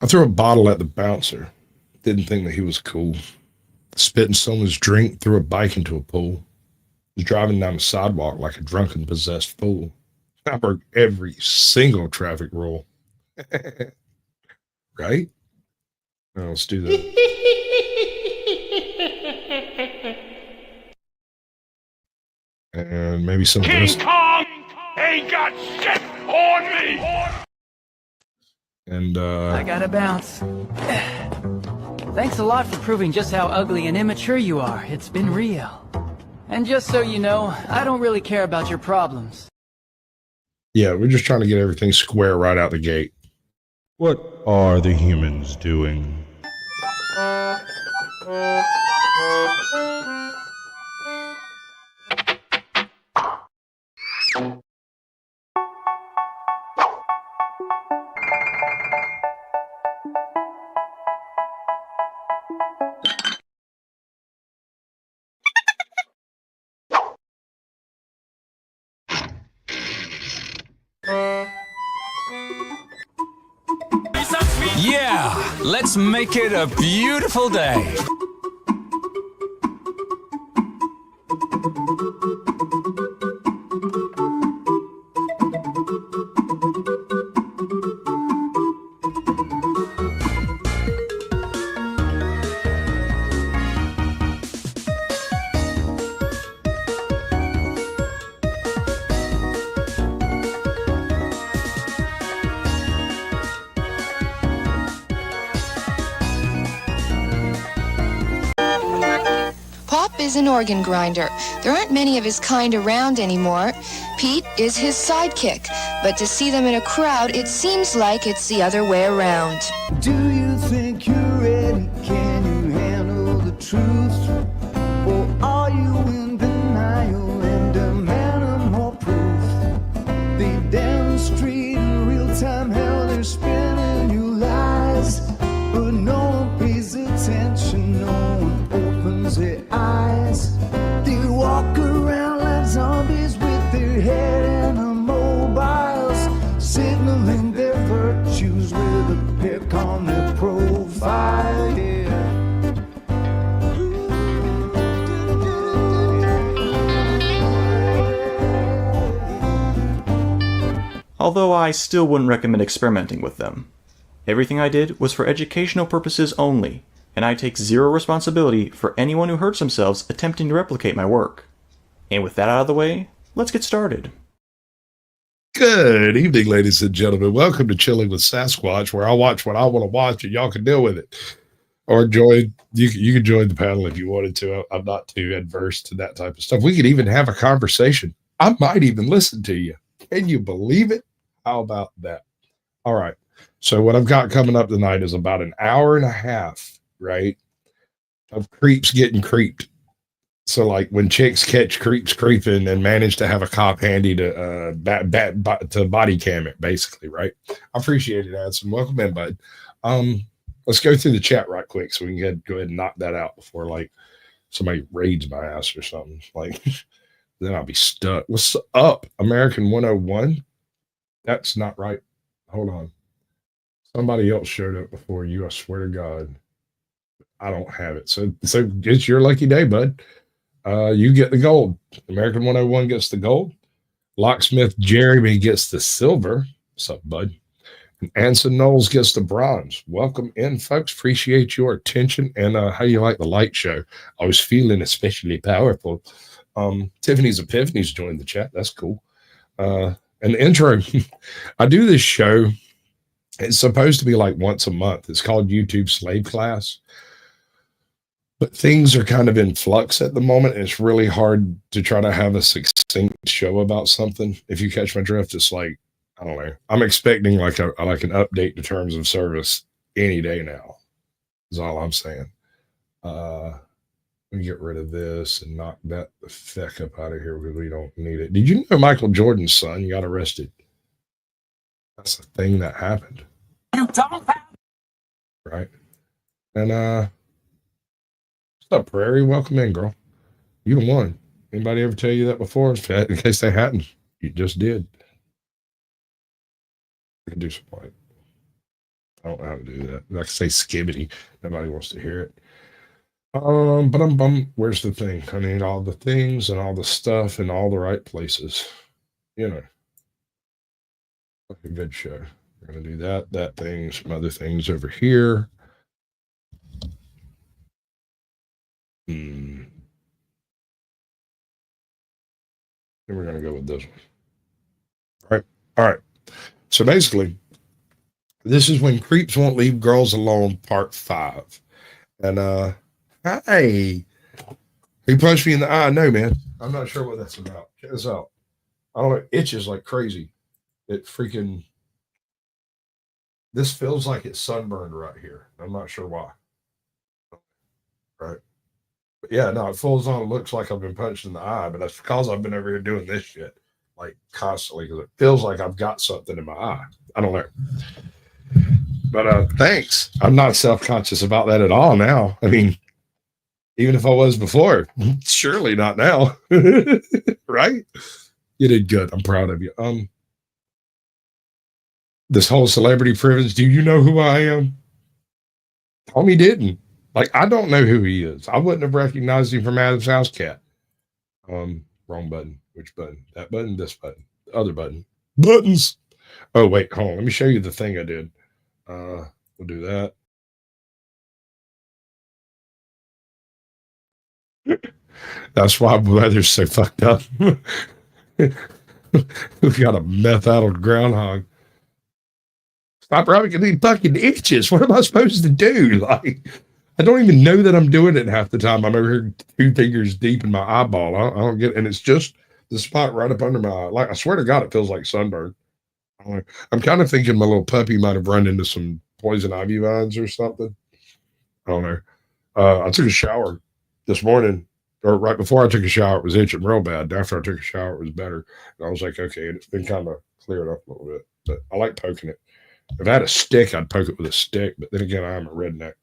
I threw a bottle at the bouncer. Didn't think that he was cool. Spitting someone's drink, threw a bike into a pool. Was driving down the sidewalk like a drunken, possessed fool. I broke every single traffic rule. Right? Now, let's do that. And maybe some of this. King Kong ain't got shit on me! And I gotta bounce. Thanks a lot for proving just how ugly and immature you are. It's been real. And just so you know, I don't really care about your problems. yeah, we're just trying to get everything square right out the gate. What are the humans doing? Yeah, let's make it a beautiful day. Pop is an organ grinder. There aren't many of his kind around anymore. Pete is his sidekick. But to see them in a crowd, it seems like it's the other way around. Do you think you're ready? Can you handle the truth? Or are you in denial and demand more proof? They demonstrate in real time how they're spinning you lies, but no one pays attention, no one opens their eyes. They walk around like zombies with their head in the mobiles, signaling their virtues with a pick on their profile. Yeah. Although I still wouldn't recommend experimenting with them. Everything I did was for educational purposes only, and I take zero responsibility for anyone who hurts themselves attempting to replicate my work. And with that out of the way, let's get started. Good evening, ladies and gentlemen. Welcome to Chilling with Sasquatch, where I watch what I want to watch and y'all can deal with it. Or join, you can join the panel if you wanted to. I'm not too adverse to that type of stuff. We could even have a conversation. I might even listen to you. Can you believe it? How about that? All right. So what I've got coming up tonight is about an hour and a half, right, of creeps getting creeped. So like when chicks catch creeps creeping and manage to have a cop handy to to body cam it, basically, right? I appreciate it, Addison. Welcome in, bud. Let's go through the chat right quick so we can go ahead and knock that out before like somebody raids my ass or something. Like then I'll be stuck. What's up, American 101? That's not right. Hold on. Somebody else showed up before you. I swear to God, I don't have it. So it's your lucky day, bud. You get the gold. American 101 gets the gold. Locksmith Jeremy gets the silver. What's up, bud? And Anson Knowles gets the bronze. Welcome in, folks. Appreciate your attention and how you like the light show. I was feeling especially powerful. Tiffany's Epiphany's joined the chat. That's cool. And the intro, I do this show. It's supposed to be like once a month. It's called YouTube Slave Class. But things are kind of in flux at the moment. And it's really hard to try to have a succinct show about something. If you catch my drift, it's like, I don't know. I'm expecting like an update to terms of service any day now. Is all I'm saying. Let me get rid of this and knock that the feck up out of here because we don't need it. Did you know Micheal Jordan's son got arrested? That's the thing that happened. You don't have. Right. And what's up, Prairie? Welcome in, girl. You the one. Anybody ever tell you that before? In case they hadn't, you just did. I can do some light. I don't know how to do that. I can say skibbity. Nobody wants to hear it. Where's the thing? I need all the things and all the stuff in all the right places. You know, a good show. We're gonna do that thing, some other things over here. Then we're gonna go with this one. All right. So basically, this is when creeps won't leave girls alone, part 5. And hey, he punched me in the eye. No, man, I'm not sure what that's about. Check this out. I don't know. It itches like crazy. It freaking. This feels like it's sunburned right here. I'm not sure why. Right. But yeah, no, it falls on. It looks like I've been punched in the eye, but that's because I've been over here doing this shit like constantly because it feels like I've got something in my eye. I don't know. But thanks. I'm not self-conscious about that at all now. I mean, even if I was before, surely not now. Right? You did good. I'm proud of you. This whole celebrity privilege, do you know who I am? Homie didn't. Like, I don't know who he is. I wouldn't have recognized him from Adam's House Cat. Wrong button. Which button? That button, this button, the other button. Buttons. Oh, wait, hold on. Let me show you the thing I did. We'll do that. That's why the weather's so fucked up. We've got a meth-addled groundhog. Stop rubbing these fucking itches. What am I supposed to do? Like, I don't even know that I'm doing it half the time. I'm over here 2 fingers deep in my eyeball. I don't get, and it's just the spot right up under my eye. Like, I swear to God, it feels like sunburn. I'm kind of thinking my little puppy might have run into some poison ivy vines or something. I don't know. I took a shower this morning, or right before I took a shower, it was itching real bad. After I took a shower, it was better. And I was like, okay, and it's been kind of cleared up a little bit. But I like poking it. If I had a stick, I'd poke it with a stick. But then again, I'm a redneck.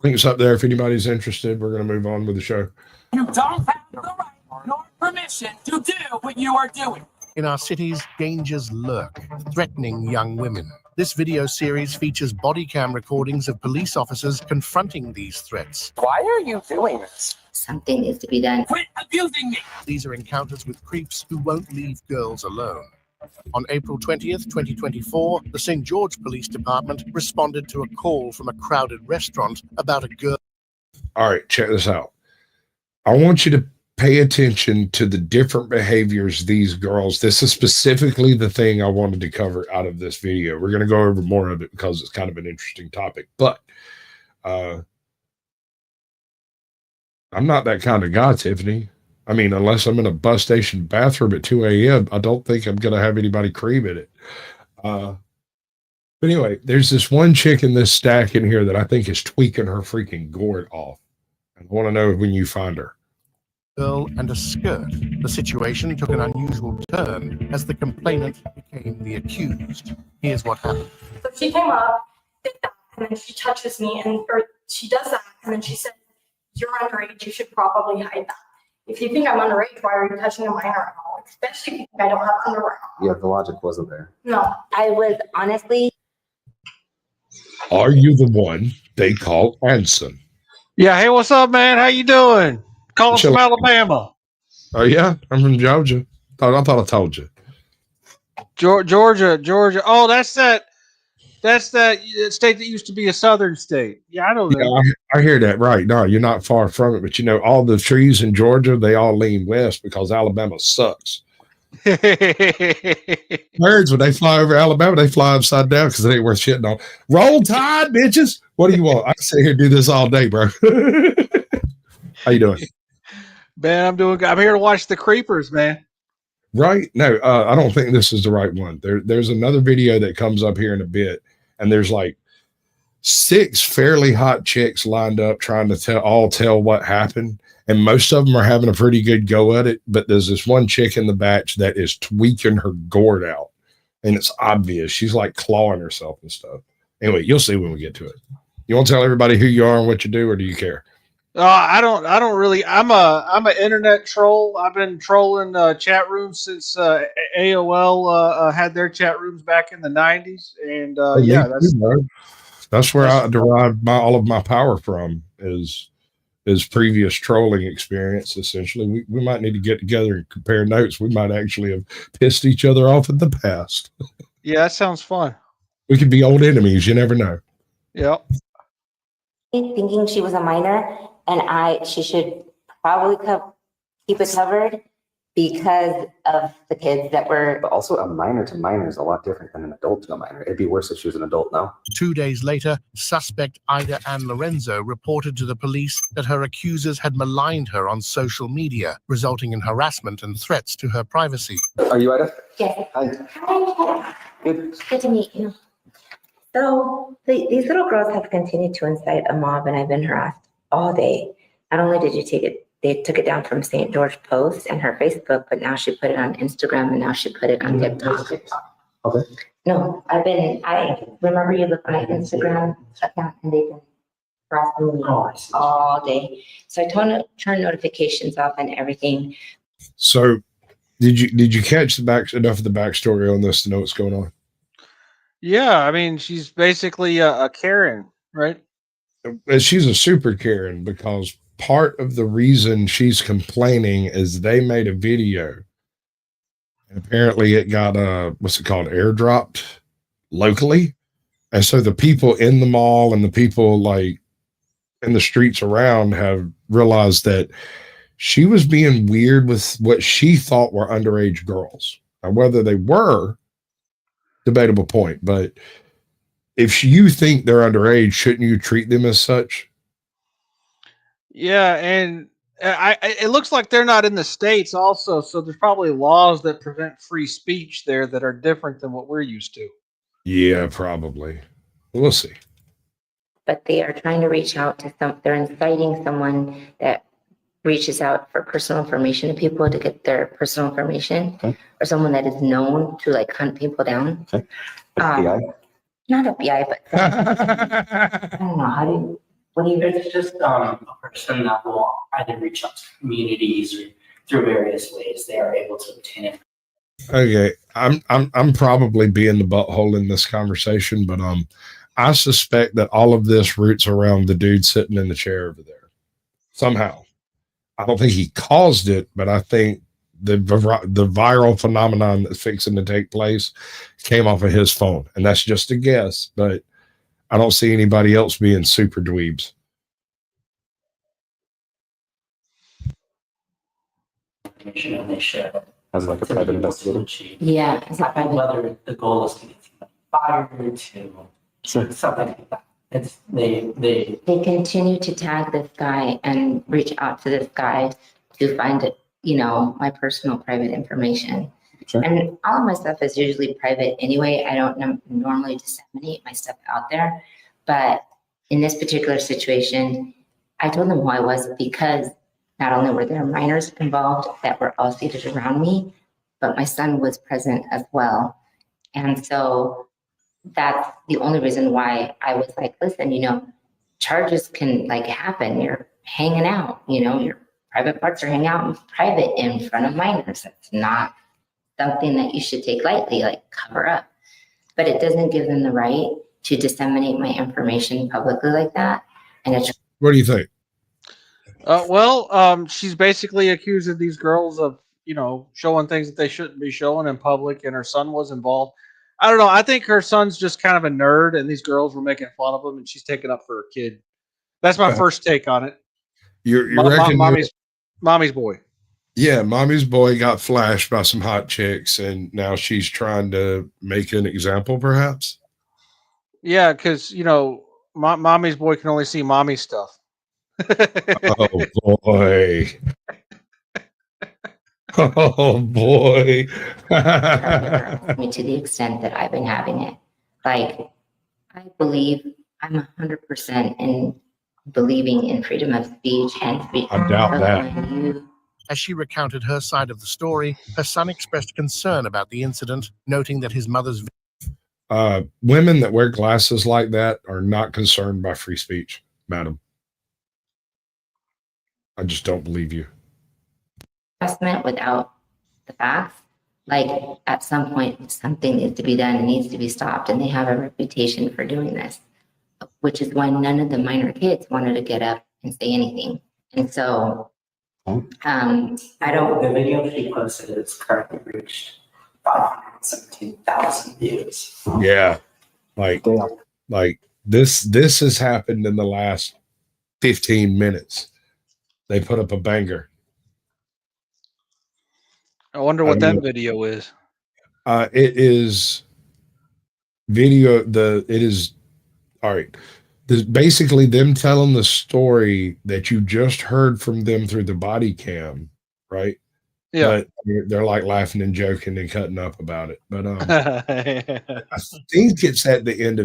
Link's up there if anybody's interested. We're going to move on with the show. You don't have the right nor permission to do what you are doing. In our cities, dangers lurk, threatening young women. This video series features body cam recordings of police officers confronting these threats. Why are you doing this? Something needs to be done. Quit abusing me! These are encounters with creeps who won't leave girls alone. On April 20th, 2024, the St. George Police Department responded to a call from a crowded restaurant about a girl. All right, check this out. I want you to pay attention to the different behaviors these girls. This is specifically the thing I wanted to cover out of this video. We're going to go over more of it because it's kind of an interesting topic. But I'm not that kind of guy, Tiffany. I mean, unless I'm in a bus station bathroom at 2 a.m., I don't think I'm going to have anybody cream in it. But anyway, there's this one chick in this stack in here that I think is tweaking her freaking gourd off. I want to know when you find her. Girl and a skirt. The situation took an unusual turn as the complainant became the accused. Here's what happened. So she came up, did that, and then she touches me, or she does that, and then she said, "You're underage, you should probably hide that. If you think I'm underage, why are you touching a minor at all? Especially if you think I don't have underwear on." Yeah, the logic wasn't there. No. I was honestly. Are you the one they call Anson? Yeah, hey, what's up, man? How you doing? Calling from Alabama. Oh, yeah? I'm from Georgia. I thought I told you. Georgia. Oh, that's that state that used to be a southern state. Yeah, I know that. Yeah, I hear that. Right. No, you're not far from it. But, you know, all the trees in Georgia, they all lean west because Alabama sucks. Birds, when they fly over Alabama, they fly upside down because it ain't worth shitting on. Roll Tide, bitches. What do you want? I can sit here and do this all day, bro. How you doing? Man, I'm doing good. I'm here to watch the creepers, man. Right? No, I don't think this is the right one. There's another video that comes up here in a bit, and there's like 6 fairly hot chicks lined up trying to tell what happened, and most of them are having a pretty good go at it, but there's this one chick in the batch that is tweaking her gourd out, and it's obvious. She's like clawing herself and stuff. Anyway, you'll see when we get to it. You want to tell everybody who you are and what you do, or do you care? I don't really. I'm an internet troll. I've been trolling chat rooms since AOL had their chat rooms back in the '90s, and Oh, me yeah, too, bro. That's where that's I derive all of my power from is previous trolling experience. Essentially, we might need to get together and compare notes. We might actually have pissed each other off in the past. yeah, that sounds fun. We could be old enemies. You never know. Yep. Thinking she was a minor, and she should probably keep it covered because of the kids that were. But also, a minor to minor is a lot different than an adult to a minor. It'd be worse if she was an adult now. 2 days later, suspect Ida Ann Lorenzo reported to the police that her accusers had maligned her on social media, resulting in harassment and threats to her privacy. Are you Ida? Yes. Hi. Hi. Good. Good to meet you. So these little girls have continued to incite a mob, and I've been harassed all day. Not only did they took it down from St. George Post and her Facebook, but now she put it on Instagram, and now she put it on TikTok. Okay. No, I remember you look on my Instagram account, and they've been harassing me all day. So I turned notifications off and everything. So, did you catch enough of the backstory on this to know what's going on? Yeah, I mean, she's basically a Karen, right? And she's a super Karen because part of the reason she's complaining is they made a video. And apparently it got what's it called, airdropped locally. And so the people in the mall and the people like in the streets around have realized that she was being weird with what she thought were underage girls. Now, whether they were, debatable point, but if you think they're underage, shouldn't you treat them as such? Yeah, and it looks like they're not in the States also, so there's probably laws that prevent free speech there that are different than what we're used to. Yeah, probably. We'll see. But they are trying to reach out to they're inciting someone that reaches out for personal information to people to get their personal information, okay. Or someone that is known to like hunt people down. Okay. FBI? Not FBI, but I don't know. It's just a person that will either reach out to communities or through various ways they are able to obtain it. Okay, I'm probably being the butthole in this conversation, but I suspect that all of this roots around the dude sitting in the chair over there somehow. I don't think he caused it, but I think the viral phenomenon that's fixing to take place came off of his phone, and that's just a guess. But I don't see anybody else being super dweebs. And they share it. As like a private investigator? Yeah, it's not private. Whether the goal is to get somebody fired, to something like that. They continue to tag this guy and reach out to this guy to find it, my personal private information. Sure. And all of my stuff is usually private anyway. I don't normally disseminate my stuff out there. But in this particular situation, I told them who I was because not only were there minors involved that were all seated around me, but my son was present as well. And so that's the only reason why I was like, listen, charges can like happen. You're hanging out, your private parts are hanging out in private in front of minors. That's not something that you should take lightly, like cover up. But it doesn't give them the right to disseminate my information publicly like that. And it's. What do you think? She's basically accusing these girls of, showing things that they shouldn't be showing in public, and her son was involved. I don't know. I think her son's just kind of a nerd, and these girls were making fun of him, and she's taking up for her kid. That's my first take on it. You reckon mommy's boy? Yeah, mommy's boy got flashed by some hot chicks, and now she's trying to make an example, perhaps. Yeah, because mommy's boy can only see mommy stuff. Oh boy. Oh boy. Me to the extent that I've been having it. Like, I believe I'm 100% in believing in freedom of speech and freedom. I doubt that. As she recounted her side of the story, her son expressed concern about the incident, noting that his mother's women that wear glasses like that are not concerned by free speech, madam. I just don't believe you. Harassment without the facts. Like at some point, something needs to be done. It needs to be stopped, and they have a reputation for doing this, which is why none of the minor kids wanted to get up and say anything. And so, I don't. The video she posted has currently reached 517,000 views. Yeah, like this has happened in the last 15 minutes. They put up a banger. I wonder what that video is. It is video. It is all right. This basically them telling the story that you just heard from them through the body cam, right? Yeah. But they're like laughing and joking and cutting up about it. But I think it's at the end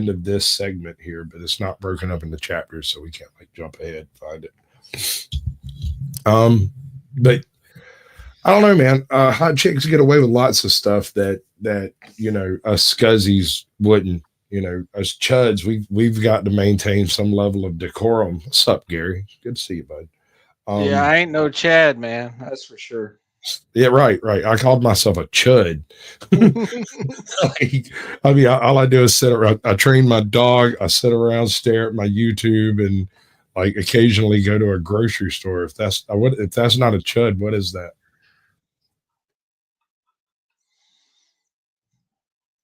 of this segment here, but it's not broken up into chapters, so we can't like jump ahead and find it. But I don't know, man. Hot chicks get away with lots of stuff that you know us scuzzies wouldn't. You know, as chuds, we've got to maintain some level of decorum. What's up, Gary? Good to see you, bud. Yeah, I ain't no Chad, man. That's for sure. Yeah, right. I called myself a chud. I mean, all I do is sit around. I train my dog. I sit around, stare at my YouTube, and like occasionally go to a grocery store. If that's not a chud, what is that?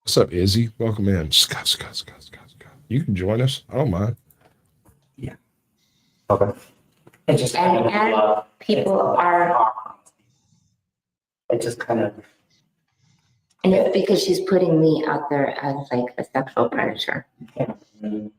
What's up, Izzy? Welcome in. Scott. You can join us. I don't mind. Yeah. Okay. It just And people are, it just kind of. and it's because she's putting me out there as like a sexual predator. The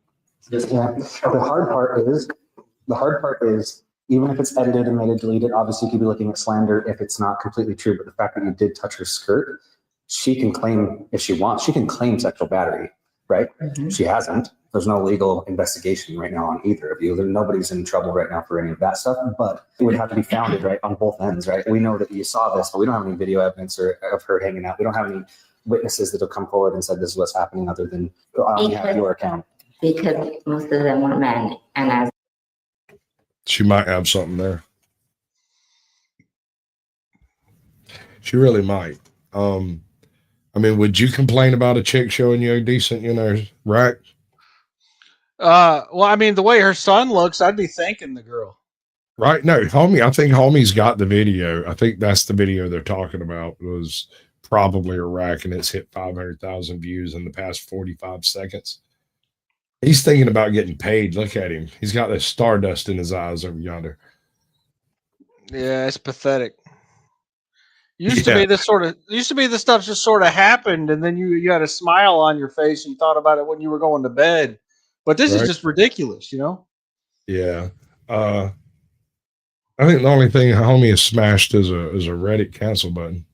hard part is even if it's edited and made it deleted, obviously you could be looking at slander if it's not completely true. But the fact that you did touch her skirt, she can claim if she wants. She can claim sexual battery, right? Mm-hmm. She hasn't. There's no legal investigation right now on either of you. Nobody's in trouble right now for any of that stuff, but it would have to be founded, right, on both ends, right? We know that you saw this, but we don't have any video evidence of her hanging out. We don't have any witnesses that have come forward and said this is what's happening other than I only have your account. Because most of them were men, and as She might have something there. She really might. I mean, would you complain about a chick showing you a decent, rack? Well, I mean, the way her son looks, I'd be thanking the girl. Right? No, I think homie's got the video. I think that's the video they're talking about. It was probably a rack, and it's hit 500,000 views in the past 45 seconds. He's thinking about getting paid. Look at him. He's got this stardust in his eyes over yonder. Yeah, it's pathetic. Used to be this stuff just sort of happened, and then you had a smile on your face and you thought about it when you were going to bed. But this is just ridiculous, Yeah. I think the only thing homie has smashed is a Reddit cancel button.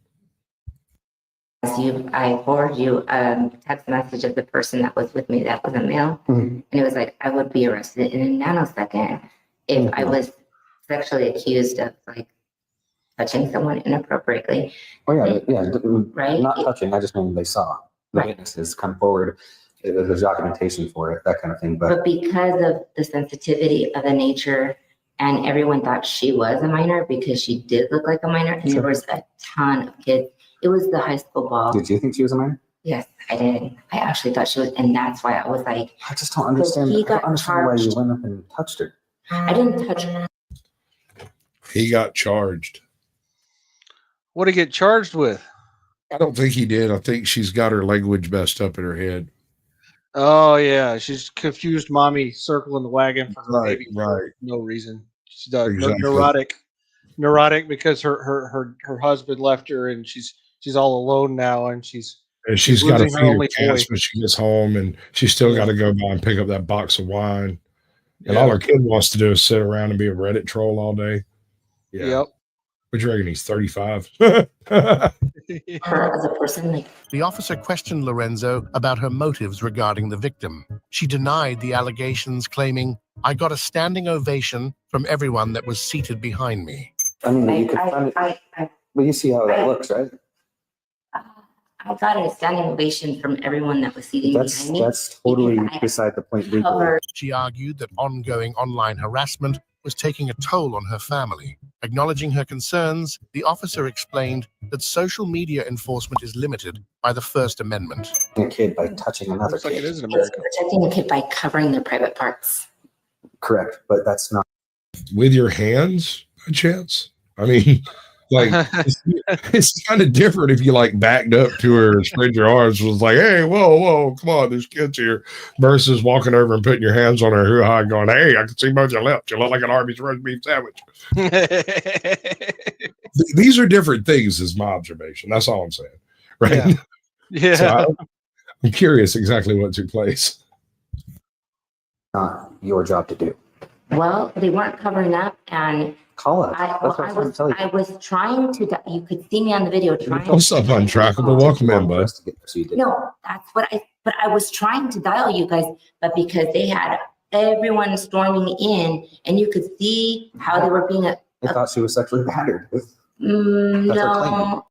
I forwarded you a text message of the person that was with me that was a male. Mm-hmm. And it was like, I would be arrested in a nanosecond if I was sexually accused of like touching someone inappropriately. Oh yeah, right? Not touching. I just mean they saw the witnesses come forward. There's documentation for it, that kind of thing. But because of the sensitivity of the nature, and everyone thought she was a minor because she did look like a minor, and there was a ton of kids. It was the high school ball. Did you think she was a minor? Yes, I did. I actually thought she was, and that's why I was like, I just don't understand. I don't understand why you went up and touched her. I didn't touch her. He got charged. What did he get charged with? I don't think he did. I think she's got her language messed up in her head. Oh yeah, she's confused mommy circling the wagon for her baby for no reason. She's neurotic because her husband left her and she's all alone now and she's got to her only feed her cats when she gets home, and she's still got to go by and pick up that box of wine. And all her kid wants to do is sit around and be a Reddit troll all day. Yeah. Yep. What do you reckon? He's 35. Her as a person, The officer questioned Lorenzo about her motives regarding the victim. She denied the allegations, claiming, "I got a standing ovation from everyone that was seated behind me." I mean, you could find it. But you see how that looks, right? I got a standing ovation from everyone that was seated behind me. That's totally beside the point. She argued that ongoing online harassment was taking a toll on her family. Acknowledging her concerns, the officer explained that social media enforcement is limited by the First Amendment. A kid by touching another Looks like kid. it is in It's America. protecting the kid by covering their private parts. Correct, but that's not. With your hands, a chance? I mean, like, it's kind of different if you like backed up to her and spread your arms, was like, hey, whoa, come on, there's kids here, versus walking over and putting your hands on her hoo-ha and going, hey, I can see both your lips. You look like an Arby's roast beef sandwich. These are different things, is my observation. That's all I'm saying. Right? Yeah. So I'm curious exactly what took place. Not your job to do. Well, they weren't covering up, and call us. I was trying to. You could see me on the video trying. What's up, Untrackable? Welcome in, bud. No, that's what I. But I was trying to dial you guys, but because they had everyone storming in, and you could see how they were being. I thought she was sexually battered. No.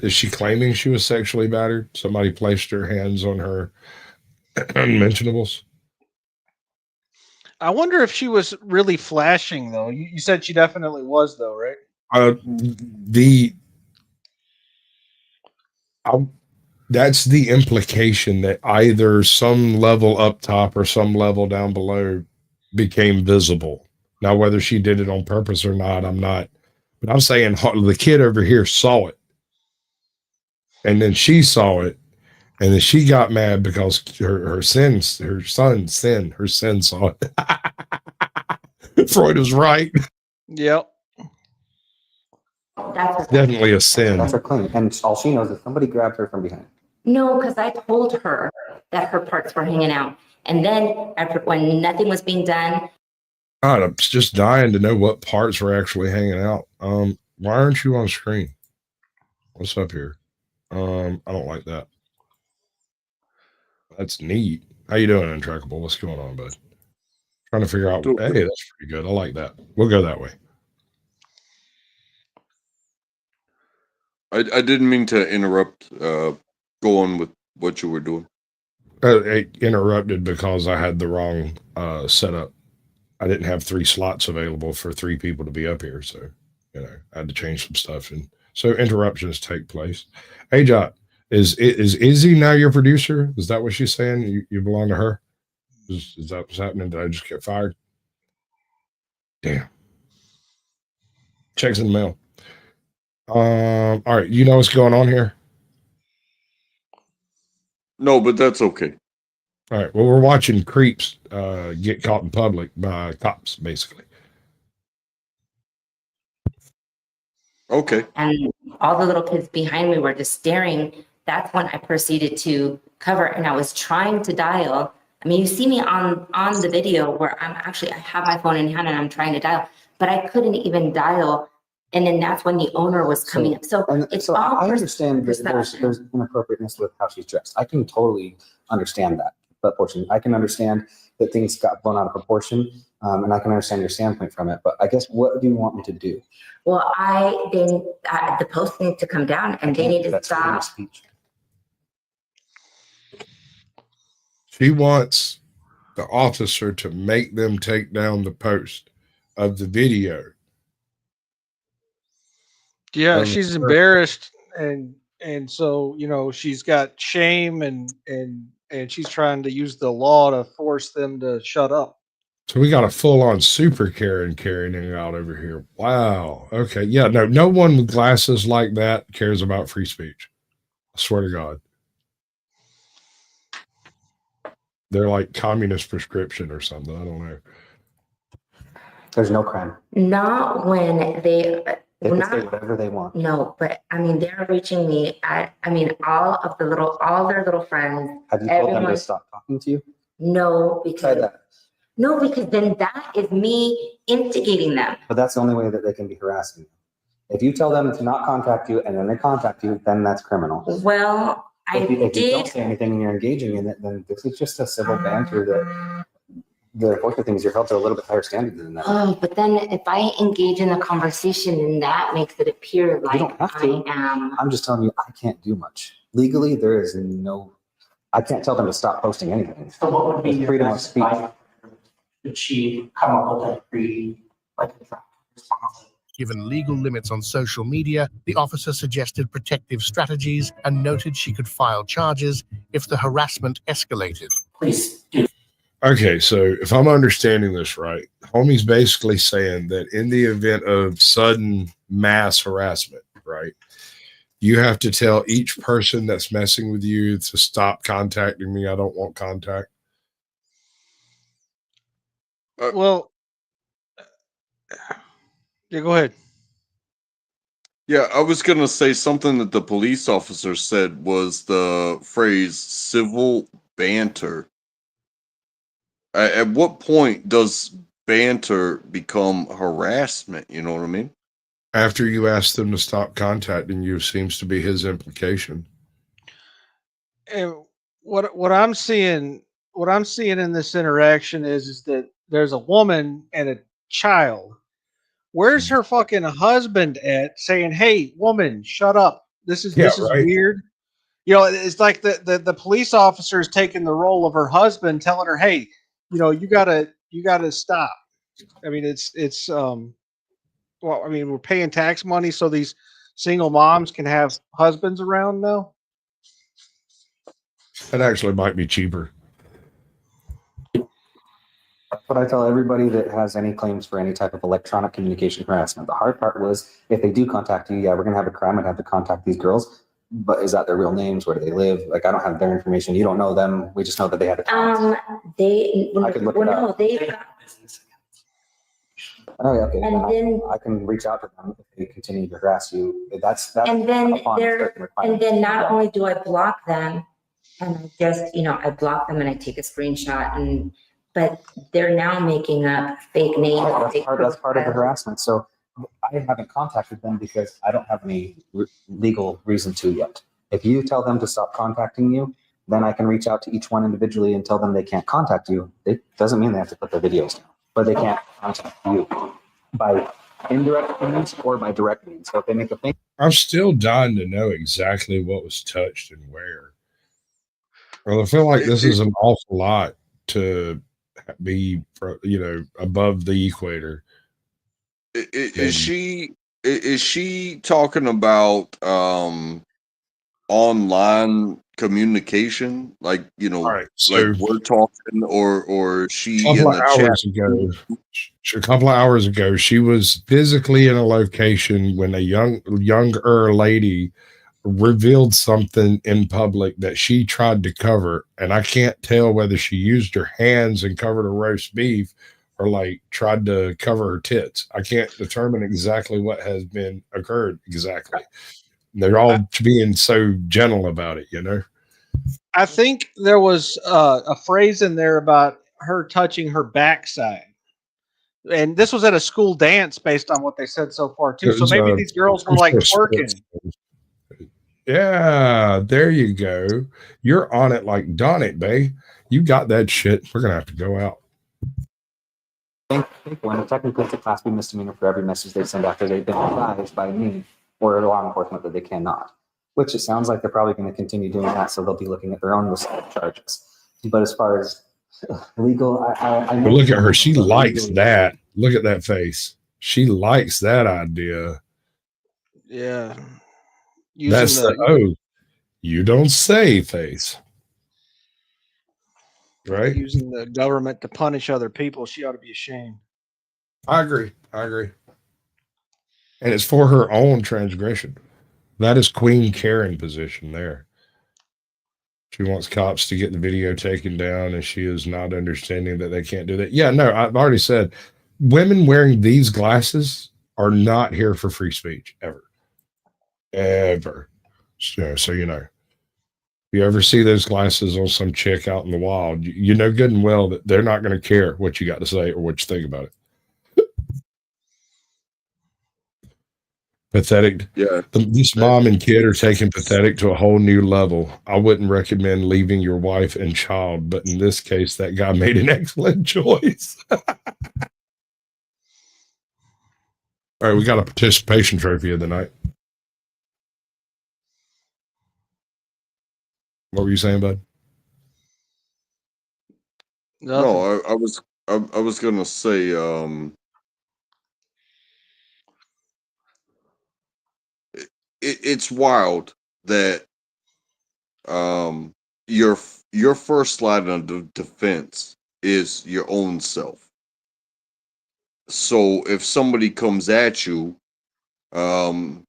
Is she claiming she was sexually battered? Somebody placed their hands on her unmentionables? I wonder if she was really flashing, though. You said she definitely was, though, right? That's the implication, that either some level up top or some level down below became visible. Now, whether she did it on purpose or not, I'm not. But I'm saying the kid over here saw it. And then she saw it. And then she got mad because her son saw it. Freud was right. Yep. That's definitely a sin. That's her claim. And all she knows is somebody grabbed her from behind. No, because I told her that her parts were hanging out. And then after, when nothing was being done. God, I'm just dying to know what parts were actually hanging out. Why aren't you on screen? What's up here? I don't like that. That's neat. How you doing, Untrackable? What's going on, bud? Trying to figure out. Hey, that's pretty good. I like that. We'll go that way. I didn't mean to interrupt. Go on with what you were doing. I interrupted because I had the wrong setup. I didn't have 3 slots available for 3 people to be up here, so I had to change some stuff, and so interruptions take place. Hey, Jot, is Izzy now your producer? Is that what she's saying? You belong to her? Is that what's happening? Did I just get fired? Damn. Checks in the mail. All right, you know what's going on here? No, but that's okay. All right. Well, we're watching creeps get caught in public by cops, basically. Okay. And all the little kids behind me were just staring. That's when I proceeded to cover, and I was trying to dial. I mean, you see me on the video where I have my phone in hand and I'm trying to dial, but I couldn't even dial. And then that's when the owner was coming up. So it's all I understand that perception. there's inappropriateness with how she's dressed. I can totally understand that. But fortunately, I can understand that things got blown out of proportion, and I can understand your standpoint from it. But I guess, what do you want me to do? Well, the post needs to come down, and they need to stop. She wants the officer to make them take down the post of the video. Yeah, she's embarrassed, and so she's got shame, and she's trying to use the law to force them to shut up. So we got a full-on super Karen carrying it out over here. Wow. Okay. Yeah. No one with glasses like that cares about free speech. I swear to God. They're like communist prescription or something. I don't know. There's no crime. Not when they can say whatever they want. No, but I mean, they're reaching me. All their little friends. Have you told them to stop talking to you? No, because then that is me instigating them. But that's the only way that they can be harassing you. If you tell them to not contact you and then they contact you, then that's criminal. Well, If you don't say anything and you're engaging in it, then this is just a civil banter. That the unfortunate thing is you're held to a little bit higher standard than that. Oh, but then if I engage in the conversation, then that makes it appear like You don't have to. I am. I'm just telling you, I can't do much. Legally, there is no. I can't tell them to stop posting anything. So what would be It's your freedom of next speech. Did she come up with a response? Given legal limits on social media, the officer suggested protective strategies and noted she could file charges if the harassment escalated. Please do. Okay, so if I'm understanding this right, homie's basically saying that in the event of sudden mass harassment, right, you have to tell each person that's messing with you to stop contacting me. I don't want contact. Well, yeah, go ahead. Yeah, I was gonna say something that the police officer said was the phrase civil banter. At what point does banter become harassment? You know what I mean? After you ask them to stop contacting you, seems to be his implication. And what I'm seeing in this interaction is that there's a woman and a child. Where's her fucking husband at saying, "Hey, woman, shut up. This is right. weird." You know, it's like the police officer is taking the role of her husband, telling her, "Hey, you know, you gotta stop." I mean, it's well, I mean, we're paying tax money so these single moms can have husbands around now. That actually might be cheaper. But I tell everybody that has any claims for any type of electronic communication harassment. The hard part was if they do contact you, yeah, we're gonna have a crime and have to contact these girls. But is that their real names? Where do they live? Like, I don't have their information. You don't know them. We just know that they had a I could look it up. Oh, yeah, okay. And then I can reach out to them if they continue to harass you. That's and then upon certain requirements. and then not only do I block them, and I just, you know, I block them and I take a screenshot, but they're now making up fake names. That's part of the harassment. So I haven't contacted them because I don't have any legal reason to yet. If you tell them to stop contacting you, then I can reach out to each one individually and tell them they can't contact you. It doesn't mean they have to put their videos down, but they can't contact you by indirect means or by direct means. So if they make a thing, I'm still dying to know exactly what was touched and where. Well, I feel like this is an awful lot to be, you know, above the equator. Is she talking about online communication, like, you know, right, so like we're talking, or she a couple in of the hours chat? ago, she was physically in a location when a younger lady revealed something in public that she tried to cover, and I can't tell whether she used her hands and covered her roast beef or like tried to cover her tits. I can't determine exactly what has been occurred exactly. They're all being so gentle about it, you know. I think there was a phrase in there about her touching her backside. And this was at a school dance based on what they said so far, too. So maybe these girls were like twerking. Yeah, there you go. You're on it like Don it, babe. You got that shit. We're going to have to go out. I think when technically it's a class B misdemeanor for every message they send after they've been advised by me or law enforcement that they cannot, which it sounds like they're probably going to continue doing that. So they'll be looking at their own charges. But as far as legal, I but look at her. She likes that. Look at that face. She likes that idea. Yeah. That's you don't say face. Right? Using the government to punish other people. She ought to be ashamed. I agree. And it's for her own transgression. That is Queen Karen position there. She wants cops to get the video taken down, and she is not understanding that they can't do that. Yeah, no, I've already said women wearing these glasses are not here for free speech ever. Ever. So you know. If you ever see those glasses on some chick out in the wild, you know good and well that they're not going to care what you got to say or what you think about it. Pathetic. Yeah. This mom and kid are taking pathetic to a whole new level. I wouldn't recommend leaving your wife and child, but in this case, that guy made an excellent choice. All right, we got a participation trophy of the night. What were you saying, bud? No, I was I was gonna say, it's wild that um your your first line of defense is your own self. So if somebody comes at you, um,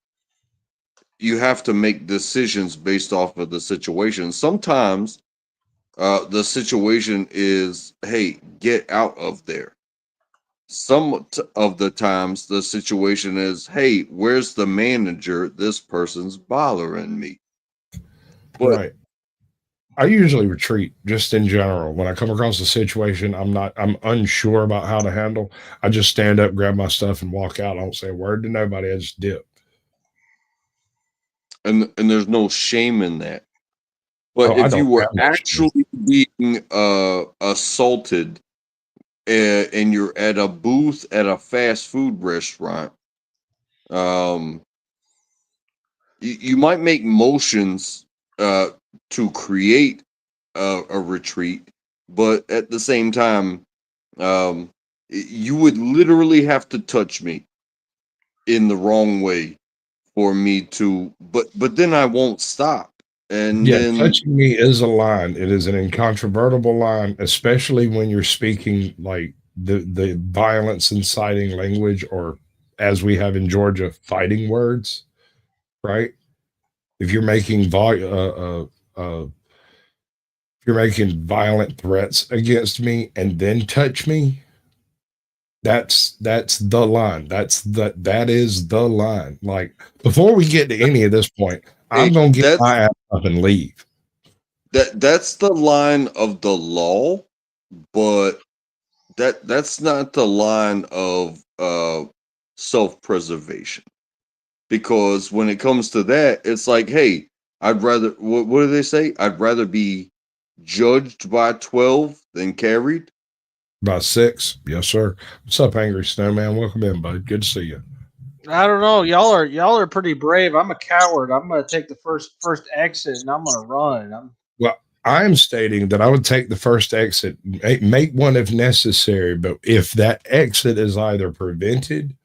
you have to make decisions based off of the situation. Sometimes the situation is, hey, get out of there. Of the times, the situation is, hey, where's the manager? This person's bothering me. But Right. I usually retreat just in general. When I come across a situation I'm unsure about how to handle, I just stand up, grab my stuff, and walk out. I don't say a word to nobody. I just dip. and there's no shame in that. Oh, But I if you don't were have no shame. actually being assaulted and you're at a booth at a fast food restaurant, um, you might make motions uh, to create a retreat, but at the same time, um, you would literally have to touch me in the wrong way for me to. But then I won't stop, and Yeah, then touching me is a line. It is an incontrovertible line, especially when you're speaking like the violence inciting language, or as we have in Georgia, fighting words, right? If you're making if you're making violent threats against me and then touch me, that's the line. That is the line. Like, before we get to any of this point, I'm hey, gonna get that's my ass up and leave. that's the line of the law, but that's not the line of self-preservation. Because when it comes to that, it's like, hey, I'd rather what do they say? I'd rather be judged by 12 than carried. By 6, yes, sir. What's up, Angry Snowman? Welcome in, bud. Good to see you. I don't know. Y'all are pretty brave. I'm a coward. I'm gonna take the first exit and I'm gonna run. Well, I'm stating that I would take the first exit, make one if necessary, but if that exit is either prevented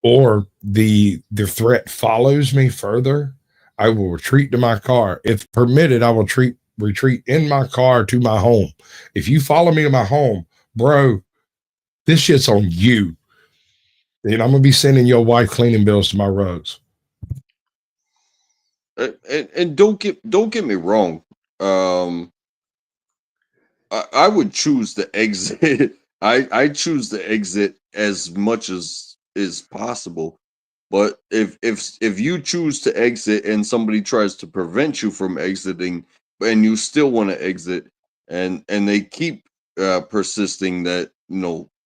or the threat follows me further, I will retreat to my car. If permitted, I will retreat in my car to my home. If you follow me to my home, bro, this shit's on you. And I'm gonna be sending your wife cleaning bills to my rugs. And don't get me wrong. Um, I would choose the exit. I choose the exit as much as is possible. But if you choose to exit and somebody tries to prevent you from exiting, and you still want to exit, and they keep persisting that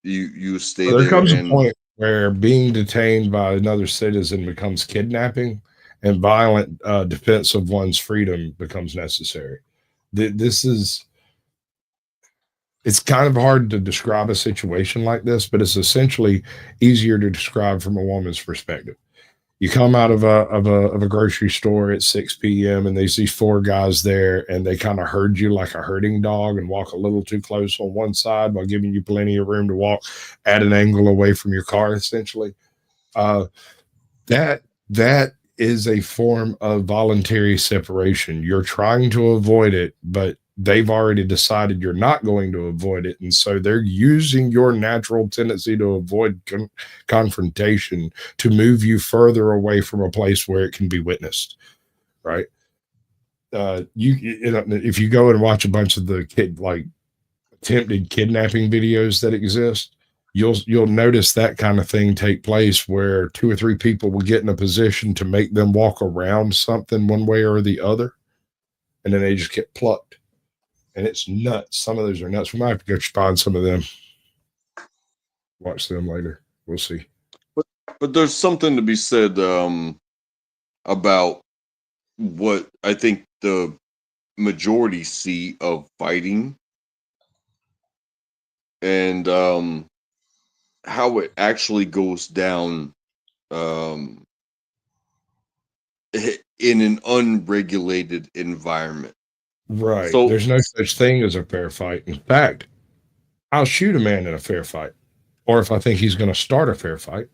you stay Well, there there comes a and point where being detained by another citizen becomes kidnapping, and violent defense of one's freedom becomes necessary. This is it's kind of hard to describe a situation like this, but it's essentially easier to describe from a woman's perspective. You come out of a grocery store at 6 p.m. and there's these 4 guys there, and they kind of herd you like a herding dog and walk a little too close on one side while giving you plenty of room to walk at an angle away from your car, essentially. Uh, that is a form of voluntary separation. You're trying to avoid it, but they've already decided you're not going to avoid it, and so they're using your natural tendency to avoid confrontation to move you further away from a place where it can be witnessed, right? If you go and watch a bunch of the attempted kidnapping videos that exist, you'll notice that kind of thing take place where 2 or 3 people will get in a position to make them walk around something one way or the other, and then they just get plucked. And it's nuts. Some of those are nuts. We might have to go find some of them. Watch them later. We'll see. but there's something to be said about what I think the majority see of fighting and how it actually goes down um, in an unregulated environment. Right. So, There's no such thing as a fair fight. In fact, I'll shoot a man in a fair fight, or if I think he's going to start a fair fight.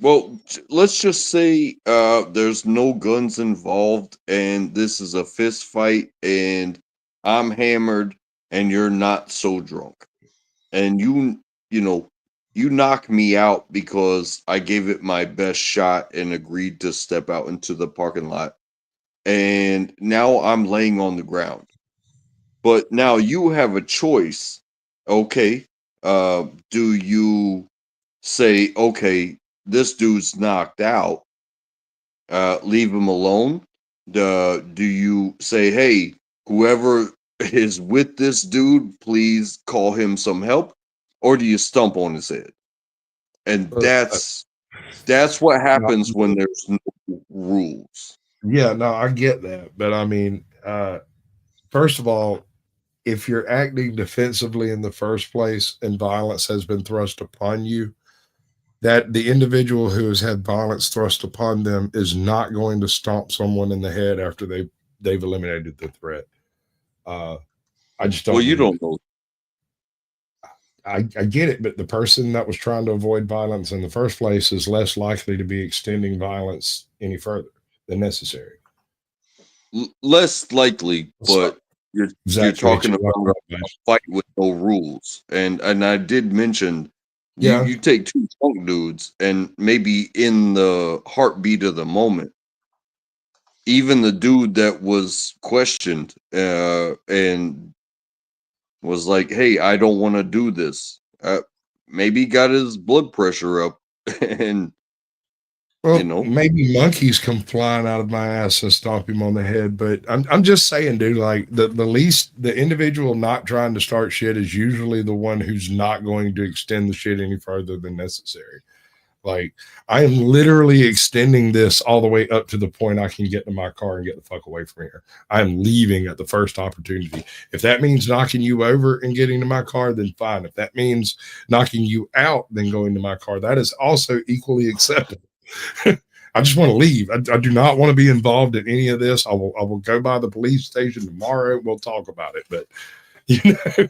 Well, let's just say there's no guns involved, and this is a fist fight, and I'm hammered, and you're not so drunk, and you knock me out because I gave it my best shot and agreed to step out into the parking lot, and now I'm laying on the ground. But now you have a choice. Okay, do you say, okay, this dude's knocked out, leave him alone? Do you say, hey, whoever is with this dude, please call him some help? Or do you stomp on his head? And that's what happens when there's no rules. Yeah, no, I get that. But I mean, first of all, if you're acting defensively in the first place and violence has been thrust upon you, that the individual who has had violence thrust upon them is not going to stomp someone in the head after they've eliminated the threat. I just don't. Well, you don't know. I get it, but the person that was trying to avoid violence in the first place is less likely to be extending violence any further than necessary. Less likely, but you're talking about a fight with no rules. And I did mention you take two drunk dudes, and maybe in the heartbeat of the moment, even the dude that was questioned and was like, hey, I don't want to do this, maybe got his blood pressure up and well, maybe monkeys come flying out of my ass and stomp him on the head, but I'm just saying, dude, like the individual not trying to start shit is usually the one who's not going to extend the shit any further than necessary. Like, I am literally extending this all the way up to the point I can get in my car and get the fuck away from here. I'm leaving at the first opportunity. If that means knocking you over and getting to my car, then fine. If that means knocking you out, then going to my car, that is also equally acceptable. I just want to leave. I do not want to be involved in any of this. I will go by the police station tomorrow. We'll talk about it. But,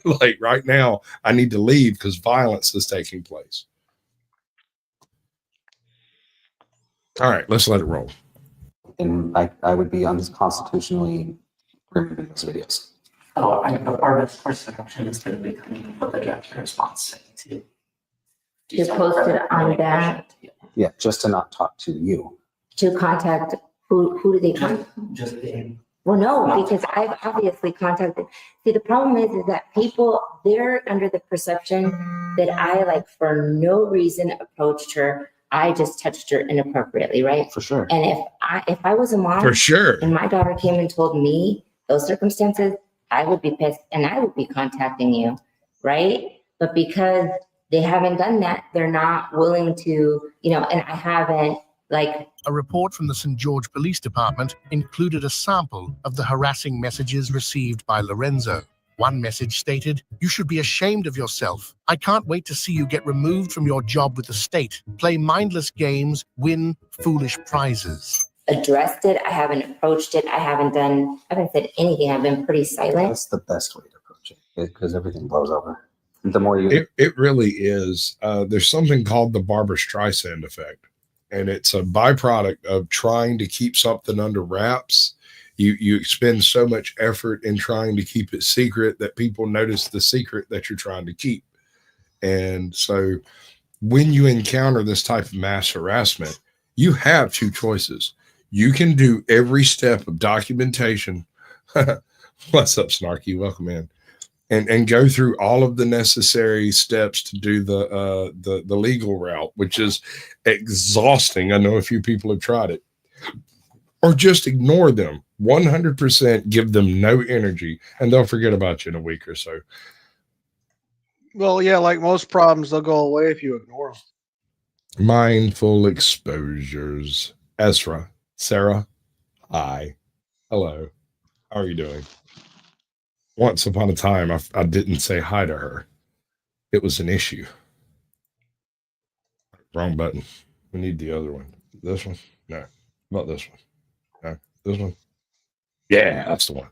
like right now, I need to leave because violence is taking place. All right, let's let it roll. And I would be unconstitutionally removing those videos. Oh, I know part of the option is going to be coming up with a draft response to post it on that. Yeah, just to not talk to you. To contact who do they contact? Just the. Well, no, because I've obviously contacted. See, the problem is that people, they're under the perception that I, like, for no reason approached her. I just touched her inappropriately, right? For sure. And if I was a mom, for sure, and my daughter came and told me those circumstances, I would be pissed and I would be contacting you, right? But because they haven't done that, they're not willing to, and I haven't, like. A report from the St. George Police Department included a sample of the harassing messages received by Lorenzo. One message stated, "You should be ashamed of yourself. I can't wait to see you get removed from your job with the state. Play mindless games, win foolish prizes." Addressed it. I haven't approached it. I haven't said anything. I've been pretty silent. That's the best way to approach it because everything blows over. The more you. It really is. There's something called the Barbra Streisand effect, and it's a byproduct of trying to keep something under wraps. You expend so much effort in trying to keep it secret that people notice the secret that you're trying to keep. And so when you encounter this type of mass harassment, you have two choices. You can do every step of documentation. What's up, Snarky? Welcome in. And go through all of the necessary steps to do the legal route, which is exhausting. I know a few people have tried it. Or just ignore them. 100% give them no energy, and they'll forget about you in a week or so. Well, yeah, like most problems, they'll go away if you ignore them. Mindful exposures. Ezra, Sarah, hi. Hello. How are you doing? Once upon a time, I didn't say hi to her. It was an issue. Wrong button. We need the other one. This one? No. Not this one. No. This one? Yeah, that's the one.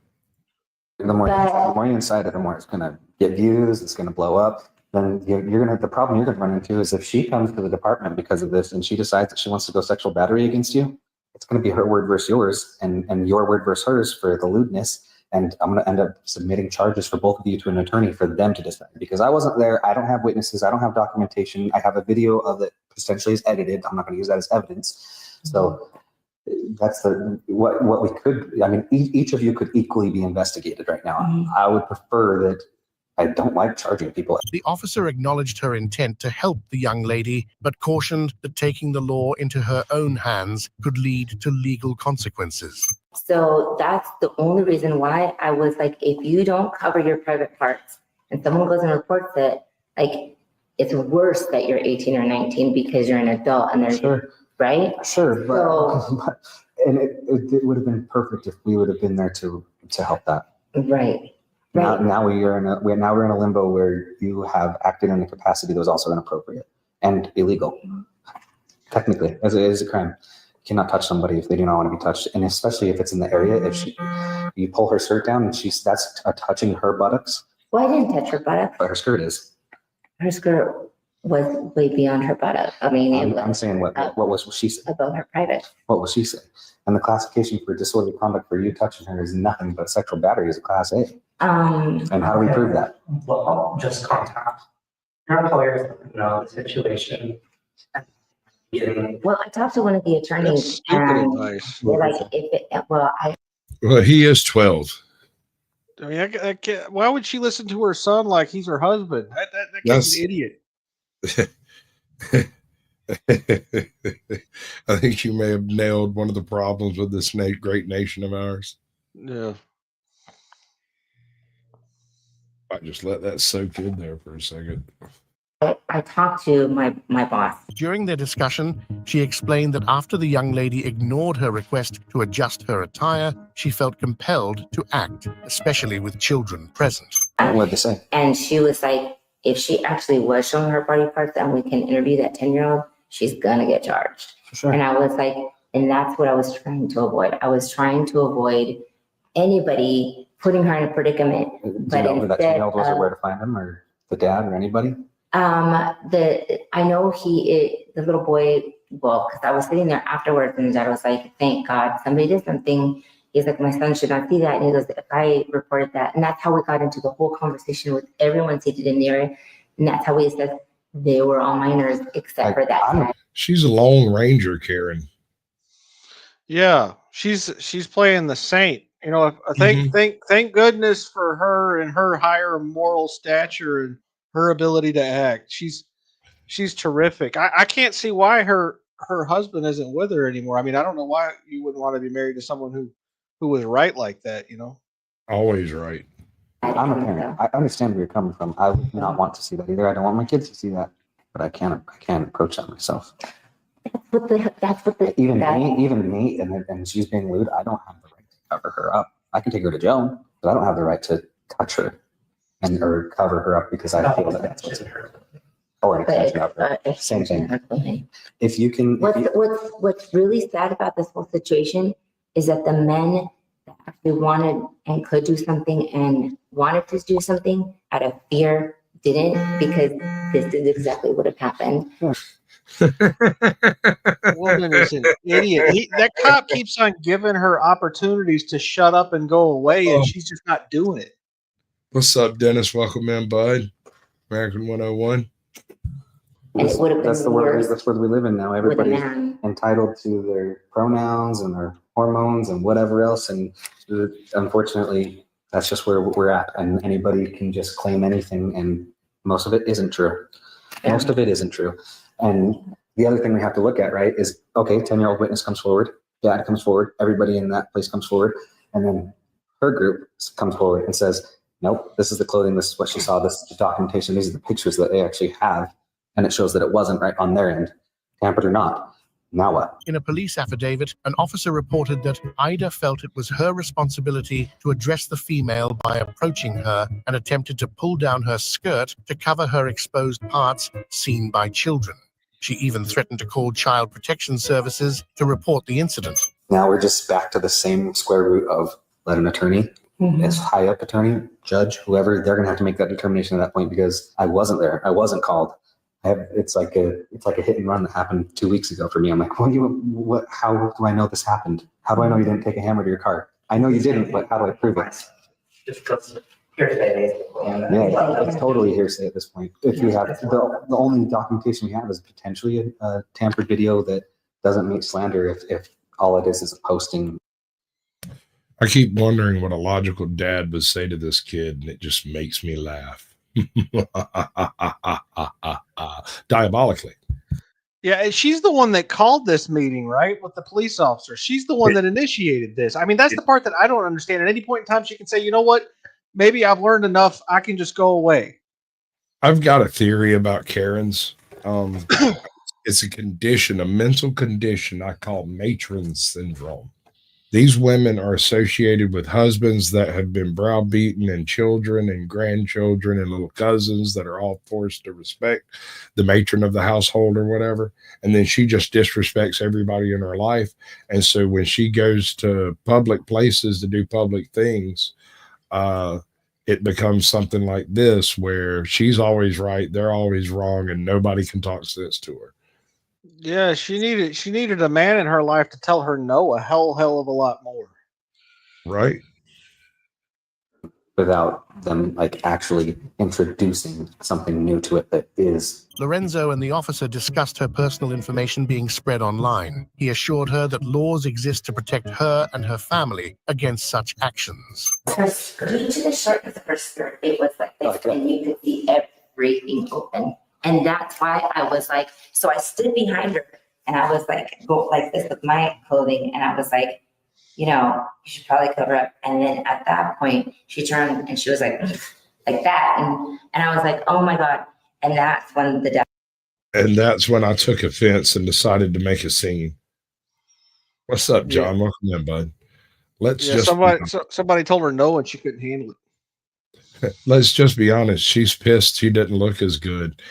The more you incite it, the more it's going to get views, it's going to blow up. Then the problem you're going to run into is if she comes to the department because of this and she decides that she wants to go sexual battery against you, it's going to be her word versus yours and your word versus hers for the lewdness. And I'm going to end up submitting charges for both of you to an attorney for them to decide. Because I wasn't there, I don't have witnesses, I don't have documentation, I have a video of it potentially is edited. I'm not going to use that as evidence. So that's what we could. I mean, each of you could equally be investigated right now. I would prefer that. I don't like charging people. The officer acknowledged her intent to help the young lady, but cautioned that taking the law into her own hands could lead to legal consequences. So that's the only reason why I was like, if you don't cover your private parts and someone goes and reports it, like, it's worse that you're 18 or 19 because you're an adult and there's, right? Sure, but and it would have been perfect if we would have been there to help that. Right. Now we're in a limbo where you have acted in a capacity that was also inappropriate and illegal. Technically, as it is a crime. You cannot touch somebody if they do not want to be touched, and especially if it's in the area. If you pull her skirt down and that's touching her buttocks. Well, I didn't touch her buttocks. But her skirt is. Her skirt was way beyond her buttock. I mean, I'm saying what was she saying? About her private. What was she saying? And the classification for disorderly conduct for you touching her is nothing but sexual battery is a class A. And how do we prove that? Well, just contact your employers, know the situation. Well, I talked to one of the attorneys. That's stupid advice. Well, he is 12. I mean, I can't, why would she listen to her son like he's her husband? That kid's an idiot. I think you may have nailed one of the problems with this great nation of ours. Yeah. I just let that soak in there for a second. I talked to my boss. During their discussion, she explained that after the young lady ignored her request to adjust her attire, she felt compelled to act, especially with children present. What did they say? And she was like, if she actually was showing her body parts and we can interview that 10-year-old, she's gonna get charged. Sure. And I was like, and that's what I was trying to avoid. I was trying to avoid anybody putting her in a predicament. Do you know who that 10-year-old was or where to find him or the dad or anybody? I know the little boy, well, because I was sitting there afterwards and the dad was like, thank God somebody did something. He's like, my son should not see that. And he goes, if I reported that. And that's how we got into the whole conversation with everyone seated in the area. And that's how we said they were all minors except for that guy. She's a Lone Ranger, Karen. Yeah, she's playing the saint. You know, thank goodness for her and her higher moral stature and her ability to act. She's terrific. I can't see why her husband isn't with her anymore. I mean, I don't know why you wouldn't want to be married to someone who was right like that, you know? Always right. I'm a parent. I understand where you're coming from. I would not want to see that either. I don't want my kids to see that, but I can't approach that myself. Even me, and she's being lewd. I don't have the right to cover her up. I can take her to jail, but I don't have the right to touch her or cover her up because I feel that that's what's in her. Or an extension of her. Same thing. If you can. What's really sad about this whole situation is that the men that actually wanted and could do something and wanted to do something out of fear didn't, because this is exactly what have happened. Woman is an idiot. That cop keeps on giving her opportunities to shut up and go away, and she's just not doing it. What's up, Dennis? Welcome in, bud. American 101. That's the world. That's what we live in now. Everybody's entitled to their pronouns and their hormones and whatever else, and unfortunately, that's just where we're at. And anybody can just claim anything, and most of it isn't true. Most of it isn't true. And the other thing we have to look at, right, is, okay, 10-year-old witness comes forward, dad comes forward, everybody in that place comes forward, and then her group comes forward and says, nope, this is the clothing, this is what she saw, this is the documentation, these are the pictures that they actually have, and it shows that it wasn't right on their end, tampered or not. Now what? In a police affidavit, an officer reported that Ida felt it was her responsibility to address the female by approaching her and attempted to pull down her skirt to cover her exposed parts seen by children. She even threatened to call Child Protection Services to report the incident. Now we're just back to the same square root of let an attorney as high up attorney, judge, whoever, they're going to have to make that determination at that point because I wasn't there. I wasn't called. It's like a hit and run that happened 2 weeks ago for me. I'm like, what? How do I know this happened? How do I know you didn't take a hammer to your car? I know you didn't, but how do I prove it? Just because hearsay. Yeah, it's totally hearsay at this point. If you have the only documentation we have is potentially a tampered video that doesn't make slander if all it is a posting. I keep wondering what a logical dad would say to this kid, and it just makes me laugh. Diabolically. Yeah, and she's the one that called this meeting, right, with the police officer. She's the one that initiated this. I mean, that's the part that I don't understand. At any point in time, she can say, you know what, maybe I've learned enough. I can just go away. I've got a theory about Karens. It's a condition, a mental condition I call matron syndrome. These women are associated with husbands that have been browbeaten and children and grandchildren and little cousins that are all forced to respect the matron of the household or whatever. And then she just disrespects everybody in her life. And so when she goes to public places to do public things, it becomes something like this where she's always right, they're always wrong, and nobody can talk sense to her. Yeah, she needed a man in her life to tell her no a hell of a lot more. Right. Without them like actually introducing something new to it that is. Lorenzo and the officer discussed her personal information being spread online. He assured her that laws exist to protect her and her family against such actions. Due to the shortness of her skirt, it was like this, and you could see everything open. And that's why I was like, so I stood behind her and I was like, go like this with my clothing. And I was like, you know, you should probably cover up. And then at that point, she turned and she was like that. And I was like, oh my God. And that's when And that's when I took offense and decided to make a scene. What's up, John? Yeah. Welcome in, bud. Let's somebody told her no and she couldn't handle it. Let's just be honest. She's pissed she didn't look as good.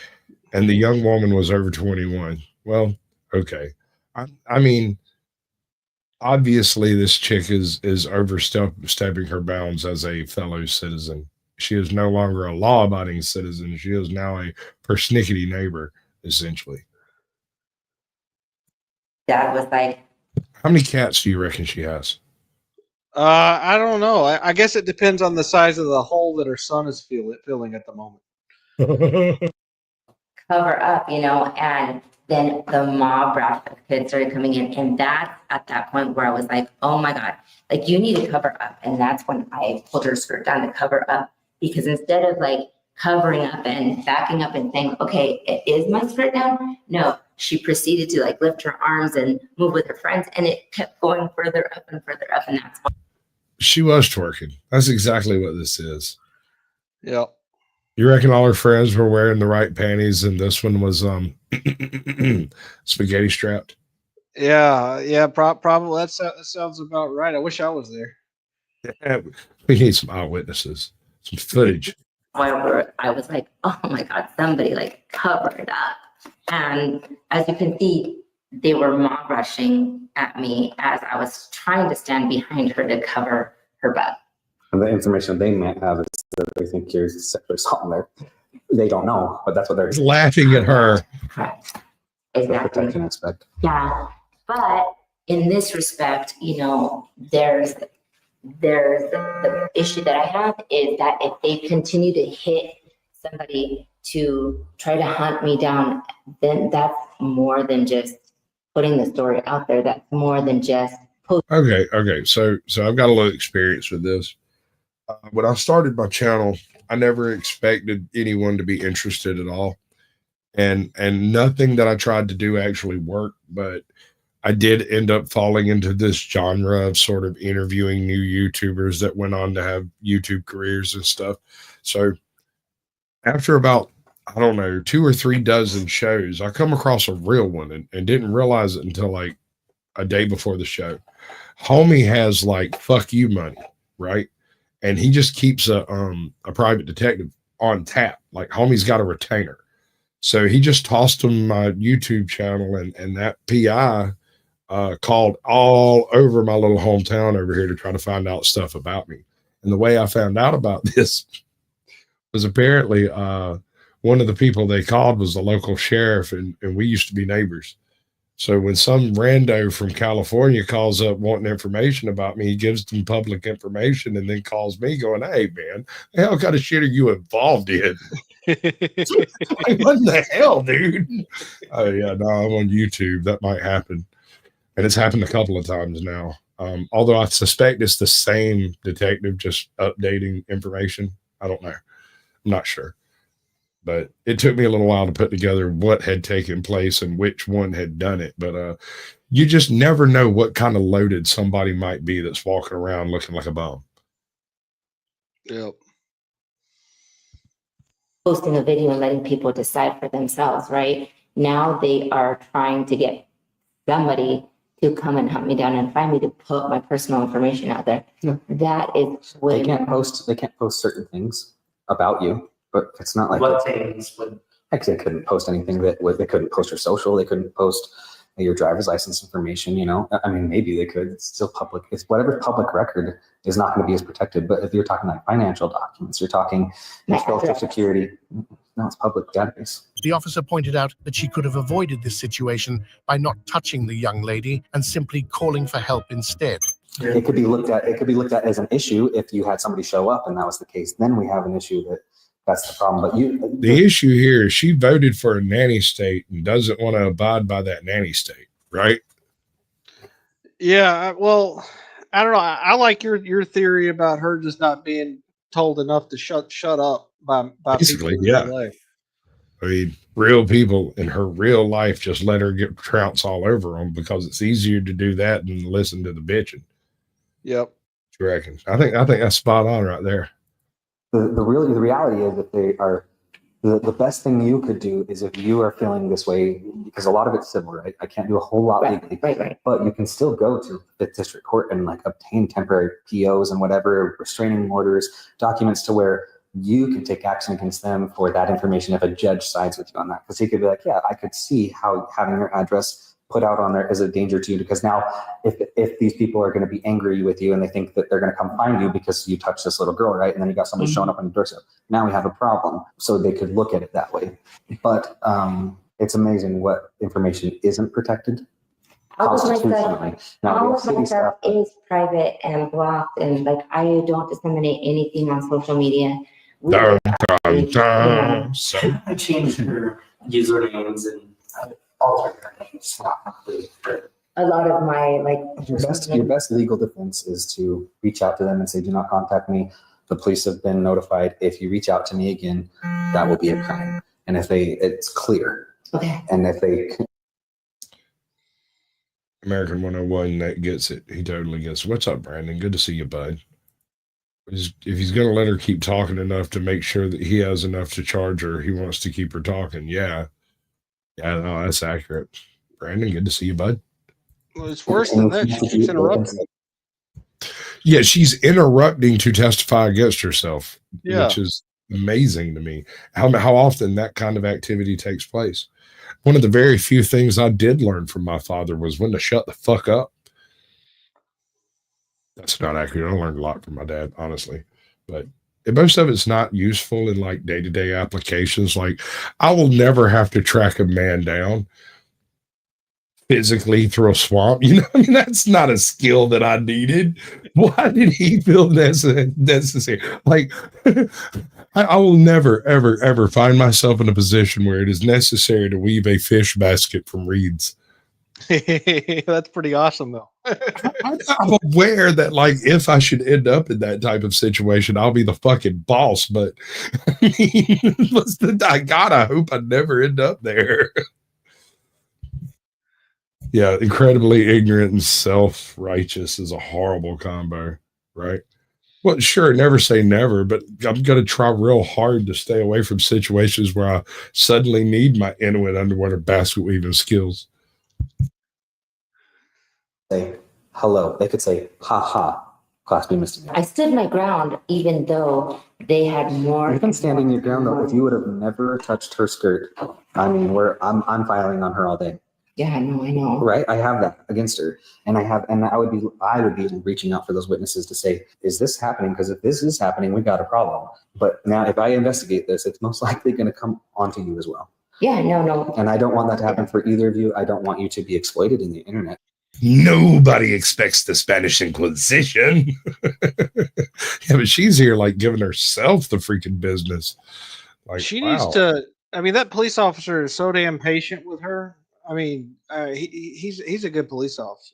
And the young woman was over 21. Well, okay. I mean, obviously this chick is overstepping her bounds as a fellow citizen. She is no longer a law-abiding citizen. She is now a persnickety neighbor, essentially. Dad was like, how many cats do you reckon she has? I don't know. I guess it depends on the size of the hole that her son is filling at the moment. cover up, you know, and then the mob rush of kids started coming in. And that's at that point where I was like, oh my God, like you need to cover up. And that's when I pulled her skirt down to cover up, because instead of like covering up and backing up and saying, okay, is my skirt down? No, she proceeded to like lift her arms and move with her friends. And it kept going further up and further up. And that's why she was twerking. That's exactly what this is. Yep. You reckon all her friends were wearing the right panties and this one was spaghetti strapped? Yeah, probably. That sounds about right. I wish I was there. Yeah, we need some eyewitnesses, some footage. I was like, oh my God, somebody like covered up. And as you can see, they were mob rushing at me as I was trying to stand behind her to cover her butt. And the information they might have is that they think you're sexually assaulting there. They don't know, but that's what they're laughing at her. Correct. Exactly. Protection aspect. Yeah. But in this respect, you know, there's the issue that I have is that if they continue to hit somebody to try to hunt me down, then that's more than just putting the story out there. That's more than just Okay. So I've got a little experience with this. When I started my channel, I never expected anyone to be interested at all. And nothing that I tried to do actually worked, but I did end up falling into this genre of sort of interviewing new YouTubers that went on to have YouTube careers and stuff. So after about, I don't know, 2 or 3 dozen shows, I come across a real one and didn't realize it until like a day before the show. Homie has like fuck you money, right? And he just keeps a private detective on tap. Like homie's got a retainer. So he just tossed him my YouTube channel, and that PI called all over my little hometown over here to try to find out stuff about me. And the way I found out about this was apparently one of the people they called was the local sheriff, and we used to be neighbors. So when some rando from California calls up wanting information about me, he gives them public information and then calls me going, "Hey, man, the hell kind of shit are you involved in?" Like, what the hell, dude? Oh, yeah, no, I'm on YouTube. That might happen. And it's happened a couple of times now. Although I suspect it's the same detective just updating information. I don't know. I'm not sure. But it took me a little while to put together what had taken place and which one had done it. But you just never know what kind of loaded somebody might be that's walking around looking like a bum. Yep. Posting a video and letting people decide for themselves, right? Now they are trying to get somebody to come and hunt me down and find me to put my personal information out there. Yeah. That is way They can't post certain things about you, but it's not like What things would actually they couldn't post anything they couldn't post your social, they couldn't post your driver's license information, you know. I mean, maybe they could. It's still public. It's whatever public record is not going to be as protected. But if you're talking like financial documents, you're talking social security, no, it's public database. The officer pointed out that she could have avoided this situation by not touching the young lady and simply calling for help instead. It could be looked at. It could be looked at as an issue if you had somebody show up and that was the case. Then we have an issue that's the problem. But the issue here is she voted for a nanny state and doesn't want to abide by that nanny state, right? Yeah. Well, I don't know. I like your theory about her just not being told enough to shut up by Basically, people in yeah. LA. I mean, real people in her real life just let her get trounce all over them because it's easier to do that than listen to the bitching. Yep. What you reckon? I think that's spot on right there. The reality is that they are the best thing you could do is if you are feeling this way, because a lot of it's civil, right? I can't do a whole lot legally, right. But you can still go to the district court and like obtain temporary POs and whatever, restraining orders, documents to where you can take action against them for that information if a judge sides with you on that. Because he could be like, yeah, I could see how having your address put out on there is a danger to you, because now if these people are going to be angry with you and they think that they're going to come find you because you touched this little girl, right? And then you got somebody showing up on your doorstep. Now we have a problem. So they could look at it that way. But it's amazing what information isn't protected constitutionally. All of my stuff is private and blocked, and like I don't disseminate anything on social media. So I changed her usernames and altered her names. A lot of my your best legal defense is to reach out to them and say, do not contact me. The police have been notified. If you reach out to me again, that will be a crime. And if it's clear. Okay. And if they American 101, that gets it. He totally gets it. What's up, Brandon? Good to see you, bud. If he's going to let her keep talking enough to make sure that he has enough to charge her, he wants to keep her talking. Yeah, no, that's accurate. Brandon, good to see you, bud. Well, it's worse than that. She keeps interrupting. Yeah, she's interrupting to testify against herself, yeah, which is amazing to me. How often that kind of activity takes place. One of the very few things I did learn from my father was when to shut the fuck up. That's not accurate. I learned a lot from my dad, honestly. But most of it's not useful in like day-to-day applications. Like I will never have to track a man down physically through a swamp. You know, I mean, that's not a skill that I needed. Why did he feel necessary? Like I will never, ever, ever find myself in a position where it is necessary to weave a fish basket from reeds. That's pretty awesome, though. I'm aware that, like, if I should end up in that type of situation, I'll be the fucking boss. But I mean, I hope I never end up there. Yeah, incredibly ignorant and self-righteous is a horrible combo, right? Well, sure, never say never, but I'm going to try real hard to stay away from situations where I suddenly need my Inuit underwater basket weaving skills. Say hello. They could say, ha ha, Class B misdemeanor. I stood my ground even though they had more. Even standing your ground, though, if you would have never touched her skirt, I mean, I'm filing on her all day. Yeah, no, I know. Right? I have that against her. And I would be reaching out for those witnesses to say, is this happening? Because if this is happening, we've got a problem. But now if I investigate this, it's most likely going to come onto you as well. Yeah, no. And I don't want that to happen for either of you. I don't want you to be exploited in the internet. Nobody expects the Spanish Inquisition. Yeah, but she's here like giving herself the freaking business. Like, She wow. needs to. I mean, that police officer is so damn patient with her. I mean, he's a good police officer.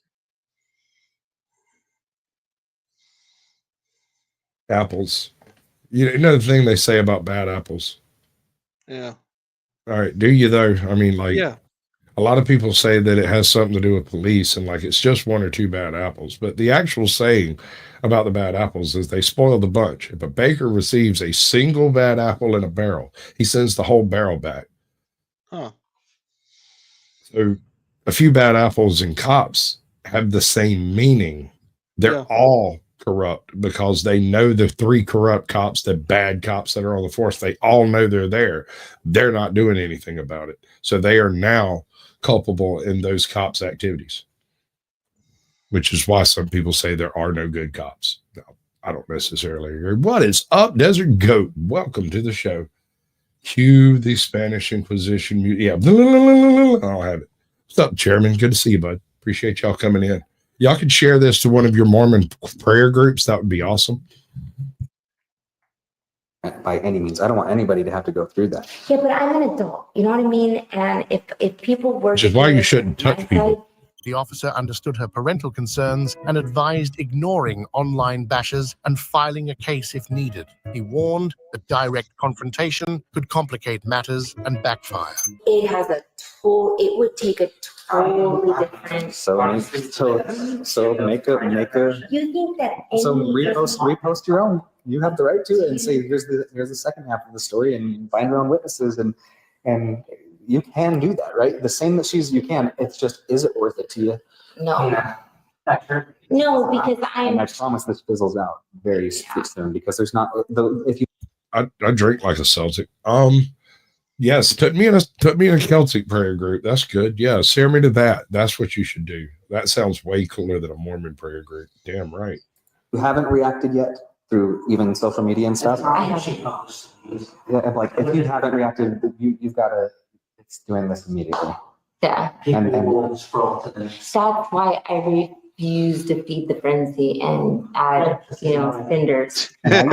Apples. You know the thing they say about bad apples. Yeah. All right. Do you though? I mean, like, Yeah. a lot of people say that it has something to do with police and like it's just one or two bad apples. But the actual saying about the bad apples is they spoil the bunch. If a baker receives a single bad apple in a barrel, he sends the whole barrel back. Huh. So a few bad apples and cops have the same meaning. They're all corrupt because they know the three corrupt cops, the bad cops that are on the force. They all know they're there. They're not doing anything about it. So they are now culpable in those cops' activities, which is why some people say there are no good cops. No, I don't necessarily agree. What is up, Desert Goat? Welcome to the show. Cue the Spanish Inquisition. Yeah, I'll have it. What's up, Chairman? Good to see you, bud. Appreciate y'all coming in. Y'all could share this to one of your Mormon prayer groups. That would be awesome. By any means, I don't want anybody to have to go through that. Yeah, but I'm an adult. You know what I mean? And if people were, Which is why you shouldn't touch people. The officer understood her parental concerns and advised ignoring online bashers and filing a case if needed. He warned that direct confrontation could complicate matters and backfire. It has a it would take a totally different. So make a. You think that So repost your own. You have the right to it and say here's the second half of the story and find your own witnesses and you can do that, right? The same that you can. It's just, is it worth it to you? No. No, because And I promise this fizzles out very soon because there's not if you. I drink like a Celtic. Yes, put me in a Celtic prayer group. That's good. Yeah, share me to that. That's what you should do. That sounds way cooler than a Mormon prayer group. Damn right. You haven't reacted yet through even social media and stuff. I haven't. Yeah, like if you haven't reacted, you've got to. It's doing this immediately. Yeah. And that's why I refuse to feed the frenzy and add, cinders. I don't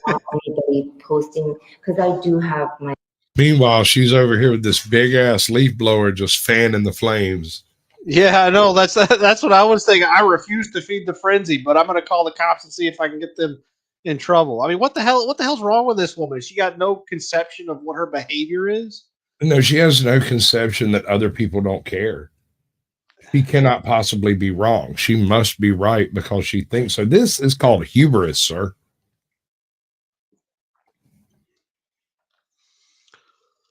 want anybody posting because I do have my. Meanwhile, she's over here with this big ass leaf blower just fanning the flames. Yeah, I know. That's what I was thinking. I refuse to feed the frenzy, but I'm going to call the cops and see if I can get them in trouble. I mean, what the hell's wrong with this woman? She got no conception of what her behavior is. No, she has no conception that other people don't care. She cannot possibly be wrong. She must be right because she thinks so. This is called hubris, sir.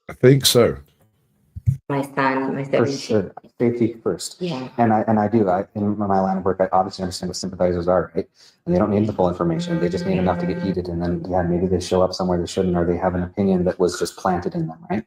I think so. My son, my 17. Safety first. Yeah. And I do. In my line of work, I obviously understand what sympathizers are, right? And they don't need the full information. They just need enough to get heated. And then, maybe they show up somewhere they shouldn't, or they have an opinion that was just planted in them, right?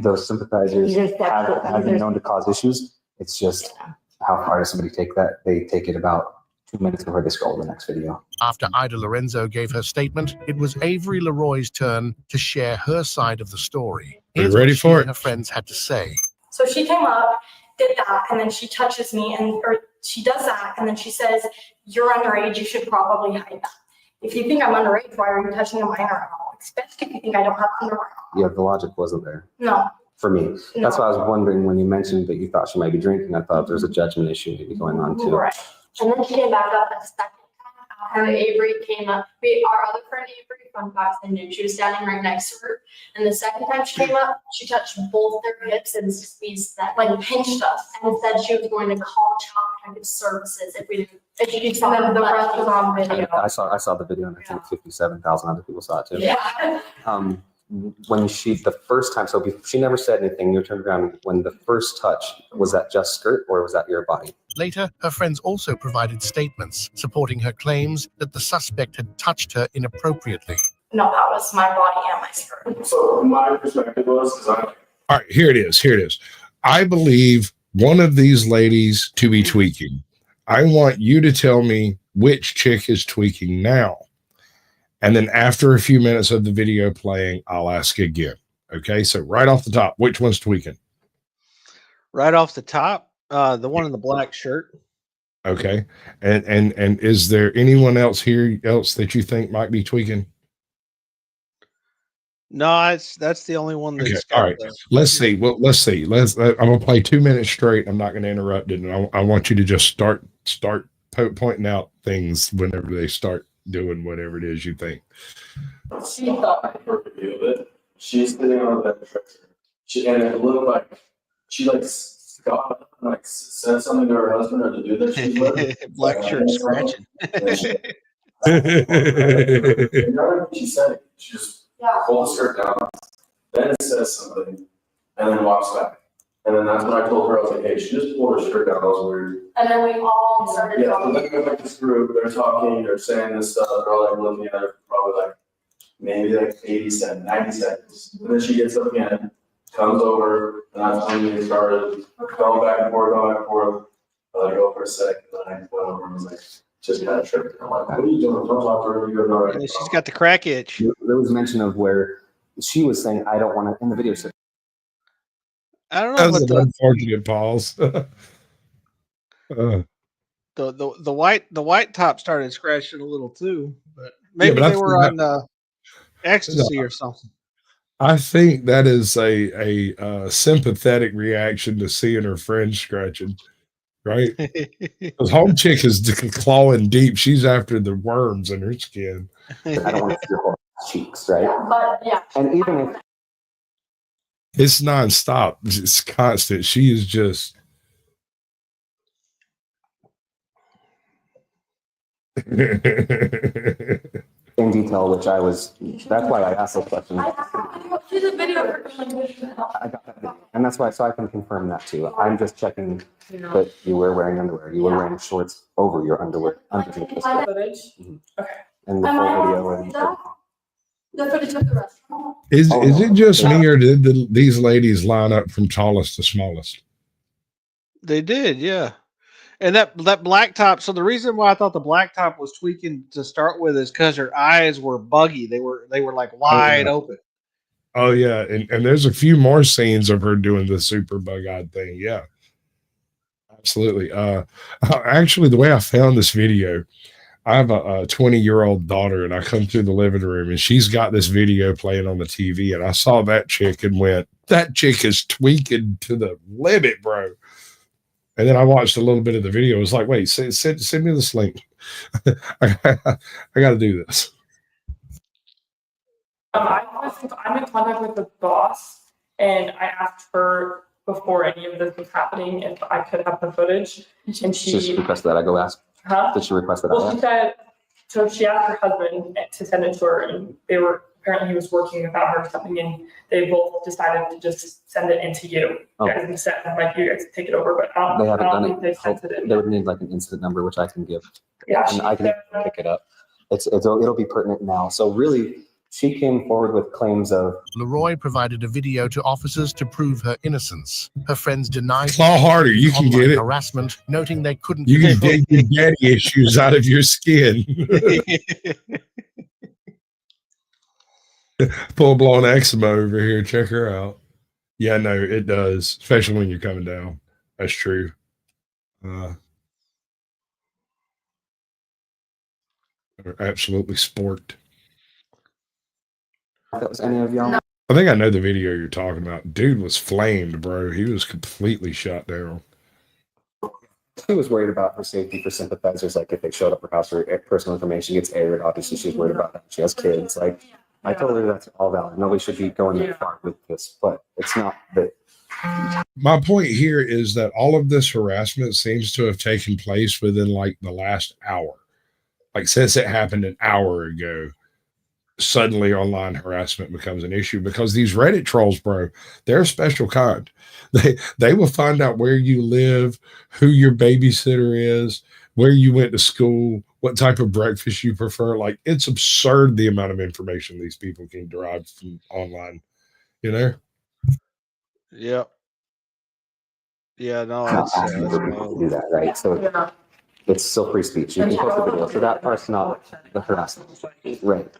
Those sympathizers have been known to cause issues. It's just how far does somebody take that? They take it about 2 minutes before they scroll the next video. After Ida Lorenzo gave her statement, it was Avery Leroy's turn to share her side of the story. Are you ready for it? Her friends had to say. So she came up, did that, and then she touches me, or she does that, and then she says, "You're underage. You should probably hide that. If you think I'm underage, why are you touching a minor at all? Especially if you think I don't have underwear on." Yeah, the logic wasn't there. No. For me. That's why I was wondering when you mentioned that you thought she might be drinking. I thought there's a judgment issue maybe going on too. Right. And then she came back up a second time after Avery came up. Our other friend Avery from Fox and knew she was standing right next to her. And the second time she came up, she touched both their hips and squeezed that, like pinched us, and said she was going to call Child Protective Services if she saw them. The rest was on video. I saw the video, and I think 57,000 other people saw it too. Yeah. When the first time, so she never said anything, you turned around, when the first touch, was that just skirt or was that your body? Later, her friends also provided statements supporting her claims that the suspect had touched her inappropriately. No, that was my body and my skirt. So my perspective was, all right, here it is. I believe one of these ladies to be tweaking. I want you to tell me which chick is tweaking now. And then after a few minutes of the video playing, I'll ask again. Okay, so right off the top, which one's tweaking? Right off the top, the one in the black shirt. Okay, and is there anyone else here else that you think might be tweaking? No, that's the only one Okay, that's all got right. the. Let's see. Well, let's see. I'm gonna play 2 minutes straight. I'm not gonna interrupt it, and I want you to just start pointing out things whenever they start doing whatever it is you think. She thought for a view of it. She's sitting on the bench. And it looked like she got up and said something to her husband or the dude that she's with. Black shirt scratching. You know what she said? She just pulls her down, then says something, and then walks back. And then that's when I told her, I was like, hey, she just pulled her shirt down. That was weird. And then we all started Yeah, talking. so then like this group, they're talking, they're saying this stuff, they're all like looking at her for probably like maybe like 80 seconds, 90 seconds. And then she gets up again, comes over, and that's when they started going back and forth, going back and forth. I let her go for a sec, and then I went over and was like, just kind of tripped. I'm like, what are you doing? Don't talk to her. You go, all right. She's got the crack itch. There was mention of where she was saying, I don't want to, in the video. I don't know That what was an unfortunate pause. the white top started scratching a little too, but maybe but they were on ecstasy or something. I think that is a sympathetic reaction to seeing her friend scratching, right? Because home chick is clawing deep. She's after the worms in her skin. I don't want to see her cheeks, right? But yeah. And even if it's nonstop, it's constant. She is just. in detail, which I was, that's why I asked those questions. She's a video for I got that video. And that's why, so I can confirm that too. I'm just checking that you were wearing underwear. You were wearing shorts over your underwear, underneath the skirt. footage. Okay. And the full video. And The footage of the restaurant. Is it just me, or did these ladies line up from tallest to smallest? They did, yeah. And that black top. So the reason why I thought the black top was tweaking to start with is because her eyes were buggy. They were like wide open. Oh yeah, and there's a few more scenes of her doing the super bug-eyed thing. Yeah, absolutely. Actually, the way I found this video, I have a 20-year-old daughter, and I come through the living room, and she's got this video playing on the TV, and I saw that chick and went, "That chick is tweaking to the limit, bro." And then I watched a little bit of the video. I was like, wait, send me this link. I got to do this. I'm in contact with the boss, and I asked her before any of this was happening if I could have the footage, and she requested that I go ask. Huh? Did she request that? Well, she said, so she asked her husband to send it to her, and they were, apparently he was working without her or something, and they both decided to just send it into you. Oh. You guys instead, like, you guys take it over, but They haven't I don't done think they sent it in. They would need like an incident number, which I can give. Yeah, and I can pick it up. It'll be pertinent now. So really, she came forward with claims of Leroy provided a video to officers to prove her innocence. Her friends denied claw harder. You can get it. Harassment, noting they couldn't. You can get your daddy issues out of your skin. Full blown eczema over here. Check her out. Yeah, no, it does, especially when you're coming down. That's true. Absolutely sport. That was any of y'all. I think I know the video you're talking about. Dude was flamed, bro. He was completely shot down. She was worried about her safety for sympathizers. Like if they showed up her house, her personal information gets aired. Obviously, she's worried about that. She has kids. Like I told her that's all valid. Nobody should be going that far with this, but it's not that. My point here is that all of this harassment seems to have taken place within like the last hour. Like since it happened an hour ago, suddenly online harassment becomes an issue because these Reddit trolls, bro, they're a special kind. They will find out where you live, who your babysitter is, where you went to school, what type of breakfast you prefer. Like it's absurd the amount of information these people can derive from online, you know? Yep. Yeah, no, Not it's asking for people to do that, right? So it's still free speech. You can post a video, so that part's not the harassment. Right.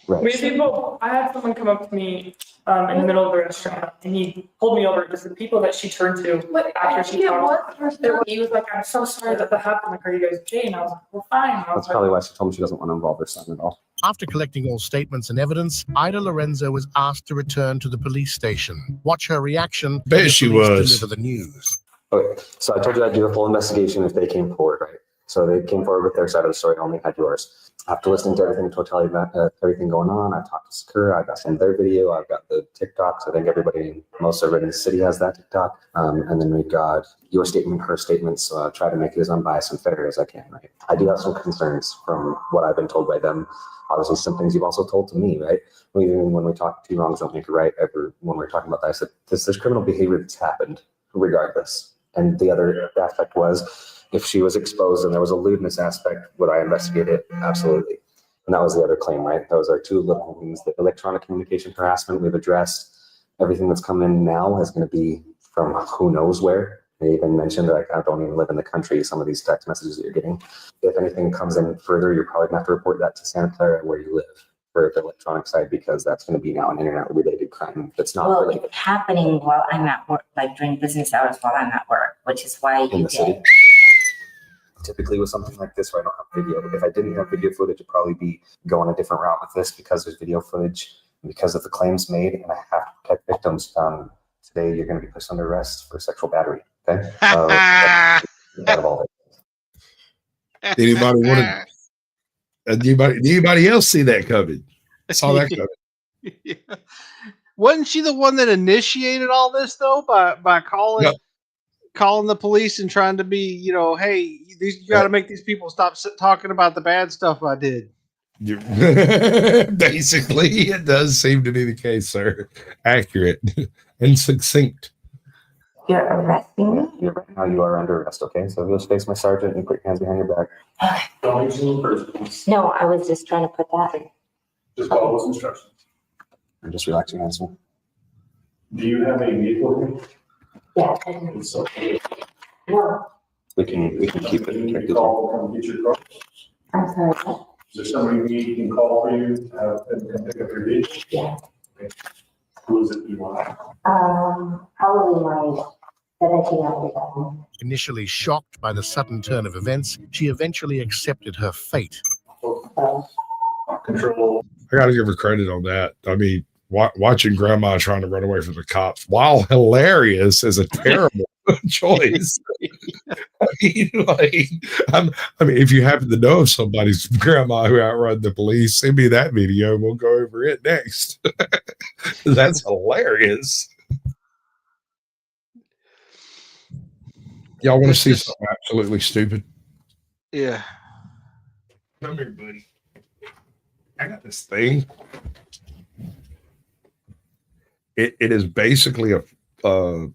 Right. We had people, I had someone come up to me in the middle of the restaurant and he pulled me over because the people that she turned to after she talked, he was like, I'm so sorry that happened. Like, are you guys okay? And I was like, well, fine. That's probably why she told me she doesn't want to involve her son at all. After collecting all statements and evidence, Ida Lorenzo was asked to return to the police station. Watch her reaction. Bet as she the police was. Deliver the news. Okay, so I told you I'd do a full investigation if they came forward, right? So they came forward with their side of the story, only had yours. After listening to everything, totality about everything going on, I talked to Secure, I got some of their video, I've got the TikToks. I think everybody, most everybody in the city has that TikTok. And then we've got your statement, her statement, so I try to make it as unbiased and fair as I can, right? I do have some concerns from what I've been told by them. Obviously, some things you've also told to me, right? When we talk two wrongs don't make a right, ever when we're talking about that, I said, there's criminal behavior that's happened regardless. And the other aspect was, if she was exposed and there was a lewdness aspect, would I investigate it? Absolutely. And that was the other claim, right? Those are two little things. The electronic communication harassment we've addressed. Everything that's come in now is going to be from who knows where. They even mentioned that I don't even live in the country, some of these text messages that you're getting. If anything comes in further, you're probably going to have to report that to Santa Clara where you live for the electronic side, because that's going to be now an internet related crime that's not related. It's happening while I'm at work, like during business hours while I'm at work, which is why in the city. Typically with something like this where I don't have video, if I didn't have video footage, it'd probably be going a different route with this because there's video footage, because of the claims made, and I have to protect victims. Today you're going to be placed under arrest for sexual battery. Okay. Anybody want to? Anybody else see that coming? Saw that coming. Yeah. Wasn't she the one that initiated all this though by calling calling the police and trying to be, you know, hey, you got to make these people stop talking about the bad stuff I did. Basically, it does seem to be the case, sir. Accurate and succinct. You're arresting me? You're right now, you are under arrest, okay? So just face my sergeant and put your hands behind your back. No, I was just trying to put that in. Just follow those instructions. And just relax your hands. Do you have a vehicle? Yeah. No. We can keep it. You can call, come get your car. I'm sorry. Is there somebody you can call for you to have them come pick up your vehicle? Yeah. Okay. Who is it you want? Probably my 17-year-old. Initially shocked by the sudden turn of events, she eventually accepted her fate. Control. I got to give her credit on that. I mean, watching grandma trying to run away from the cops, while hilarious, is a terrible choice. I mean, if you happen to know of somebody's grandma who outrun the police, send me that video and we'll go over it next. That's hilarious. Y'all want to see something absolutely stupid? Yeah. Come here, buddy. I got this thing. It is basically a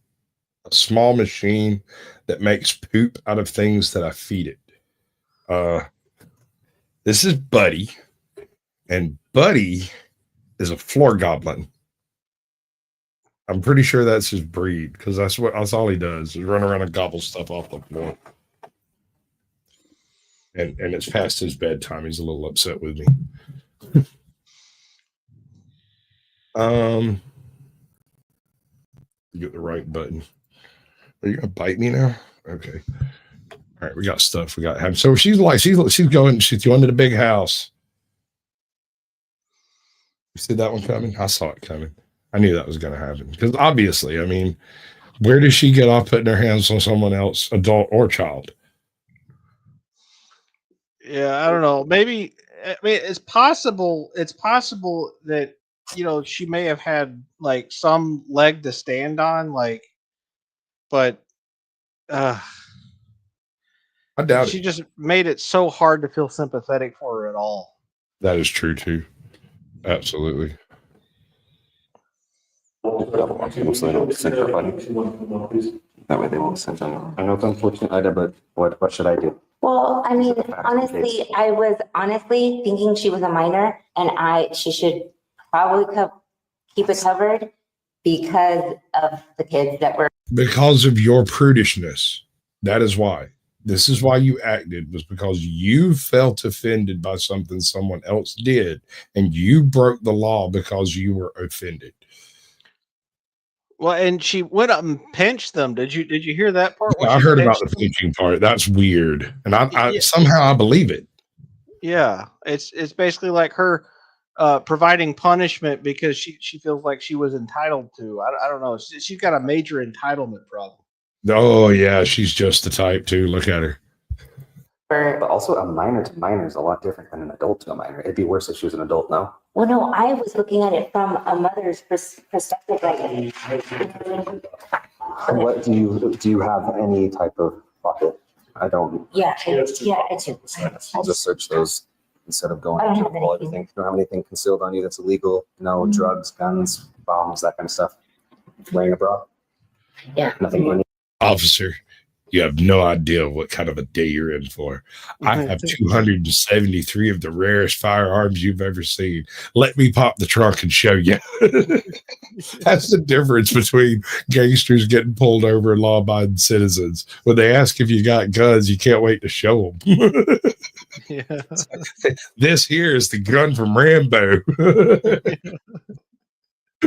small machine that makes poop out of things that I feed it. This is Buddy, and Buddy is a floor goblin. I'm pretty sure that's his breed, because that's all he does is run around and gobble stuff off the floor. And it's past his bedtime. He's a little upset with me. You get the right button. Are you gonna bite me now? Okay. All right, we got stuff. We got him. So she's going to the big house. You see that one coming? I saw it coming. I knew that was going to happen, because obviously, I mean, where does she get off putting her hands on someone else, adult or child? Yeah, I don't know. Maybe, I mean, it's possible that, you know, she may have had like some leg to stand on, like, but I doubt she it. just made it so hard to feel sympathetic for her at all. That is true too. Absolutely. So they don't censor button. That way they won't censor. I know it's unfortunate, Ida, but what should I do? Well, I mean, honestly, I was honestly thinking she was a minor and she should probably keep it covered. because of the kids that were. Because of your prudishness. That is why. This is why you acted, was because you felt offended by something someone else did, and you broke the law because you were offended. Well, and she went up and pinched them. Did you hear that part? Yeah, I heard about the pinching part. That's weird, and I somehow I believe it. Yeah, it's basically like her providing punishment because she feels like she was entitled to. I don't know. She's got a major entitlement problem. Oh yeah, she's just the type too. Look at her. But also, a minor to minor is a lot different than an adult to a minor. It'd be worse if she was an adult, no? Well, no, I was looking at it from a mother's perspective. Like, What do you have any type of bucket? I don't. yeah, it's. I'll just search those instead of going I don't to have pull everything. You don't have anything concealed on you that's illegal? No drugs, guns, bombs, that kind of stuff. Wearing a bra? Yeah. Nothing on you. Officer, you have no idea what kind of a day you're in for. I have 273 of the rarest firearms you've ever seen. Let me pop the trunk and show you. That's the difference between gangsters getting pulled over and law-abiding citizens. When they ask if you got guns, you can't wait to show them. Yeah. This here is the gun from Rambo.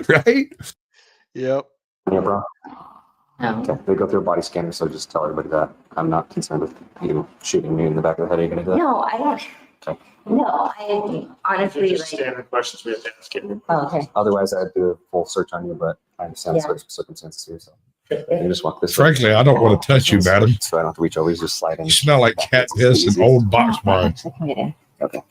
Right? Yep. Yeah, bro. Okay, they go through a body scanner, so just tell everybody that I'm not concerned with you shooting me in the back of the head. Are you gonna do that? No, I don't. Okay. No, I honestly like. Standard questions we have to ask you. Oh, okay. Otherwise, I'd do a full search on you, but I understand Yeah. the circumstances here, so. You just walk this Frankly, I don't want to touch you, madam. So I don't have to reach over. You just slide in. You smell like cat piss and old box wine. Okay.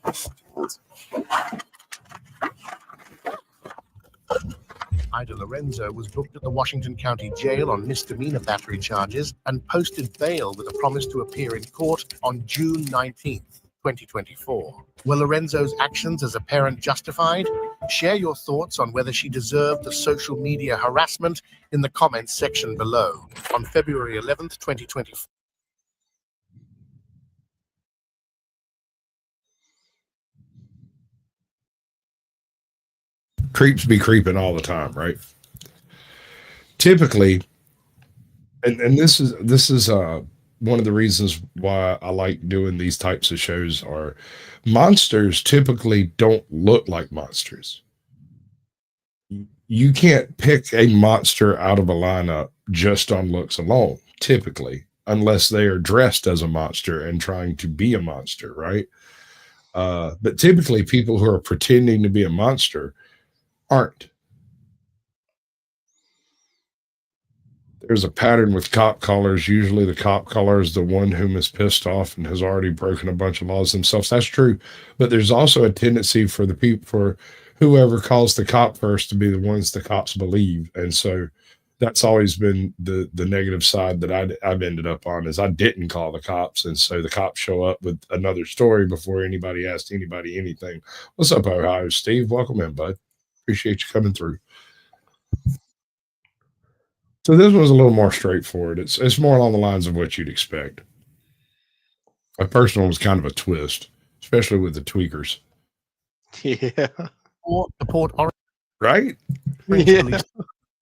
Ida Lorenzo was booked at the Washington County Jail on misdemeanor battery charges and posted bail with a promise to appear in court on June 19th, 2024. Were Lorenzo's actions as a parent justified? Share your thoughts on whether she deserved the social media harassment in the comments section below. On February 11th, 2024. Creeps be creeping all the time, right? Typically, and this is one of the reasons why I like doing these types of shows. Are monsters typically don't look like monsters. You can't pick a monster out of a lineup just on looks alone, typically, unless they are dressed as a monster and trying to be a monster, right? But typically people who are pretending to be a monster aren't. There's a pattern with cop callers. Usually the cop caller is the one whom is pissed off and has already broken a bunch of laws themselves. That's true. But there's also a tendency for the people, for whoever calls the cop first, to be the ones the cops believe. And so that's always been the negative side that I've ended up on, is I didn't call the cops. And so the cops show up with another story before anybody asked anybody anything. What's up, Ohio? Steve, welcome in, bud. Appreciate you coming through. So this was a little more straightforward. It's more along the lines of what you'd expect. My first one was kind of a twist, especially with the tweakers. Yeah. The Port Orange, right? Police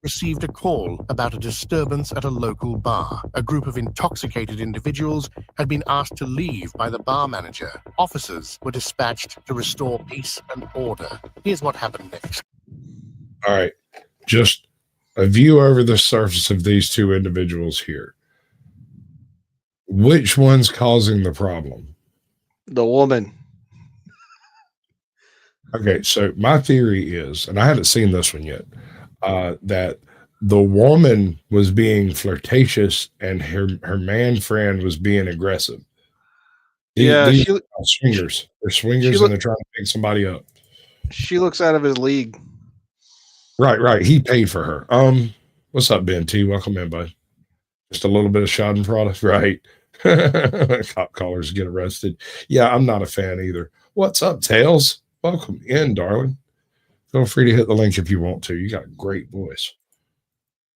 received a call about a disturbance at a local bar. A group of intoxicated individuals had been asked to leave by the bar manager. Officers were dispatched to restore peace and order. Here's what happened next. All right. Just a view over the surface of these two individuals here. Which one's causing the problem? The woman. Okay, so my theory is, and I haven't seen this one yet, that the woman was being flirtatious and her man friend was being aggressive. These are swingers. They're swingers and they're trying to pick somebody up. She looks out of his league. Right. He paid for her. What's up, Ben T? Welcome in, bud. Just a little bit of schadenfreude, right? Cop callers get arrested. Yeah, I'm not a fan either. What's up, Tails? Welcome in, darling. Feel free to hit the link if you want to. You got a great voice.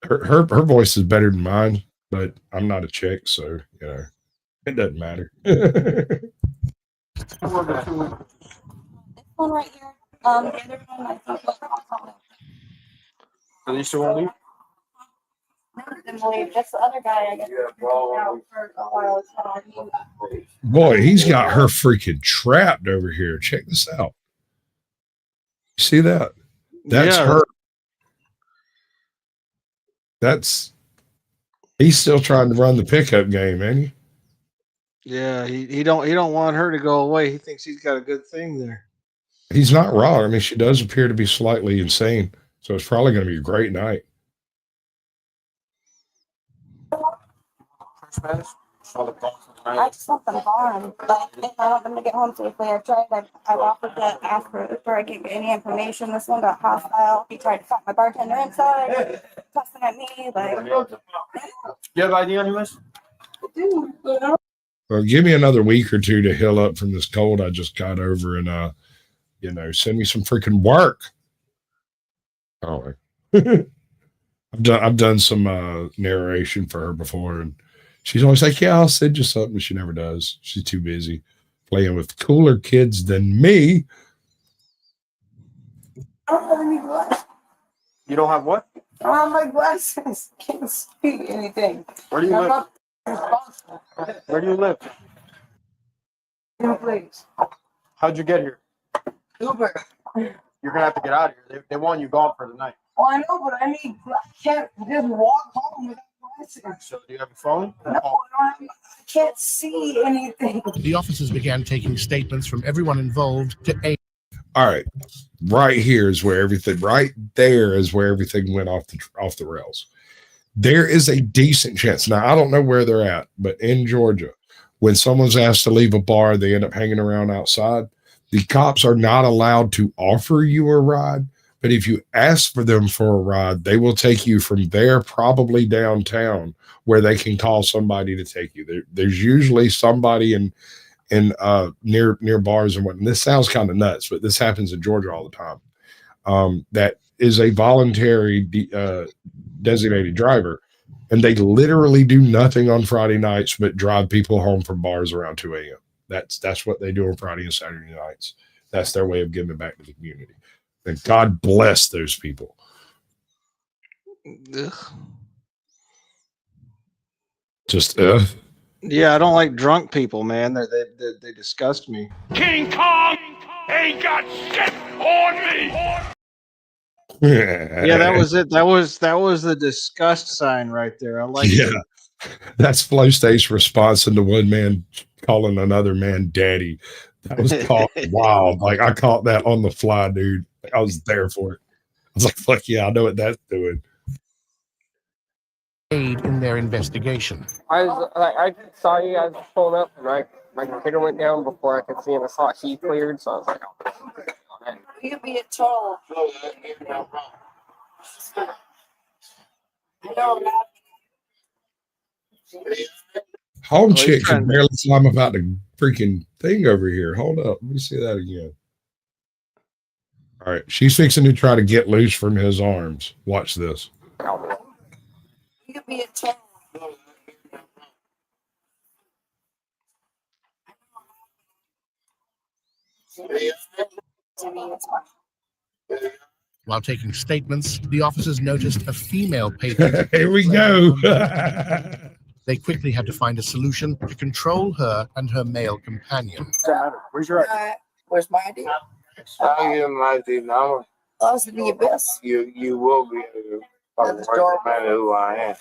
Her voice is better than mine, but I'm not a chick, so it doesn't matter. This one right here. The other one I think was So you still want to leave? That's the other guy I guess out for a while. Boy, he's got her freaking trapped over here. Check this out. You see that? That's her. He's still trying to run the pickup game, ain't he? Yeah, he don't want her to go away. He thinks he's got a good thing there. He's not wrong. I mean, she does appear to be slightly insane, so it's probably going to be a great night. I just want them gone. Like, I want them to get home safely. I've offered to ask for Uber. I can't get any information. This one got hostile. He tried to fight my bartender inside, cussing at me. Like, you have ID on you, miss? Well, give me another week or two to heal up from this cold I just got over, and send me some freaking work. Oh, I've done some narration for her before, and she's always like, "Yeah, I'll send you something." But she never does. She's too busy playing with cooler kids than me. I don't have any glasses. You don't have what? I don't have my glasses. Can't see anything. Where do you live? Where do you live? Please. How'd you get here? Uber. You're gonna have to get out of here. They want you gone for the night. Well, I know, but I can't just walk home without glasses. So do you have a phone? No, I can't see anything. The officers began taking statements from everyone involved to aid. All right, right here is where everything. Right there is where everything went off the rails. There is a decent chance. Now, I don't know where they're at, but in Georgia, when someone's asked to leave a bar, they end up hanging around outside. The cops are not allowed to offer you a ride, but if you ask for them for a ride, they will take you from there, probably downtown, where they can call somebody to take you. There's usually somebody in near bars and whatnot. This sounds kind of nuts, but this happens in Georgia all the time. That is a voluntary designated driver, and they literally do nothing on Friday nights but drive people home from bars around 2 a.m. That's what they do on Friday and Saturday nights. That's their way of giving back to the community. And God bless those people. Ugh. Just Yeah, I don't like drunk people, man. They disgust me. King Kong ain't got shit on me. Yeah, that was it. That was the disgust sign right there. I like it. That's Flow State's response to one man calling another man daddy. That was caught wild. Like, I caught that on the fly, dude. I was there for it. I was like, fuck yeah, I know what that's doing. Aid in their investigation. I saw you guys pulled up, and my computer went down before I could see him. I saw he cleared, so I was like, oh. You could be a total. Home chick can barely climb about the freaking thing over here. Hold up. Let me see that again. All right. She's fixing to try to get loose from his arms. Watch this. You could be a total. While taking statements, the officers noticed a female patron. Here we go. They quickly had to find a solution to control her and her male companion. Where's your ID? Where's my ID? I'll give him my ID number. Oh, it's the abyss. You will be able to find who I am.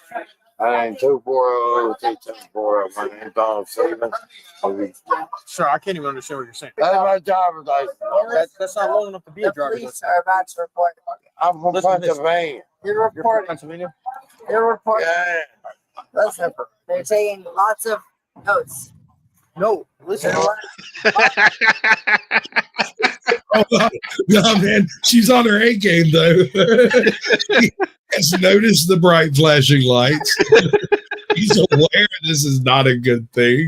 I ain't 240-224. My name's Donald Stevens. Sir, I can't even understand what you're saying. That's my driver's license. That's not long enough to be a driver's license. Are about to report. I'm from Pennsylvania. You're reporting. Pennsylvania? You're reporting. Yeah. Listen, they're taking lots of notes. No, listen. No, man, she's on her A game though. She has noticed the bright flashing lights. She's aware this is not a good thing.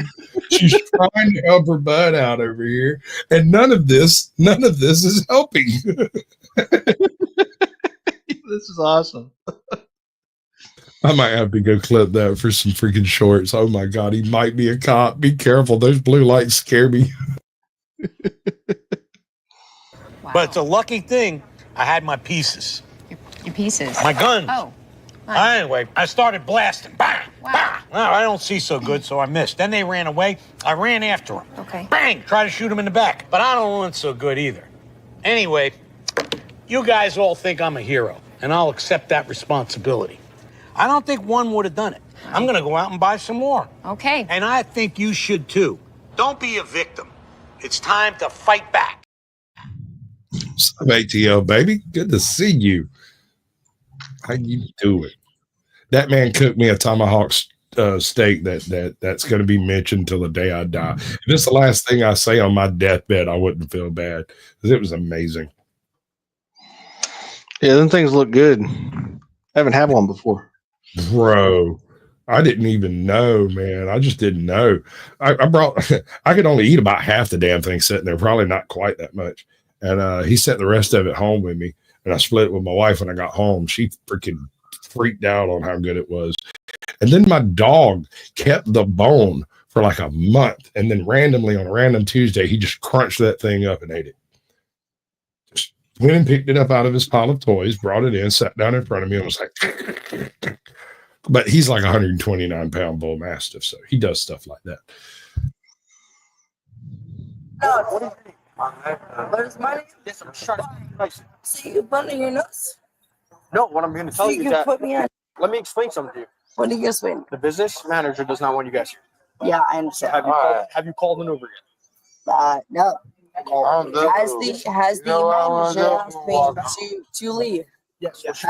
She's trying to help her bud out over here, and none of this is helping. This is awesome. I might have to go clip that for some freaking shorts. Oh my God, he might be a cop. Be careful. Those blue lights scare me. But it's a lucky thing I had my pieces. You to pieces. My gun. Oh. Anyway, I started blasting. Bang! Bang! Well, I don't see so good, so I missed. Then they ran away. I ran after them. Okay. Bang! Tried to shoot him in the back. But I don't run so good either. Anyway, you guys all think I'm a hero, and I'll accept that responsibility. I don't think one would have done it. I'm gonna go out and buy some more. Okay. And I think you should too. Don't be a victim. It's time to fight back. What's up, ATL, baby? Good to see you. How you doing? That man cooked me a tomahawk steak that's going to be mentioned till the day I die. If it's the last thing I say on my deathbed, I wouldn't feel bad because it was amazing. Yeah, them things look good. Haven't had one before. Bro, I didn't even know, man. I just didn't know. I I could only eat about half the damn thing sitting there, probably not quite that much. And he sent the rest of it home with me, and I split it with my wife when I got home. She freaking freaked out on how good it was. And then my dog kept the bone for like a month, and then randomly on a random Tuesday, he just crunched that thing up and ate it. Just went and picked it up out of his pile of toys, brought it in, sat down in front of me, and was like, but he's like a 129-pound bull mastiff, so he does stuff like that. Where's money? Yes, I'm trying to See you buttoning your nose? No, what I'm going to tell So you you is can that. put me on. Let me explain something to you. What do you guys mean? The business manager does not want you guys here. Yeah, I So understand. have you called an Uber No. yet? Has the manager asked me to leave? Yes. Yes,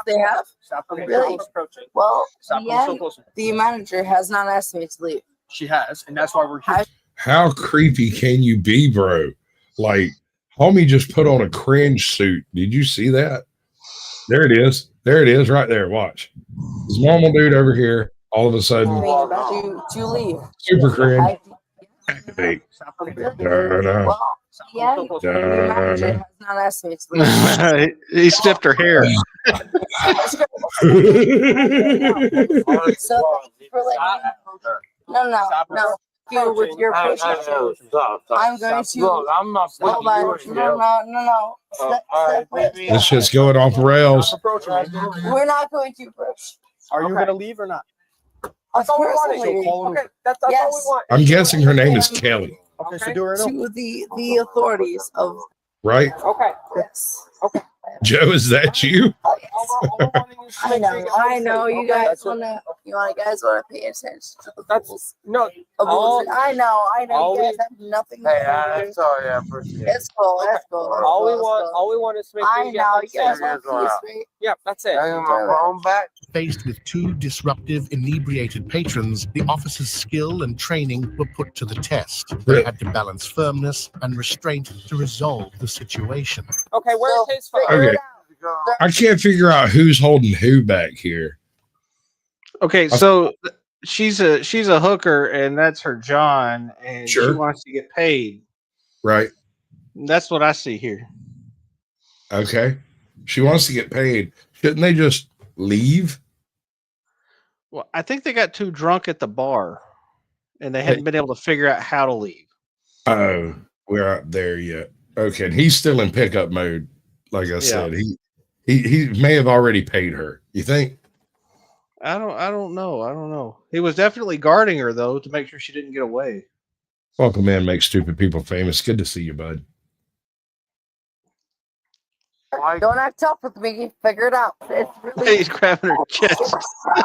they have. Stop Really? approaching. Well, Stop yeah, so close. the manager has not asked me to leave. She has, and that's why we're here. How creepy can you be, bro? Like, homie just put on a cringe suit. Did you see that? There it is. There it is right there. Watch. This normal dude over here, all of a sudden, To leave. super cringe. Activate. Well, yeah, the manager has not asked me to leave. He sniffed her hair. So for no. You with your patience. I'm going to. Look, I'm not putting Hold on. you in jail. No. This shit's going off the rails. We're not going to approach. Are you going to leave or not? Of course, I'm So leaving. call an Uber. That's all we want. I'm guessing her name is Kelly, Okay, so do her no. To the authorities of. right? Okay. Yes. Joe, is that you? I know. You guys wanna pay attention to the rules. No. I know. all You guys we- have nothing. Hey, to do. sorry, I appreciate it. It's cool. It's cool. All we want is to make sure I you know. You get guys home safe. want peace, right? Yep, that's it. I got my phone back. Faced with two disruptive, inebriated patrons, the officers' skill and training were put to the test. They had to balance firmness and restraint to resolve the situation. Okay, where's his phone? Okay. I can't figure out who's holding who back here. Okay, so she's a hooker, and that's her John, and Sure. she wants to get paid. Right. That's what I see here. Okay. She wants to get paid. Shouldn't they just leave? Well, I think they got too drunk at the bar, and they hadn't been able to figure out how to leave. Oh, we're not there yet. Okay. And he's still in pickup mode. Like I said, he may have already paid her. You think? I don't know. He was definitely guarding her though to make sure she didn't get away. Welcome in, make stupid people famous. Good to see you, bud. Don't act tough with me. Figure it out. It's really. He's grabbing her chest.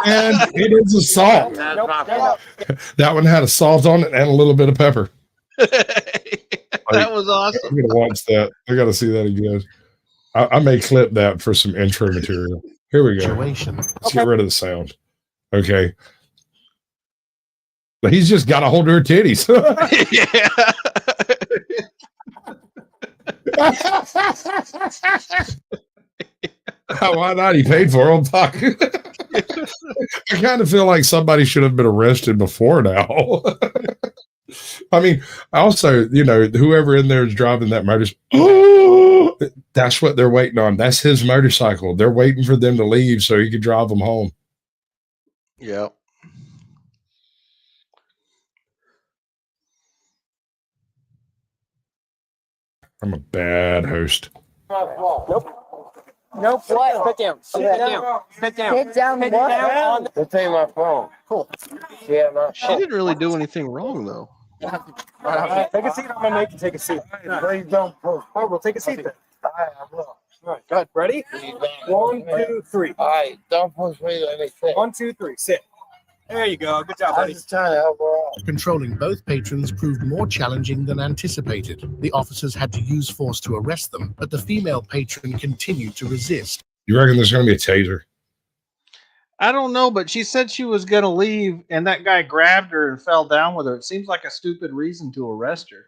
And it is assault. That one had a salt on it and a little bit of pepper. That was awesome. I'm gonna watch that. I gotta see that again. I may clip that for some intro material. Here we go. Let's get rid of the sound. Okay. But he's just got to hold her titties. Why not? He paid for them. Fuck. I kind of feel like somebody should have been arrested before now. I mean, also, whoever in there is driving that motorcycle, that's what they're waiting on. That's his motorcycle. They're waiting for them to leave so he can drive them home. Yeah. I'm a bad host. Nope. Nope. What? Sit down. Sit down. Sit down. Sit down. Sit down. They'll take my phone. Cool. Yeah, my She didn't really do anything wrong, though. Take a seat. I'm gonna make you take a seat. Please don't push. Oh, we'll take a seat then. All right, I will. All right, good. Ready? 1, 2, 3. All right, don't push me. Let me sit. 1, 2, 3. Sit. There you go. Good job, I buddy. was just trying to help her out. Controlling both patrons proved more challenging than anticipated. The officers had to use force to arrest them, but the female patron continued to resist. You reckon there's going to be a taser? I don't know, but she said she was going to leave, and that guy grabbed her and fell down with her. It seems like a stupid reason to arrest her.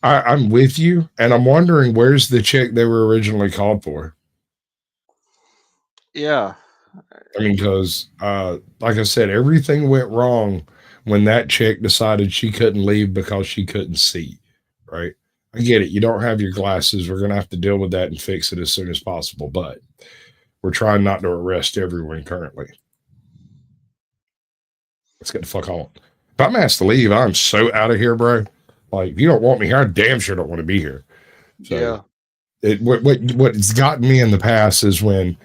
I'm with you, and I'm wondering where's the chick they were originally called for. Yeah. I mean, because, like I said, everything went wrong when that chick decided she couldn't leave because she couldn't see, right? I get it. You don't have your glasses. We're going to have to deal with that and fix it as soon as possible, but we're trying not to arrest everyone currently. Let's get the fuck on. If I'm asked to leave, I'm so out of here, bro. Like, if you don't want me here, I damn sure don't want to be here. So yeah. What's gotten me in the past is when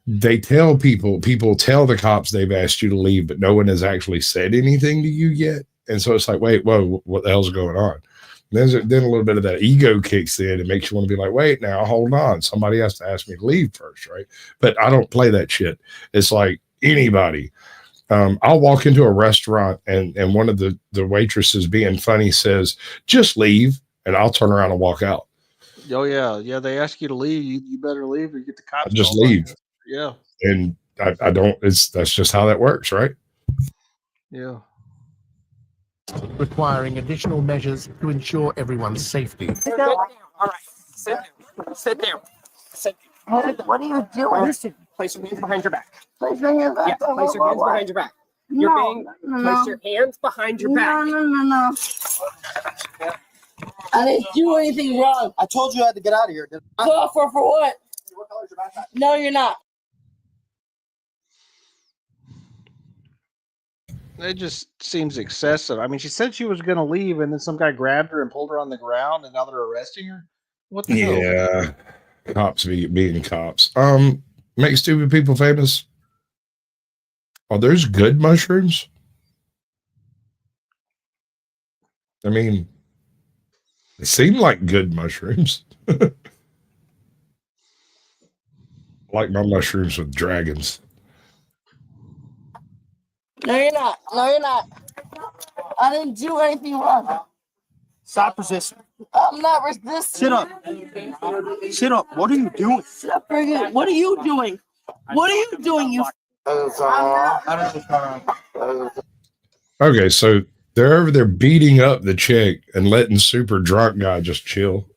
they tell people tell the cops they've asked you to leave, but no one has actually said anything to you yet. And so it's like, wait, whoa, what the hell's going on? And then a little bit of that ego kicks in and makes you want to be like, wait, now hold on. Somebody has to ask me to leave first, right? But I don't play that shit. It's like anybody. I'll walk into a restaurant and one of the waitresses being funny says, just leave. And I'll turn around and walk out. Oh, yeah. Yeah, they ask you to leave. You better leave or get the cops. I just leave. Yeah. And I don't, that's just how that works, right? Yeah. Requiring additional measures to ensure everyone's safety. Sit down. All right. Sit down. Sit down. Sit What are you doing? down. Place your hands behind your back. Place your hands back. Yeah, place your hands behind your back. Place your hands behind your back. No. I didn't do anything wrong. I told you I had to get out of here. For what? No, you're not. It just seems excessive. I mean, she said she was going to leave, and then some guy grabbed her and pulled her on the ground, and now they're arresting her? What the hell? Yeah. Cops being cops. Make stupid people famous. Oh, there's good mushrooms. I mean, they seem like good mushrooms. Like my mushrooms with dragons. No, you're not. No, you're not. I didn't do anything wrong. Stop resisting. I'm not resisting. Sit up. Sit up. What are you doing? What are you doing? What are you doing? You. Okay, so they're over there beating up the chick and letting super drunk guy just chill.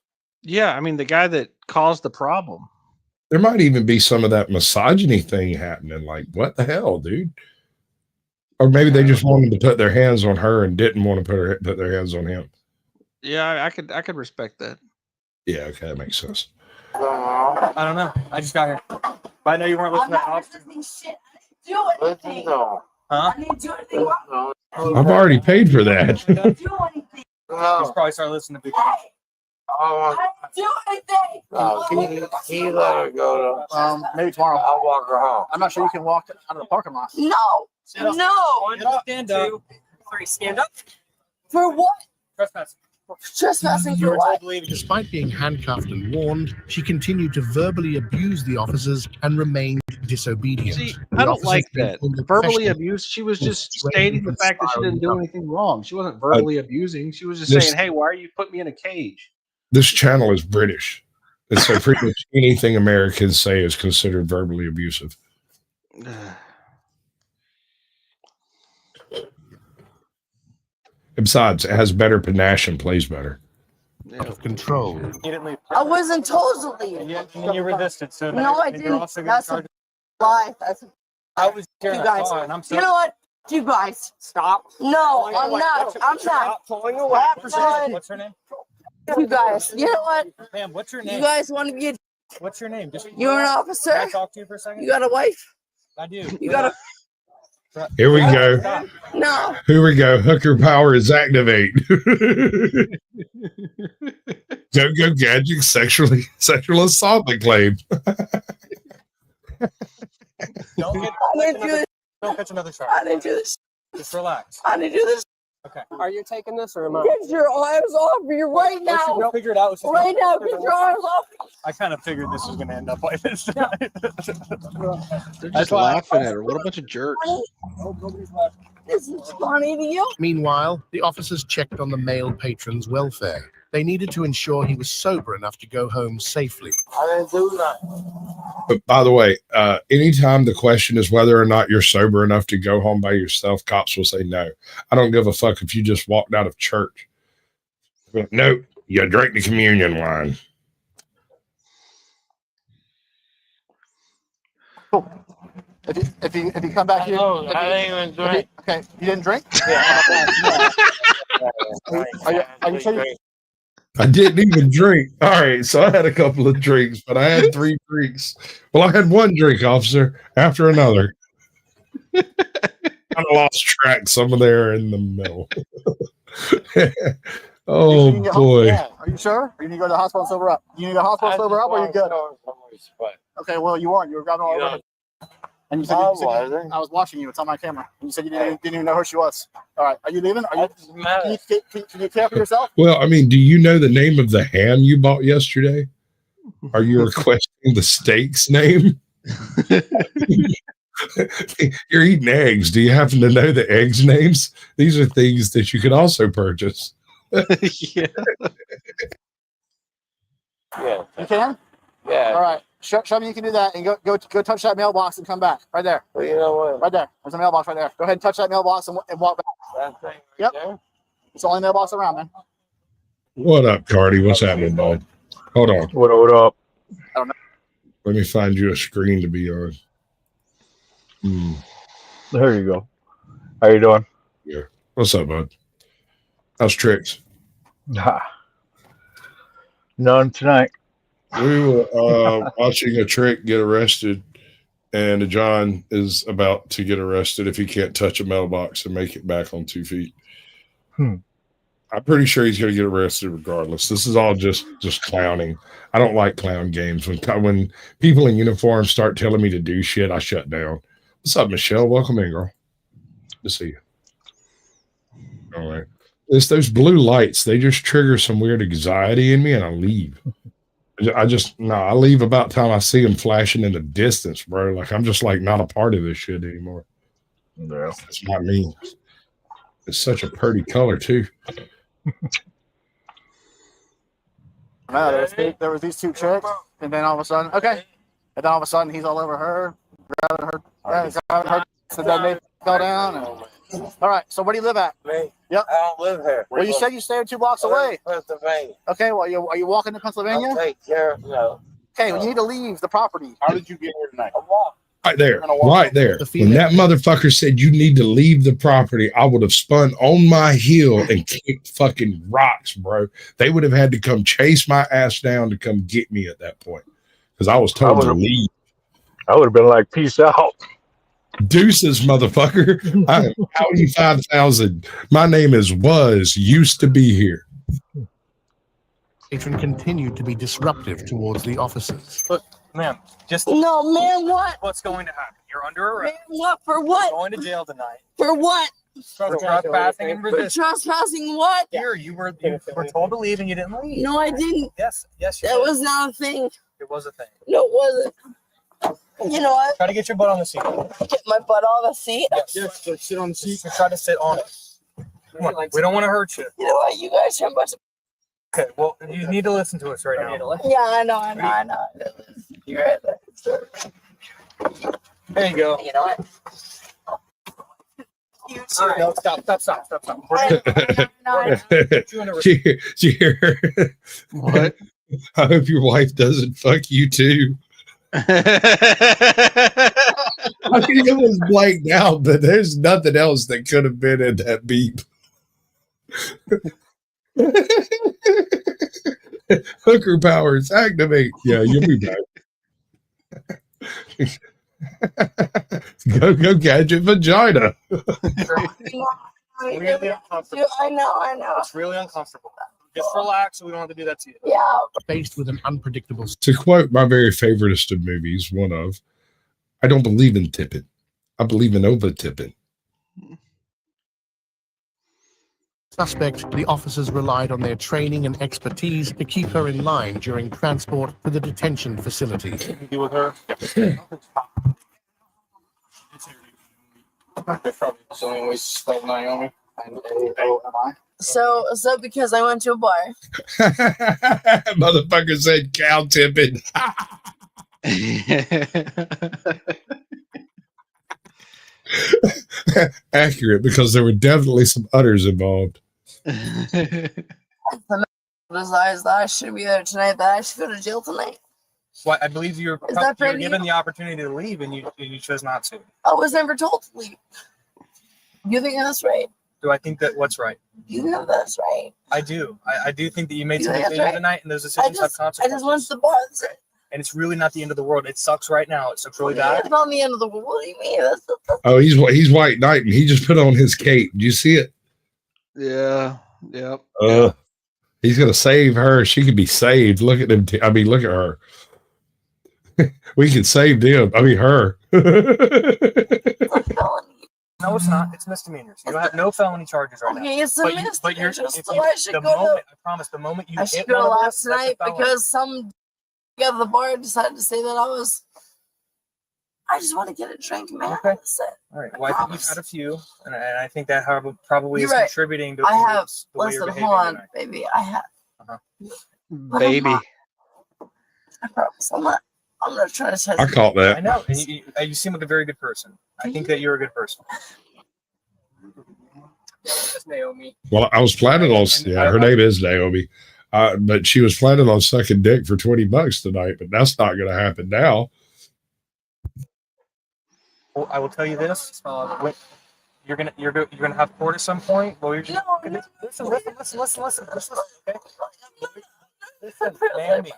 Yeah, I mean, the guy that caused the problem. There might even be some of that misogyny thing happening. Like, what the hell, dude? Or maybe they just wanted to put their hands on her and didn't want to put their hands on him. Yeah, I could respect that. Yeah, okay, that makes sense. I don't know. I just got here. But I know you weren't listening to that officer. Shit. I didn't do anything. Huh? I didn't do anything wrong. I've already paid for that. I didn't do anything. You should probably start listening to people. I didn't do anything. Can you let her go to? Maybe tomorrow. I'll walk her home. I'm not sure you can walk out of the parking lot. No. No. Stand up. 2, 3. Stand up. For what? Trespassing. Trespassing for what? Despite being handcuffed and warned, she continued to verbally abuse the officers and remained disobedient. See, The I don't officers like that. informed the Verbally professional- abused. She was just Straight stating the and fact that she didn't do spiraling anything wrong. She wasn't verbally abusing. She was just this- saying, hey, why are you putting me in a cage? This channel is British. And so pretty much anything Americans say is considered verbally abusive. Besides, it has better panache and plays better. Out of control. You didn't leave. I wasn't told to leave. And you resisted. So No, I you're didn't. also gonna That's a charge- lie. That's a I was here you and I guys. saw it, and I'm You know what? You guys. Stop. No, pulling I'm away. not. I'm not. Stop pulling away. What's her name? What's her name? You guys. You know what? Ma'am, what's your name? You guys want to be a. What's your name? Just You're an officer. Can I talk to you for a second? You got a wife. I do. You got a. Here we go. No. Here we go. Hooker powers activate. Go gadget sexual assault claim. Don't catch another shark. I didn't do this. Just relax. I didn't do this. Okay. Are you taking this or am I? Get your arms off me right now. We'll figure it out. Right now, get your arms off me. I kind of figured this was going to end up like this. They're just laughing at her. What a bunch of jerks. This is funny to you. Meanwhile, the officers checked on the male patron's welfare. They needed to ensure he was sober enough to go home safely. I didn't do nothing. But by the way, anytime the question is whether or not you're sober enough to go home by yourself, cops will say no. I don't give a fuck if you just walked out of church. No, you drank the communion wine. Cool. If you come back here, No, I didn't even drink. Okay, you didn't drink? Yeah. Are you sure? I didn't even drink. All right, so I had a couple of drinks, but I had 3 drinks. Well, I had 1 drink, officer, after another. I lost track somewhere there in the middle. Oh, boy. Are you sure? Or you need to go to the hospital and sober up? You need to go to the hospital and sober up, or you good? Okay, well, you weren't. You were grabbing all over. And you said, I was watching you. It's on my camera. And you said you didn't even know who she was. All right. Are you leaving? Can you care for yourself? Well, I mean, do you know the name of the ham you bought yesterday? Are you requesting the steak's name? You're eating eggs. Do you happen to know the eggs' names? These are things that you could also purchase. Yeah. You can? Yeah. All right. Show me you can do that and go touch that mailbox and come back. Right there. Well, you know what? Right there. There's a mailbox right there. Go ahead and touch that mailbox and walk back. That thing right Yep. there? It's the only mailbox around, man. What up, Cardi? What's happening, bud? Hold on. What up? I don't know. Let me find you a screen to be on. There you go. How you doing? Yeah. What's up, bud? How's tricks? None tonight. We were watching a trick get arrested, and John is about to get arrested if he can't touch a mailbox and make it back on 2 feet. I'm pretty sure he's going to get arrested regardless. This is all just clowning. I don't like clown games. When people in uniform start telling me to do shit, I shut down. What's up, Michelle? Welcome in, girl. Good to see you. All right. It's those blue lights. They just trigger some weird anxiety in me, and I leave. I leave about time I see them flashing in the distance, bro. Like, I'm just like not a part of this shit anymore. Yeah. That's not me. It's such a pretty color, too. There was these 2 chicks, and then all of a sudden, he's all over her, grabbing her, so then they fell down. All right, so where do you live at? Me? Yep. I don't live here. Well, you said you stayed 2 blocks away. Pennsylvania. Okay, well, are you walking to Pennsylvania? I'll take care of no. Okay, well, you need to leave the property. How did you get here tonight? Right there. When that motherfucker said you need to leave the property, I would have spun on my heel and kicked fucking rocks, bro. They would have had to come chase my ass down to come get me at that point because I was told to leave. I would have been like, peace out. Deuces, motherfucker. I'm Audi 5000. My name used to be here. Patron continued to be disruptive towards the officers. Look, ma'am, No, man, what? What's going to happen? You're under arrest. Man, what? For what? You're going to jail tonight. For what? For trespassing and For resisting. trespassing what? Here, you were told to leave and you didn't leave. No, I didn't. Yes, you That did. was not a thing. It was a thing. No, it wasn't. You know what? Try to get your butt on the seat. Get my butt on the seat? Yes, sit on the seat. Try to sit on it. Come on, we don't want to hurt you. You know what? You guys are a bunch of... Okay, well, you need to listen to us right now. Yeah, I know. You're right. There you go. You know what? You too. No, stop. What? I hope your wife doesn't fuck you too. I think it was blanked out, but there's nothing else that could have been in that beep. Hooker powers activate. Yeah, you'll be back. Go gadget vagina. Really uncomfortable. I know. It's really uncomfortable. Just relax, so we don't have to do that to you. Yeah. Faced with an unpredictable To quote my very favoriteest of movies, one of, I don't believe in tipping. I believe in over tipping. suspect, the officers relied on their training and expertise to keep her in line during transport to the detention facility. Be with her. So we spelled Naomi. N-A-O-M-I. So because I went to a bar. Motherfucker said cow tipping. Accurate, because there were definitely some udders involved. Besides that, I should be there tonight. That I should go to jail tonight. Well, I believe you were given the opportunity to leave, and you chose not to. I was never told to leave. You think that's right? Do I think that what's right? You know that's right. I do. I do think that you made You some think that's decisions right? tonight, and those decisions have consequences. I just went to the bar. That's it. And it's really not the end of the world. It sucks right now. It sucks really bad. It's not the end of the world. What do you mean? Oh, he's White Knight, and he just put on his cape. Do you see it? Yeah. Yep. He's gonna save her. She could be saved. Look at them. I mean, look at her. We can save them. I mean, her. No, it's not. It's misdemeanors. You have no felony charges right now. Okay, it's a misdemeanor. I promise, the moment you I should hit go one of last those, that's a night felony. because some guy at the bar decided to say that I just want to get a drink, man. Okay. That's it. All right. Well, I think you've had a few, and I think that probably You're is right. contributing to I have. the way you're Listen, behaving hold on, tonight. baby. I have. Baby. I promise. I'm not trying to say. I caught that. I know. And you seem like a very good person. I think that you're a good person. That's Naomi. Well, I was planning on. Yeah, her name is Naomi, but she was planning on sucking dick for $20 tonight. But that's not going to happen now. Well, I will tell you this: you're gonna have court at some point. Well, you're just listen, okay? Listen, Naomi.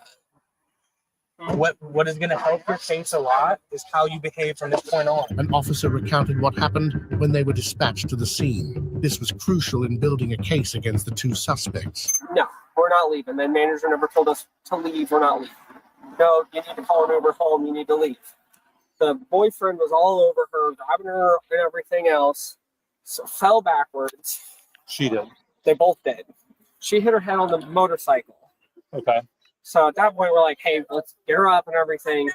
What is going to help your case a lot is how you behave from this point on. An officer recounted what happened when they were dispatched to the scene. This was crucial in building a case against the two suspects. No, we're not leaving. The manager never told us to leave. We're not leaving. No, you need to call an Uber home. You need to leave. The boyfriend was all over her, grabbing her and everything else. So fell backwards. She did. They both did. She hit her head on the motorcycle. Okay. So at that point, we're like, hey, let's get her up and everything.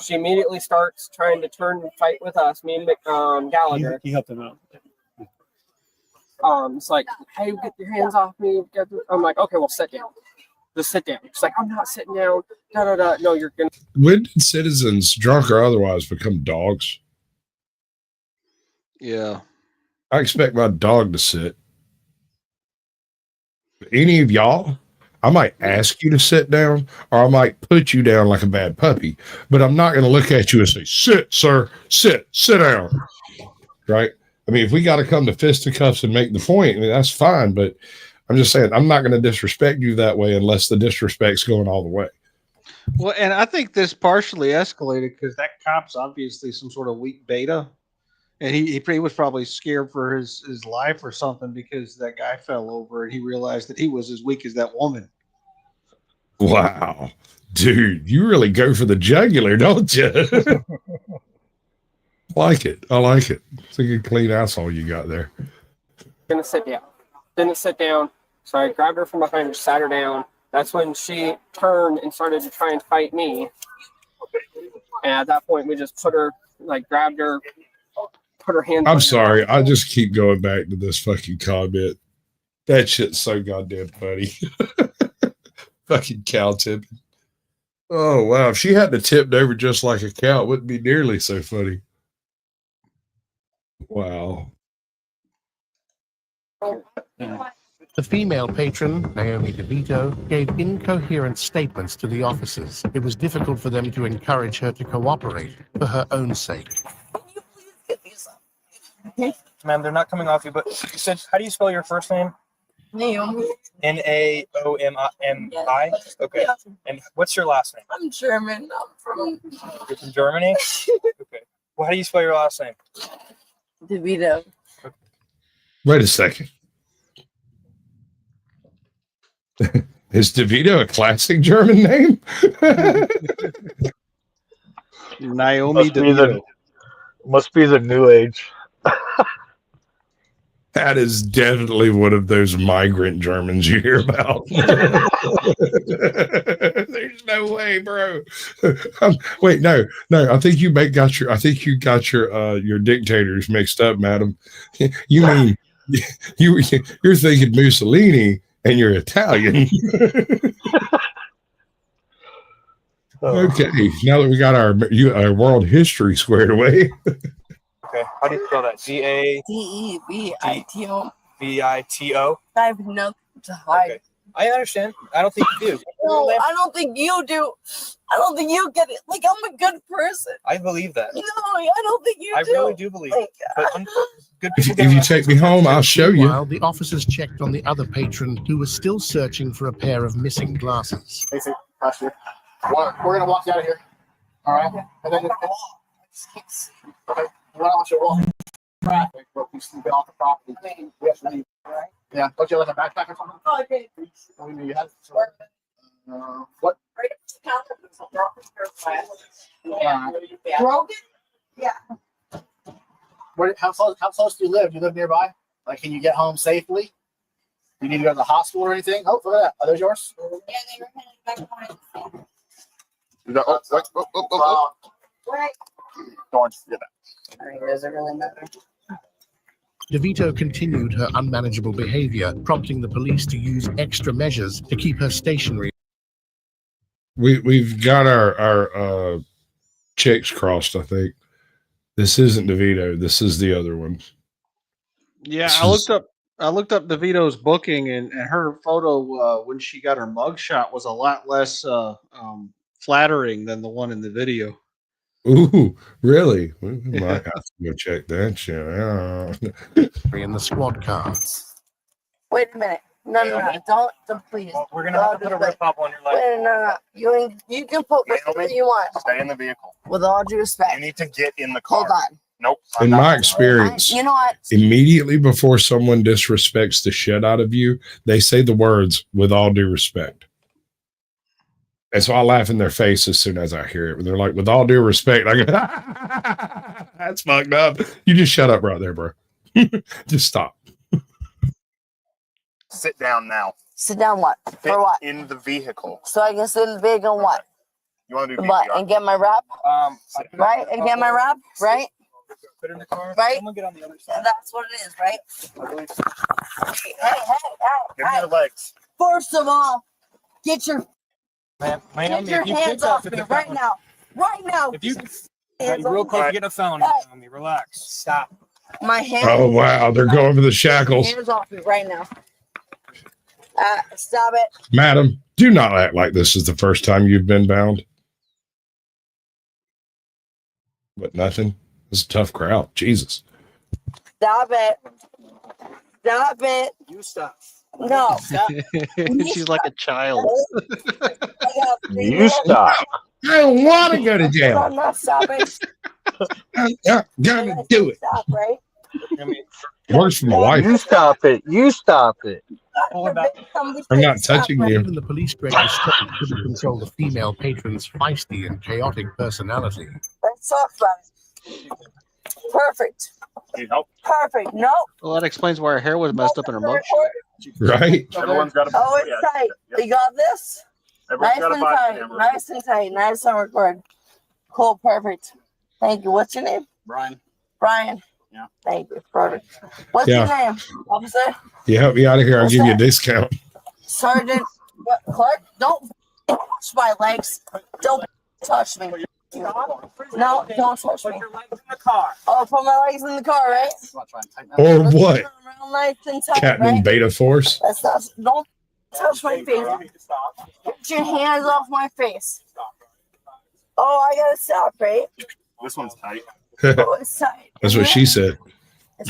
She immediately starts trying to turn and fight with us, me and Gallagher. He helped him out. It's like, hey, get your hands off me. I'm like, okay, well, sit down. Just sit down. She's like, I'm not sitting down. No, you're going to. When did citizens, drunk or otherwise, become dogs? Yeah. I expect my dog to sit. Any of y'all, I might ask you to sit down, or I might put you down like a bad puppy, but I'm not going to look at you and say, sit, sir, sit down. Right? I mean, if we got to come to fisticuffs and make the point, I mean, that's fine, but I'm just saying, I'm not going to disrespect you that way unless the disrespect's going all the way. Well, and I think this partially escalated because that cop's obviously some sort of weak beta. And he was probably scared for his life or something because that guy fell over and he realized that he was as weak as that woman. Wow. Dude, you really go for the jugular, don't you? Like it. I like it. It's a good clean asshole you got there. Gonna sit down. Didn't sit down. So I grabbed her from behind her, sat her down. That's when she turned and started to try and fight me. And at that point, we just grabbed her, put her hands. I'm sorry. I just keep going back to this fucking comment. That shit's so goddamn funny. Fucking cow tipping. Oh, wow. If she hadn't tipped over just like a cow, it wouldn't be nearly so funny. Wow. The female patron, Naomi DeVito, gave incoherent statements to the officers. It was difficult for them to encourage her to cooperate for her own sake. Ma'am, they're not coming off you, but you said, how do you spell your first name? Naomi. Naomi. Okay. And what's your last name? I'm German. You're from Germany? Okay. Well, how do you spell your last name? DeVito. Wait a second. Is DeVito a classic German name? Naomi Must be the DeVito. must be the new age. That is definitely one of those migrant Germans you hear about. There's no way, bro. Wait, no. I think you got your dictators mixed up, madam. You mean you're thinking Mussolini and you're Italian. Okay, now that we got our world history squared away. Okay, how do you spell that? DEVITO. VITO. I have nothing to hide. Okay. I understand. I don't think you do. No, I don't think you do. I don't think you get it. Like, I'm a good person. I believe that. No, I don't think you I do. really do believe it. But good people If you take me home, I'll show you. Meanwhile, the officers checked on the other patron who was still searching for a pair of missing glasses. Hey, see, last year. We're gonna walk you out of here. All right. And then okay. We're not on your wall. Traffic, but we sleeping off the property. We have to leave. Right? Yeah. Don't you have like a backpack or something? Oh, okay. We knew you had. What? Broken? Yeah. How close do you live? Do you live nearby? Like, can you get home safely? You need to go to the hospital or anything? Oh, look at that. Are those yours? Yeah, they were headed back behind. Right. Don't forget that. I mean, does it really matter? DeVito continued her unmanageable behavior, prompting the police to use extra measures to keep her stationary. We've got our checks crossed, I think. This isn't DeVito. This is the other one. Yeah, I looked up DeVito's booking, and her photo when she got her mugshot was a lot less flattering than the one in the video. Ooh, really? We might have to go check that shit out. In the squad car. Wait a minute. No, don't please. Well, we're gonna have to put a rip pop on your leg. Wait, no. You can put whatever you want. Stay in the vehicle. With all due respect. You need to get in the car. Hold on. Nope. In my experience, You know what? immediately before someone disrespects the shit out of you, they say the words "with all due respect." And so I laugh in their face as soon as I hear it. When they're like, "with all due respect," I go, "That's fucked up." You just shut up right there, bro. Just stop. Sit down now. Sit down what? Sit For what? in the vehicle. So I can sit in the vehicle and what? You want to do What? VPR? And get my wrap? Right? And get my wrap? Right? Put it in the car. Right? I'm gonna get on the other side. That's what it is, right? Hey, Give me your legs. First of all, get your Ma'am, get your if you hands pick up off at me the right phone- now. Right now. If you Hands real off close me. to getting a phone on me, relax. Stop. My hands. Oh wow, they're going for the shackles, Hands off me right now. Stop it. madam. Do not act like this is the first time you've been bound. But nothing. This is a tough crowd. Jesus. Stop it. Stop it. You stop. No. She's like a child. You stop. I don't want to go to I'm jail. not stopping. I'm not gonna do it. Stop, right? Works for my wife. You stop it. You stop it. I'm not touching you. Even the police grade restraint couldn't control the female patron's feisty and chaotic personality. Let's talk about it. Perfect. Perfect. Nope. Well, that explains why her hair was messed up in her mugshot. Right? Everyone's got a Oh, it's tight. You got this? Everyone's Nice got a and body tight. camera. Nice and tight. Nice and record. Cool. Perfect. Thank you. What's your name? Brian. Brian. Yeah. Thank you. Perfect. What's Yeah. your name, officer? You help me out of here, I'll What's give you a that? discount. Sergeant Clark, don't touch my legs. Don't touch me. No, don't touch me. Put your legs in the car. Oh, put my legs in the car, right? Or what? Real nice and tight, Captain right? Beta Force? That's not. Don't touch my face. Get your hands off my face. Oh, I gotta stop, right? This one's tight. Oh, it's tight. That's what she said.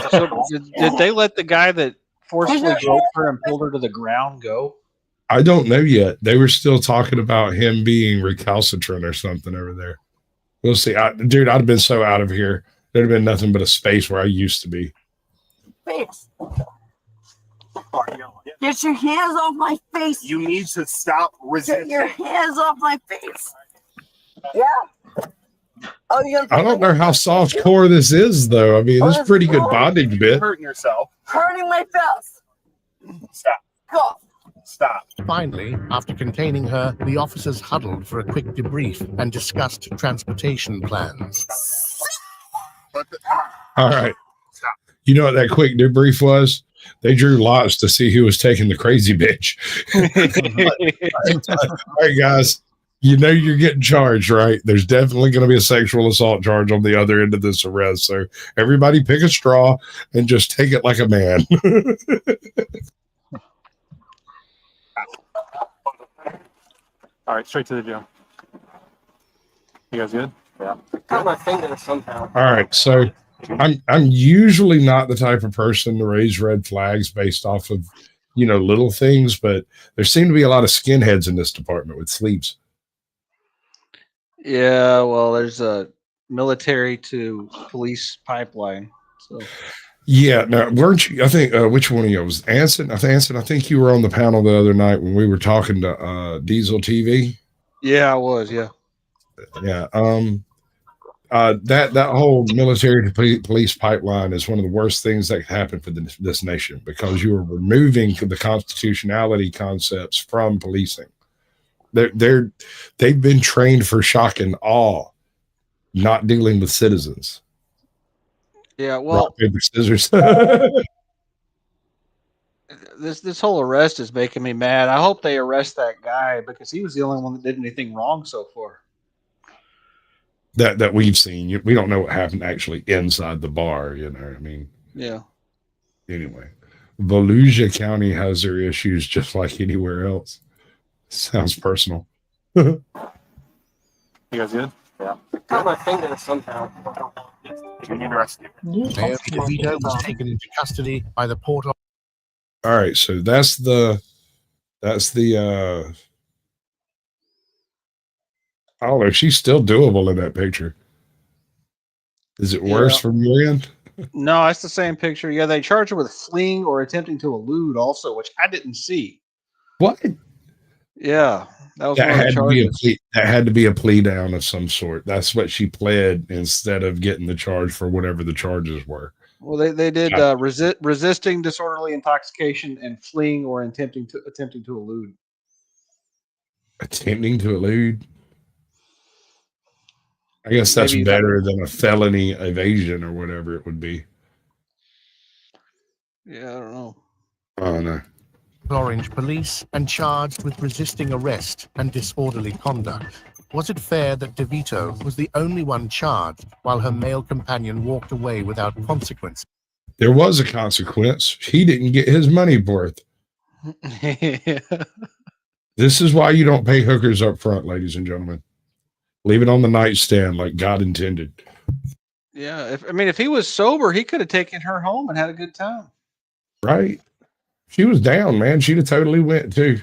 So did they let the guy that forcefully groped her and pulled her to the ground go? I don't know yet. They were still talking about him being recalcitrant or something over there. We'll see. Dude, I'd have been so out of here. There'd have been nothing but a space where I used to be. Face. Get your hands off my face. You need to stop resisting. Get your hands off my face. Yeah. Oh, you I don't know how soft core this is, though. I mean, this is pretty good bonding bit. Hurting yourself. hurting my face. Stop. Go. Stop. Finally, after containing her, the officers huddled for a quick debrief and discussed transportation plans. All right. You know what that quick debrief was? They drew lots to see who was taking the crazy bitch. All right, guys. You know you're getting charged, right? There's definitely going to be a sexual assault charge on the other end of this arrest. So everybody pick a straw and just take it like a man. All right, straight to the gym. You guys good? Yeah. Got my finger somehow. All right, so I'm usually not the type of person to raise red flags based off of, you know, little things, but there seem to be a lot of skinheads in this department with sleeves. Yeah, well, there's a military to police pipeline. So Yeah, now weren't you? I think which one of you was Anson? I think you were on the panel the other night when we were talking to Diesel TV. yeah, I was. Yeah. Yeah. That whole military to police pipeline is one of the worst things that can happen for this nation, because you are removing the constitutionality concepts from policing. They've been trained for shock and awe, not dealing with citizens. Yeah. Well, rock, paper, scissors. this whole arrest is making me mad. I hope they arrest that guy because he was the only one that did anything wrong so far. that we've seen. We don't know what happened actually inside the bar. You know, I mean. Yeah. Anyway, Volusia County has their issues just like anywhere else. Sounds personal. You guys good? Yeah. Got my finger somehow. Interesting. Mayor DeVito was taken into custody by the Port of. All right, so that's the I don't know. She's still doable in that picture. Is it worse from your end? No, it's the same picture. Yeah, they charge her with fleeing or attempting to elude also, which I didn't see. What? Yeah, that was one of the charges. That had to be a plea down of some sort. That's what she pled instead of getting the charge for whatever the charges were. Well, they did resisting disorderly intoxication and fleeing or attempting to elude. Attempting to elude? I guess that's Maybe better than a felony evasion or whatever it would be. Yeah, I don't know. Oh, no. Orange police and charged with resisting arrest and disorderly conduct. Was it fair that DeVito was the only one charged while her male companion walked away without consequence? There was a consequence. He didn't get his money worth. This is why you don't pay hookers up front, ladies and gentlemen. Leave it on the nightstand like God intended. Yeah, if he was sober, he could have taken her home and had a good time. Right? She was down, man. She'd have totally went too.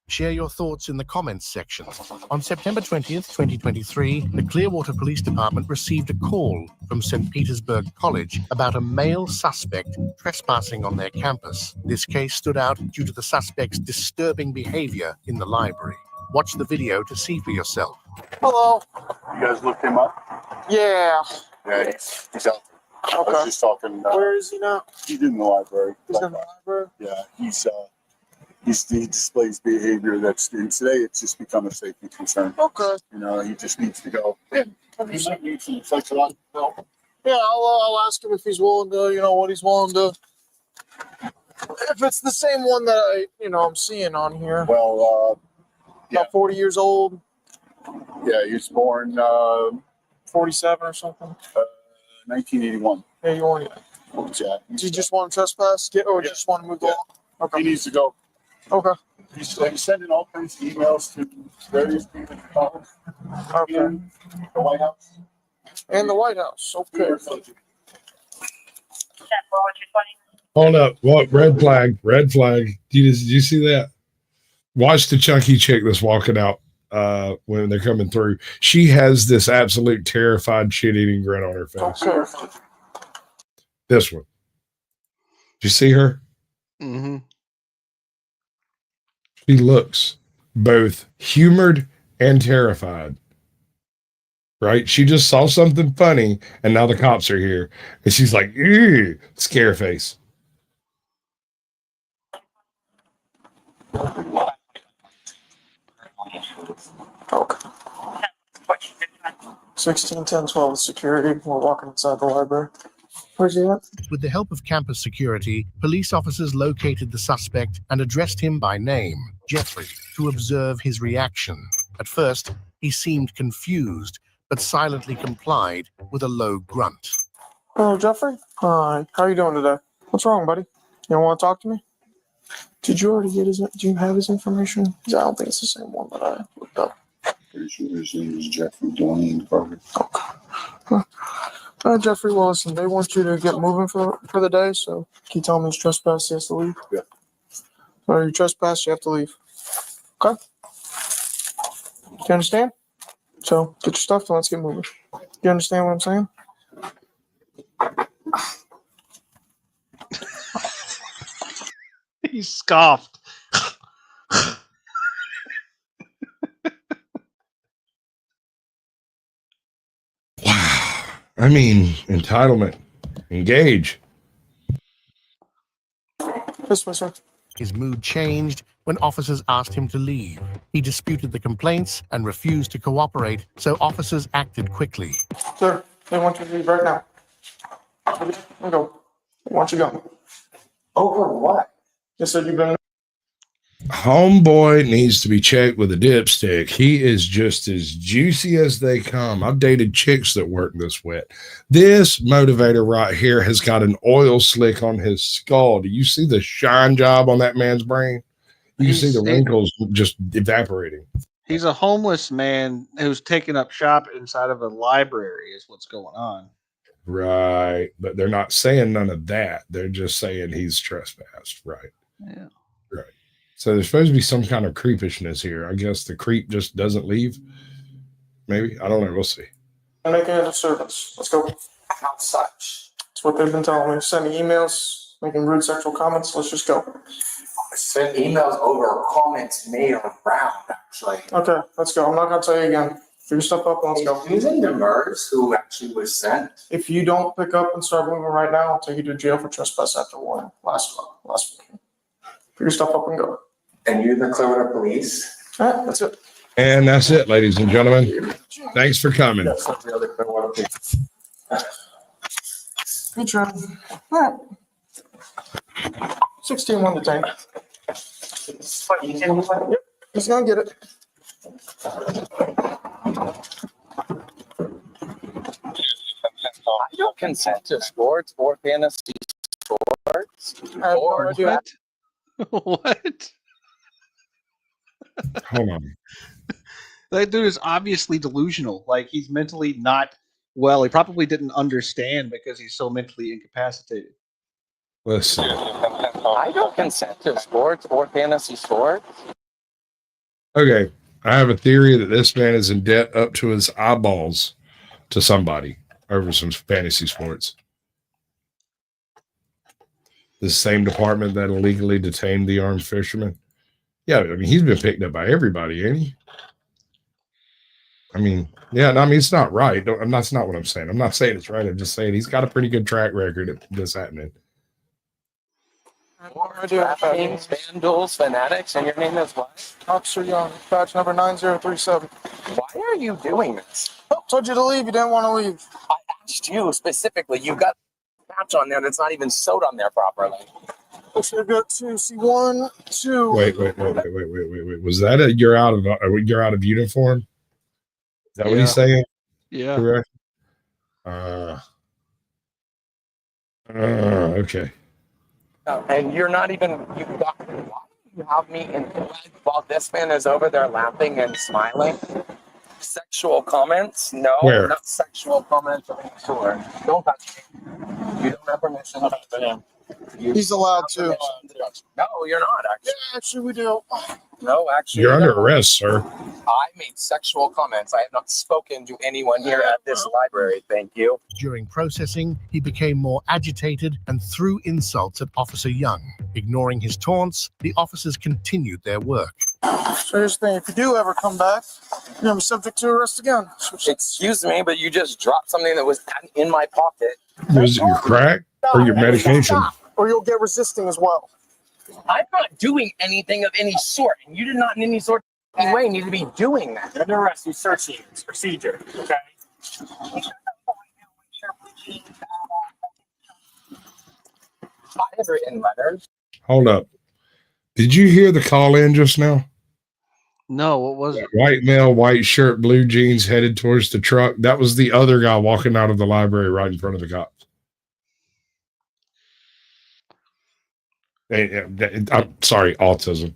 Share your thoughts in the comments section. On September 20th, 2023, the Clearwater Police Department received a call from St. Petersburg College about a male suspect trespassing on their campus. This case stood out due to the suspect's disturbing behavior in the library. Watch the video to see for yourself. Hello. You guys looked him up? Yeah. Yeah, he's out there. I Okay. was just talking. Where is he now? He's in the library. He's in the library? Yeah, he displays behavior that's, and today it's just become a safety concern. Okay. You know, he just needs to go. Yeah. He might need some psychological help. Yeah, I'll ask him if he's willing to, what he's willing to. If it's the same one that I'm seeing on here. Well, about 40 years old. Yeah, he was born 47 or something. 1981. Yeah, you want Yeah. Do you just want to trespass? Or just want to move along? Okay. He needs to go. Okay. He's sending all kinds of emails to various people in college. Okay. And the White House. And the White House. Okay. Hold up. What? Red flag. Red flag. Did you see that? Watch the chunky chick that's walking out when they're coming through. She has this absolute terrified shit-eating grin on her face. Okay. This one. Did you see her? Mm-hmm. She looks both humored and terrified. Right? She just saw something funny, and now the cops are here, and she's like, "Ew," scare face. Okay. 16, 10, 12 security. We're walking inside the library. Where's he at? With the help of campus security, police officers located the suspect and addressed him by name, Jeffrey, to observe his reaction. At first, he seemed confused, but silently complied with a low grunt. Hello, Jeffrey. Hi. How you doing today? What's wrong, buddy? You don't want to talk to me? Did you already get his? Do you have his information? 'Cause I don't think it's the same one that I looked up. Pretty sure his name is Jeffrey Dwayne Carter. Jeffrey, well, listen, they want you to get moving for the day, so can you tell him he's trespassed, he has to leave? Yeah. So you trespass, you have to leave. Okay? You understand? So get your stuff and let's get moving. You understand what I'm saying? He scoffed. I mean, entitlement. Engage. Yes, sir. His mood changed when officers asked him to leave. He disputed the complaints and refused to cooperate, so officers acted quickly. Sir, they want you to leave right now. Go. Why don't you go? Over what? They said you've been. Homeboy needs to be checked with a dipstick. He is just as juicy as they come. I've dated chicks that work this wet. This motivator right here has got an oil slick on his skull. Do you see the shine job on that man's brain? You see the wrinkles just evaporating. He's a homeless man who's taking up shop inside of a library is what's going on. Right. But they're not saying none of that. They're just saying he's trespassed. Right. Yeah. Right. So there's supposed to be some kind of creepishness here. I guess the creep just doesn't leave. Maybe. I don't know. We'll see. I'm making a disturbance. Let's go. How such? That's what they've been telling me. Sending emails, making rude sexual comments. Let's just go. Send emails over comments made around, actually. Okay, let's go. I'm not going to tell you again. Figure stuff up and let's go. Using the MERS who actually was sent. If you don't pick up and start moving right now, I'll take you to jail for trespass after warning. Last week. Figure stuff up and go. And you're the Clearwater Police? All right, that's it. And that's it, ladies and gentlemen. Thanks for coming. Yes, that's the other Clearwater Police. Good try. All right. 16 won the tank. Yep, he's going to get it. I don't consent to sports or fantasy sports. Or what? What? Hold on. That dude is obviously delusional. Like he's mentally not well. He probably didn't understand because he's so mentally incapacitated. Listen. I don't consent to sports or fantasy sports. Okay. I have a theory that this man is in debt up to his eyeballs to somebody over some fantasy sports. The same department that illegally detained the armed fisherman. Yeah, I mean, he's been picked up by everybody, ain't he? I mean, yeah, no, I mean, it's not right. That's not what I'm saying. I'm not saying it's right. I'm just saying he's got a pretty good track record of this happening. DraftKings, FanDuels, Fanatics, and your name is what? Officer Young, badge number 9037. Why are you doing this? I told you to leave. You didn't want to leave. I asked you specifically. You've got a patch on there that's not even sewed on there properly. I should have got 2. See, 1, 2. Wait. Was that a you're out of uniform? Is that what he's saying? Yeah. Correct. Okay. And you're not even, you have me in while this man is over there laughing and smiling. Sexual comments? No, Where? Not sexual comments. Sure. Don't touch me. You don't have permission to touch him. He's allowed to. No, you're not, actually. Yeah, actually, we do. No, actually. You're under arrest, sir. I made sexual comments. I have not spoken to anyone here at this library. Thank you. During processing, he became more agitated and threw insults at Officer Young. Ignoring his taunts, the officers continued their work. So here's the thing, if you do ever come back, you're going to be subject to arrest again. Excuse me, but you just dropped something that was in my pocket. Was it your crack or your medication? Stop, or you'll get resisting as well. I'm not doing anything of any sort, and you did not in any sort of way need to be doing that. You're under arrest. You're searching. It's procedure. Okay. I have written letters. Hold up. Did you hear the call in just now? No, what was it? White male, white shirt, blue jeans, headed towards the truck. That was the other guy walking out of the library right in front of the cops. I'm sorry, autism.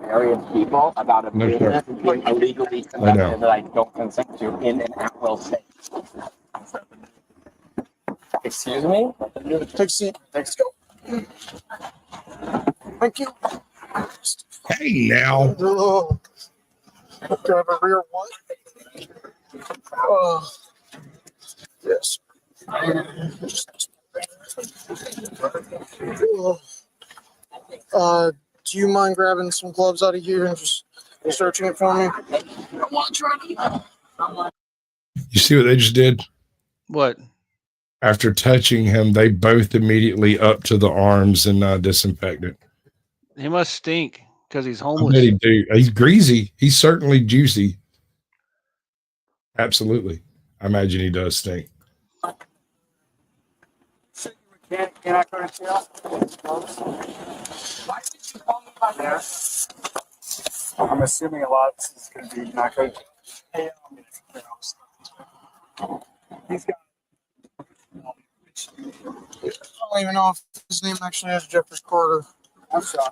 Various people about a business being illegally conducted that I don't consent to in an at-will state. Excuse me? Take a seat. Thanks. Go. Thank you. Hey, now. Do I have a rear what? Yes. Do you mind grabbing some gloves out of here and just searching it for me? You see what they just did? What? After touching him, they both immediately up to the arms and disinfected. He must stink because he's I homeless. bet he do. He's greasy. He's certainly juicy. Absolutely. I imagine he does stink. Can I go to jail? Why did you call me by that? I'm assuming a lot of this is going to be not good. Hey, he's got. I don't even know if his name actually has Jeffrey Carter. I'm sorry.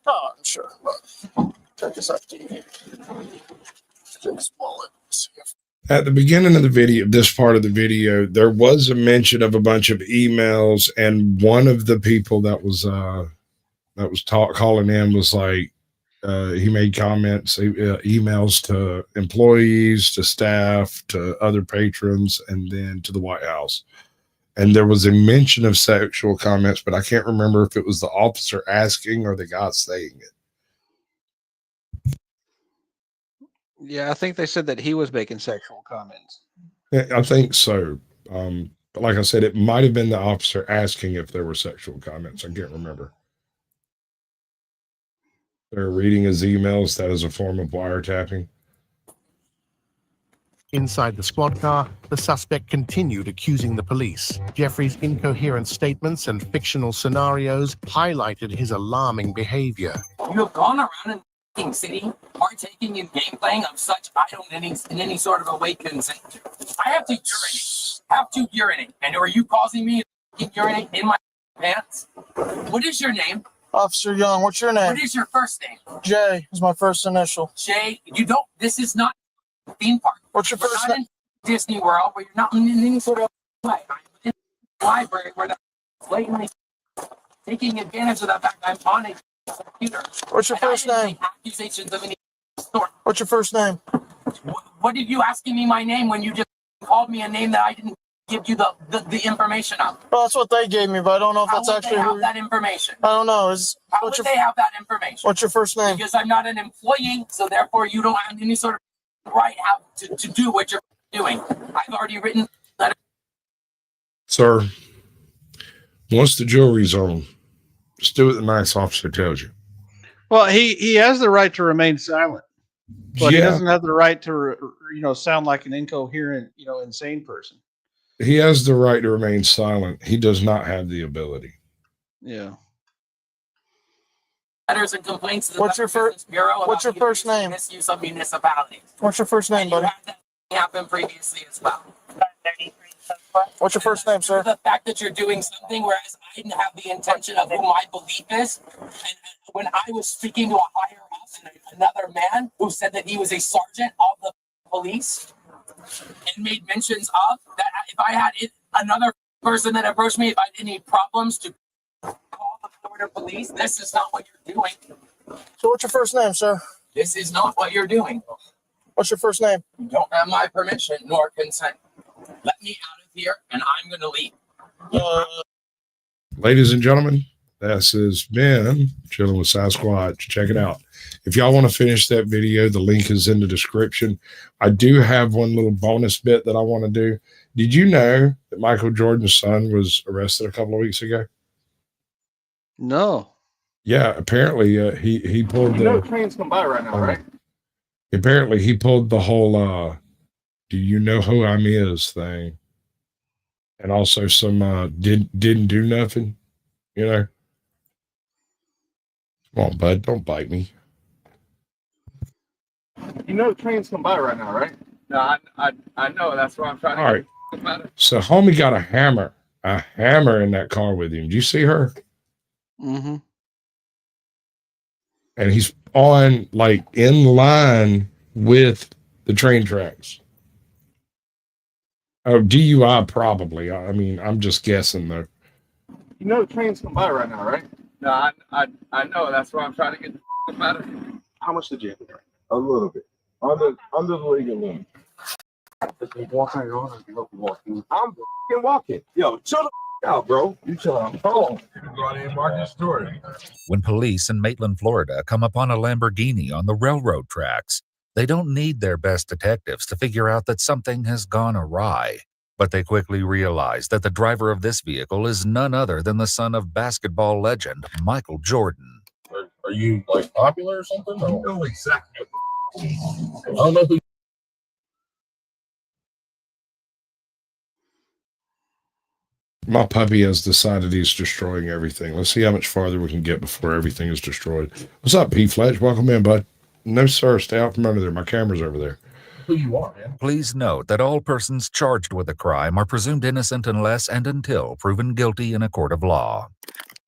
Oh, I'm sure. But check this out. This wallet. At the beginning of the video, this part of the video, there was a mention of a bunch of emails, and one of the people that was calling in was like, he made comments, emails to employees, to staff, to other patrons, and then to the White House. And there was a mention of sexual comments, but I can't remember if it was the officer asking or the guy saying it. Yeah, I think they said that he was making sexual comments. Yeah, I think so. But like I said, it might have been the officer asking if there were sexual comments. I can't remember. They're reading his emails. That is a form of wiretapping. Inside the squad car, the suspect continued accusing the police. Jeffrey's incoherent statements and fictional scenarios highlighted his alarming behavior. You have gone around in city partaking in game playing of such I don't in any sort of a way consent to. I have to urinate. And are you causing me to urinate in my pants? What is your name? Officer Young, what's your name? What is your first name? J is my first initial. Jay, this is not a theme park. What's your first name? Disney World, where you're not in any sort of way. I'm in the library where they're blatantly taking advantage of the fact I'm on a computer. What's your first name? Accusations of any sort. What's your first name? What did you asking me my name when you just called me a name that I didn't give you the information of? Well, that's what they gave me, but I don't know if that's actually how would they have that information? I don't know. How would they have that information? What's your first name? Because I'm not an employee, so therefore you don't have any sort of right to do what you're doing. I've already written letters. Sir, once the jury's on, just do what the nice officer tells you. Well, he has the right to remain silent, but he Yeah. doesn't have the right to sound like an incoherent, insane person. He has the right to remain silent. He does not have the ability. Yeah. Letters and complaints to the What's your first Bureau. What's your first name? Misuse of municipalities. What's your first name, buddy? Happened previously as well. What's your first name, sir? The fact that you're doing something whereas I didn't have the intention of who my belief is, and when I was speaking to a higher up and another man who said that he was a sergeant of the police and made mentions of that if I had another person that approached me if I had any problems to You're police. This is not what you're doing. So what's your first name, sir? This is not what you're doing. What's your first name? You don't have my permission nor consent. Let me out of here, and I'm going to leave. Ladies and gentlemen, this has been Chilling with Sasquatch. Check it out. If y'all want to finish that video, the link is in the description. I do have one little bonus bit that I want to do. Did you know that Micheal Jordan's son was arrested a couple of weeks ago? No. Yeah, apparently he pulled You know the trains come by right now, right? apparently he pulled the whole do you know who I'm is thing. And also some didn't do nothing, you know. Come on, bud, don't bite me. You know trains come by right now, right? No, I know. That's why I'm trying to All right. get about it. So homie got a hammer in that car with him. Did you see her? Mm-hmm. And he's on like in line with the train tracks. Oh, DUI probably. I mean, I'm just guessing though. You know trains come by right now, right? No, I know. That's why I'm trying to get about it. How much did you have? A little bit. Under the legal limit. I'm walking. Yo, chill the out, bro. You chill out. Hold on. Go out and mark your story. When police in Maitland, Florida come upon a Lamborghini on the railroad tracks, they don't need their best detectives to figure out that something has gone awry. But they quickly realize that the driver of this vehicle is none other than the son of basketball legend Micheal Jordan. Are you like popular or something? I don't know exactly. I don't know who. My puppy has decided he's destroying everything. Let's see how much farther we can get before everything is destroyed. What's up, P. Fletch? Welcome in, bud. No, sir. Stay out from under there. My camera's over there. Who you are, man. Please note that all persons charged with a crime are presumed innocent unless and until proven guilty in a court of law.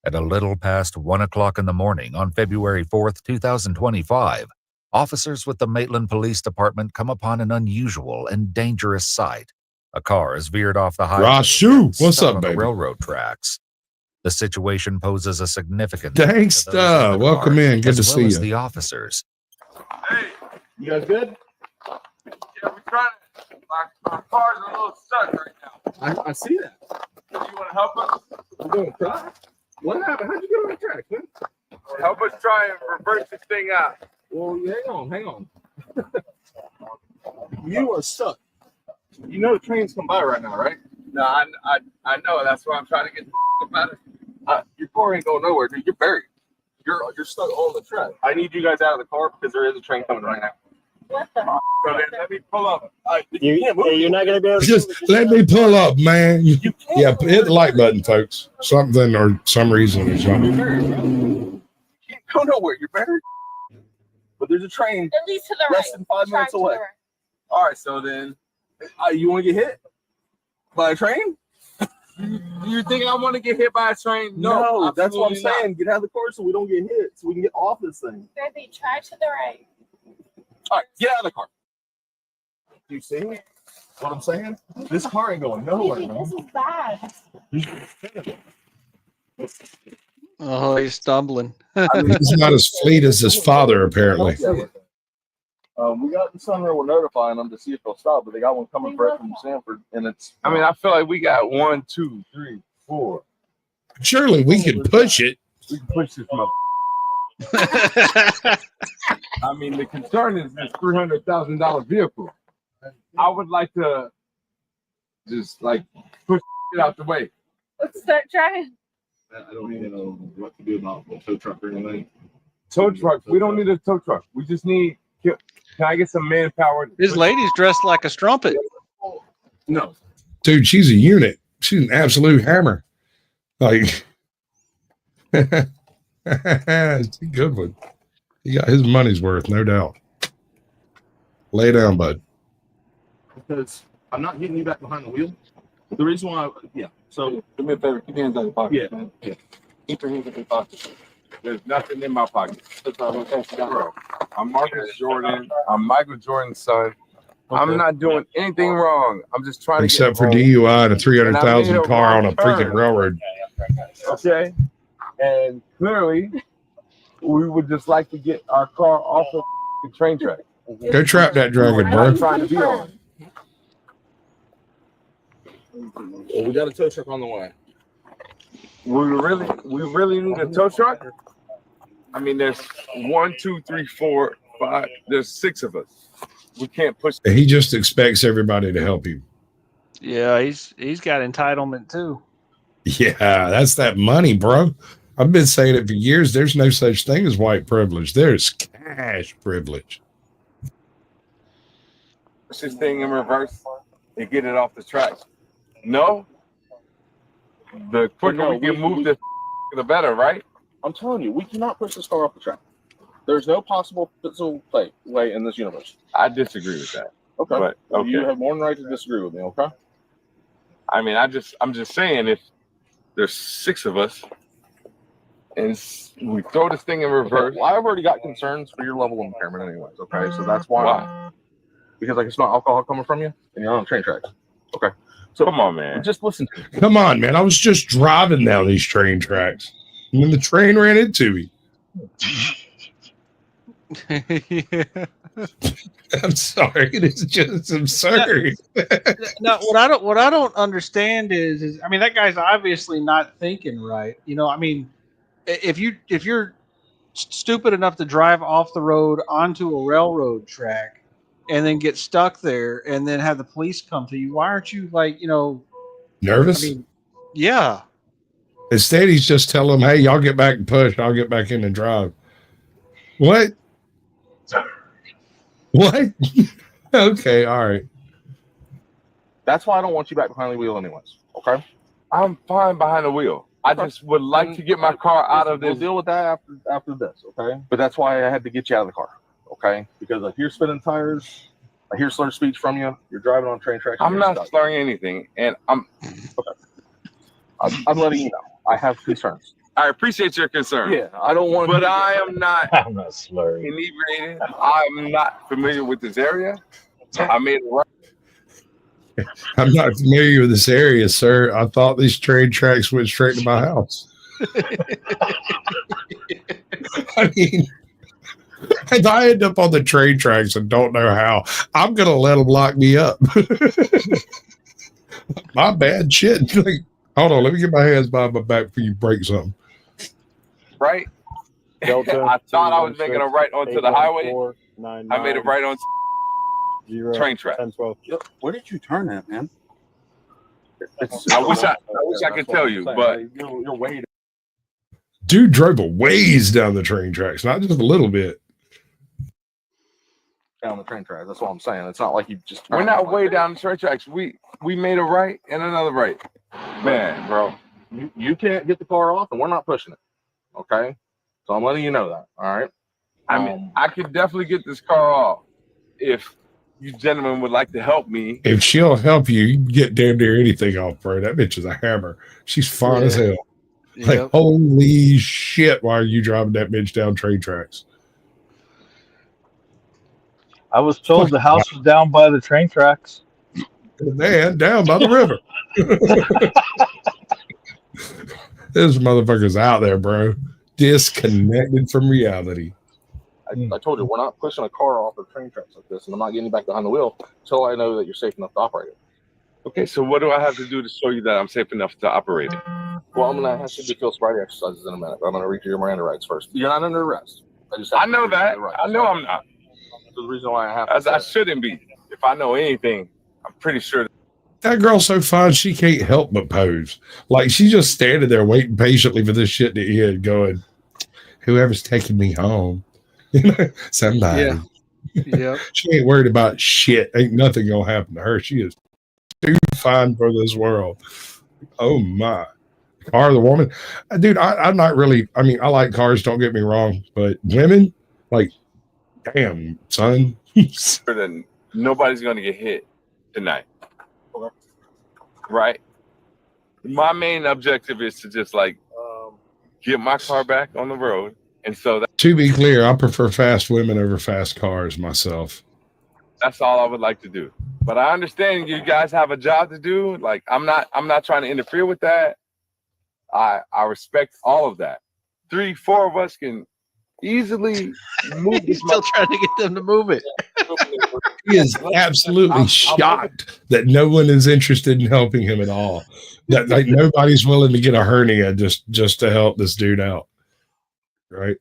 At a little past 1 o'clock in the morning on February 4th, 2025, officers with the Maitland Police Department come upon an unusual and dangerous sight. A car is veered off the highway. Rashu, what's stuck up, on the baby? railroad tracks. The situation poses a significant Thanks, threat to those in the welcome car, in. Good as to well see as you. the officers. Hey, You guys good? yeah, we're trying to. My car's a little stuck right now. I see that. You want to help us? I'm doing a try. What happened? How'd you get on the track, man? Help us try and reverse this thing out. Well, hang on. You are stuck. You know trains come by right now, right? No, I know. That's why I'm trying to get about it. Your car ain't going nowhere, dude. You're buried. You're stuck on the track. I need you guys out of the car because there is a train coming right now. What the? So then let me pull up. You're not gonna be able to Just let me pull up, man. Yeah, hit the like button, folks. Something or some reason or something. You can't go nowhere. You're buried. But there's a train At least to the less right. than 5 Try minutes to the away. right. All right, so then you want to get hit by a train? You think I want to get hit by a train? No, that's what I'm absolutely not. saying. Get out of the car so we don't get hit, so we can get off this thing. Baby, try to the right. All right, get out of the car. Do you see what I'm saying? This car ain't going nowhere. Baby, this is bad. Oh, he's stumbling. He's not as fleet as his father, apparently. We got the Sunrail. We're notifying them to see if they'll stop, but they got one coming right from Sanford, and it's. I mean, I feel like we got 1, 2, 3, 4. Surely we can push it. We can push this mother. I mean, the concern is this $300,000 vehicle. I would like to just like push it out the way. Let's start trying. I don't even know what to do about a tow truck or anything. Tow truck. We don't need a tow truck. We just need. Can I get some manpower? His lady's dressed like a strumpet. No. Dude, she's a unit. She's an absolute hammer. Like, it's a good one. He got his money's worth, no doubt. Lay down, bud. Because I'm not getting you back behind the wheel. The reason why, So do me a favor. Keep your hands out of your pocket. Yeah. Man. Yeah. Keep your hands in your pocket. There's nothing in my pocket. Bro, I'm Marcus Jordan. I'm Micheal Jordan's son. Okay. I'm not doing anything wrong. I'm just trying Except to get for home. DUI and a $300,000 car on a freaking turn. railroad. Okay. And clearly, we would just like to get our car off of the train track. Go trap that dragon, We're not bro. trying to be on. Well, we got a tow truck on the way. We really need a tow truck. I mean, there's 1, 2, 3, 4, 5. There's 6 of us. We can't push. He just expects everybody to help him. Yeah, he's got entitlement too. Yeah, that's that money, bro. I've been saying it for years. There's no such thing as white privilege. There's cash privilege. Push this thing in reverse and get it off the track. No. The quicker we get moved, the better, right? I'm telling you, we cannot push this car off the track. There's no possible physical way in this universe. I disagree with that. Okay. But okay. You have more than right to disagree with me, okay? I mean, I'm just saying, if there's 6 of us and we throw this thing in reverse. Well, I've already got concerns for your level of impairment anyways, okay? So that's why. Because I can smell alcohol coming from you and you're on train tracks. Okay. So come on, man. Just listen to me. Come on, man. I was just driving down these train tracks when the train ran into me. Yeah. I'm sorry. It is just absurd. No, what I don't understand is I mean, that guy's obviously not thinking right. You know, I mean, if you're stupid enough to drive off the road onto a railroad track and then get stuck there and then have the police come to you, why aren't you like, you know, nervous? I mean, yeah. Instead, he's just telling them, hey, y'all get back and push. I'll get back in and drive. What? What? Okay, all right. That's why I don't want you back behind the wheel anyways, okay? I'm fine behind the wheel. I just would like to get my car out of this. We'll deal with that after this, okay? But that's why I had to get you out of the car, okay? Because I hear spinning tires, I hear slurred speech from you. You're driving on train tracks. I'm not slurring anything, and I'm okay. I'm letting you know. I have concerns. I appreciate your concern. Yeah, I don't want. But I am not. I'm not slurring. Inebriated. I'm not familiar with this area. I made it right. I'm not familiar with this area, sir. I thought these train tracks went straight to my house. I mean, if I end up on the train tracks and don't know how, I'm going to let them lock me up. My bad shit. Like, hold on, let me get my hands behind my back before you break something. Right? I thought I was making a right onto the highway. I made a right on train track. 10, 12. Where did you turn at, man? I wish I could tell you, but you're way dude drove a ways down the train tracks, not just a little bit. Down the train tracks. That's what I'm saying. It's not like you just. We're not way down the train tracks. We made a right and another right. Man, bro, you can't get the car off, and we're not pushing it. Okay, so I'm letting you know that. All right. I mean, I could definitely get this car off if you gentlemen would like to help me. If she'll help you, you can get damn near anything off, bro. That bitch is a hammer. She's fine as hell. Yep. Like, holy shit, why are you driving that bitch down train tracks? I was told the house was down by the train tracks. Man, down by the river. This motherfucker's out there, bro. Disconnected from reality. I told you, we're not pushing a car off the train tracks like this, and I'm not getting you back behind the wheel until I know that you're safe enough to operate it. Okay, so what do I have to do to show you that I'm safe enough to operate it? Well, I'm going to ask you to do sobriety exercises in a minute, but I'm going to read you your Miranda rights first. You're not under arrest. I know that. I know I'm not. That's the reason why I have to. I shouldn't be. If I know anything, I'm pretty sure. That girl's so fine, she can't help but pose. Like, she's just standing there waiting patiently for this shit to end, going, whoever's taking me home. Somebody. Yeah. Yep. She ain't worried about shit. Ain't nothing gonna happen to her. She is too fine for this world. Oh my. Car of the woman. Dude, I'm not really, I mean, I like cars, don't get me wrong, but women, like, damn, son. Then nobody's gonna get hit tonight. Right? My main objective is to just like get my car back on the road. And so that, to be clear, I prefer fast women over fast cars myself. That's all I would like to do. But I understand you guys have a job to do. Like I'm not trying to interfere with that. I respect all of that. 3, 4 of us can easily move. He's still trying to get them to move it. He is absolutely shocked that no one is interested in helping him at all. That like nobody's willing to get a hernia just to help this dude out. Right?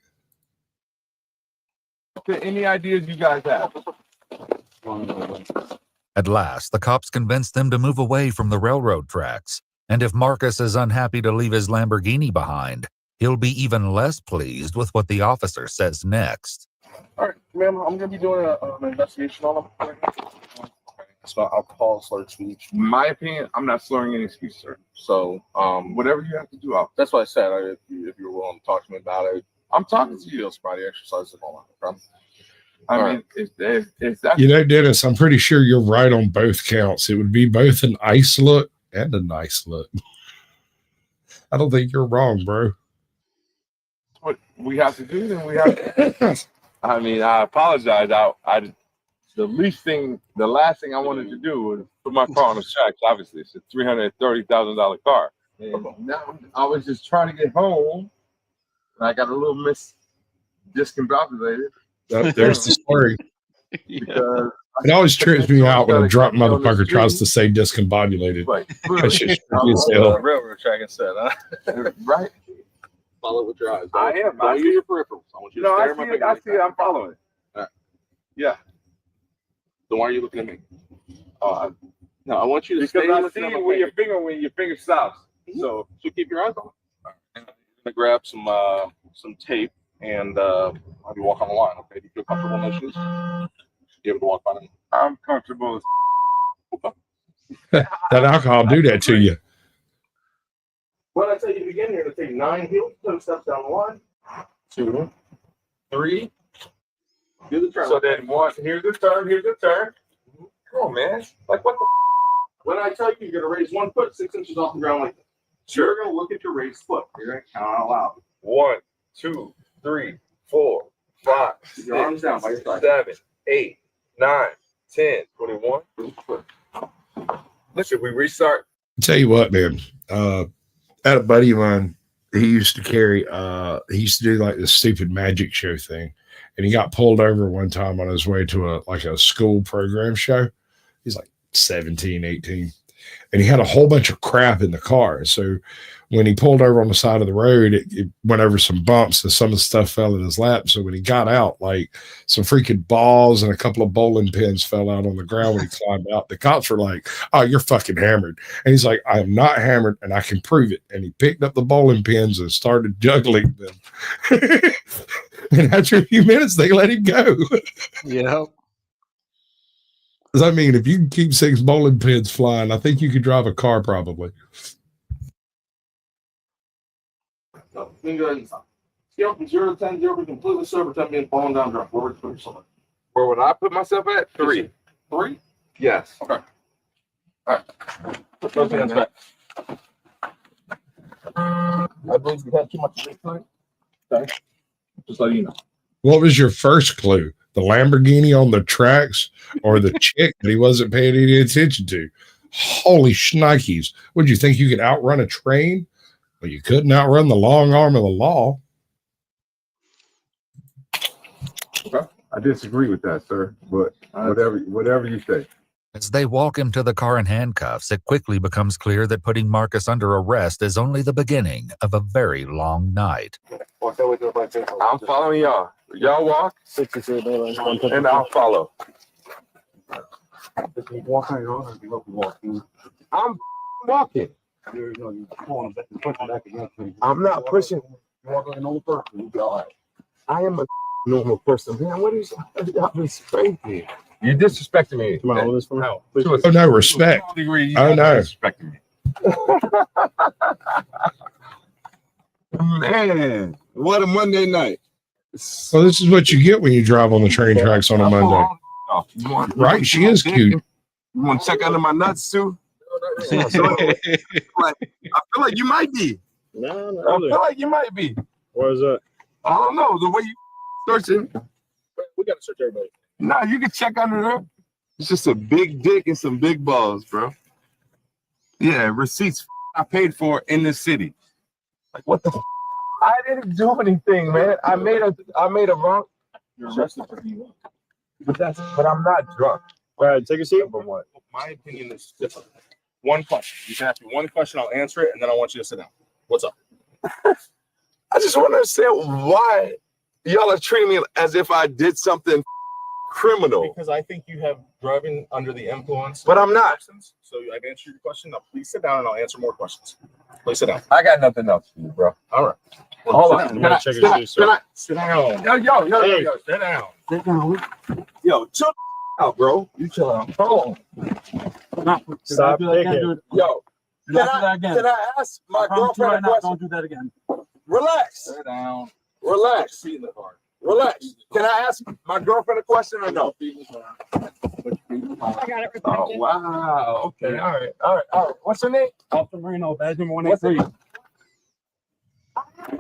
Any ideas you guys have? At last, the cops convinced them to move away from the railroad tracks. And if Marcus is unhappy to leave his Lamborghini behind, he'll be even less pleased with what the officer says next. All right, ma'am, I'm going to be doing an investigation on him. It's not alcohol slurred speech. In my opinion, I'm not slurring any speech, sir. So, whatever you have to do, that's what I said. If you're willing to talk to me about it, I'm talking to you. Sobriety exercises and all that. I mean, if that, You know, Dennis, I'm pretty sure you're right on both counts. It would be both an ice look and a nice look. I don't think you're wrong, bro. what we have to do, then we have to. I mean, I apologize. The last thing I wanted to do was put my car on the tracks. Obviously, it's a $330,000 car. And now I was just trying to get home, and I got a little discombobulated. There's the story. Because it always trips me out when a drunk motherfucker tries to say discombobulated. That shit's creepy as hell. Railroad track instead, huh? Right. Follow with your eyes. I am. Don't use your peripherals. I want you to stare at my I see it. I'm following. All right. Yeah. So why are you looking at me? No, I want you to Because stay I looking see at my when your finger stops. So keep your eyes on. I'm gonna grab some tape and I'll be walking on the line. Okay, do you feel comfortable in those shoes? You able to walk by them? I'm comfortable. That alcohol do that to you. When I tell you to begin, you're gonna take 9 heel toe steps down 1, 2, 3. Do the turn. So then here's the turn. Come on, man. Like what the? When I tell you, you're gonna raise 1 foot 6 inches off the ground like this. Sure. You're gonna look at your raised foot. You're gonna count out loud. 1, 2, 3, 4, 5, 6, Your arms down by your side. 7, 8, 9, 10, 21. Should we restart? Tell you what, man. I had a buddy of mine. He used to do like this stupid magic show thing, and he got pulled over one time on his way to a school program show. He's like 17, 18, and he had a whole bunch of crap in the car. So when he pulled over on the side of the road, it went over some bumps and some of the stuff fell in his lap. So when he got out, like some freaking balls and a couple of bowling pins fell out on the ground when he climbed out. The cops were like, "Oh, you're fucking hammered." And he's like, "I am not hammered and I can prove it." And he picked up the bowling pins and started juggling them. And after a few minutes, they let him go. Yeah. I mean, if you can keep 6 bowling pins flying, I think you could drive a car probably. No, then go ahead and stop. Scale from 0 to 10, 0 being completely sober, 10 being falling down drunk. Where would you put yourself at? Where would I put myself at? 3. 3? Yes. Okay. All right. Put those hands back. I believe you had too much drink tonight. Okay. Just letting you know. What was your first clue? The Lamborghini on the tracks or the chick that he wasn't paying any attention to? Holy shnikes. Would you think you could outrun a train? Well, you couldn't outrun the long arm of the law. I disagree with that, sir. But whatever you say. As they walk him to the car in handcuffs, it quickly becomes clear that putting Marcus under arrest is only the beginning of a very long night. I'm following y'all. Y'all walk, and I'll follow. I'm walking. I'm not pushing. I am a normal person. Man, what is that? Crazy. You're disrespecting me. Come on, this one. Oh, no, respect. Oh, no. Disrespecting me. Man, what a Monday night. Well, this is what you get when you drive on the train tracks on a Monday. Right? She is cute. You want to check under my nuts too? I feel like you might be. No, I feel like you might be. Where's that? I don't know. The way you searching. We got to search everybody. Nah, you can check under there. It's just a big dick and some big balls, bro. Yeah, receipts I paid for in the city. Like, what the I didn't do anything, man. I made a wrong. You're arrested for DUI. But I'm not drunk. All right, take a seat. But what? My opinion is different. One question. You can ask me one question. I'll answer it, and then I want you to sit down. What's up? I just want to understand why y'all are treating me as if I did something criminal. Because I think you have driving under the influence. But I'm not. So I've answered your question. Now please sit down, and I'll answer more questions. Please sit down. I got nothing else for you, bro. All right. Hold on. Sit down. Sit down. Yo, sit down. Sit down. Yo, chill out, bro. You chill out. Hold on. Stop taking. Yo, can I ask my girlfriend a question? Don't do that again. Relax. Sit down. Relax. Relax. Can I ask my girlfriend a question or no? I got it recorded. Oh, wow. Okay. All right. What's your name? Officer Marino, badge number 183.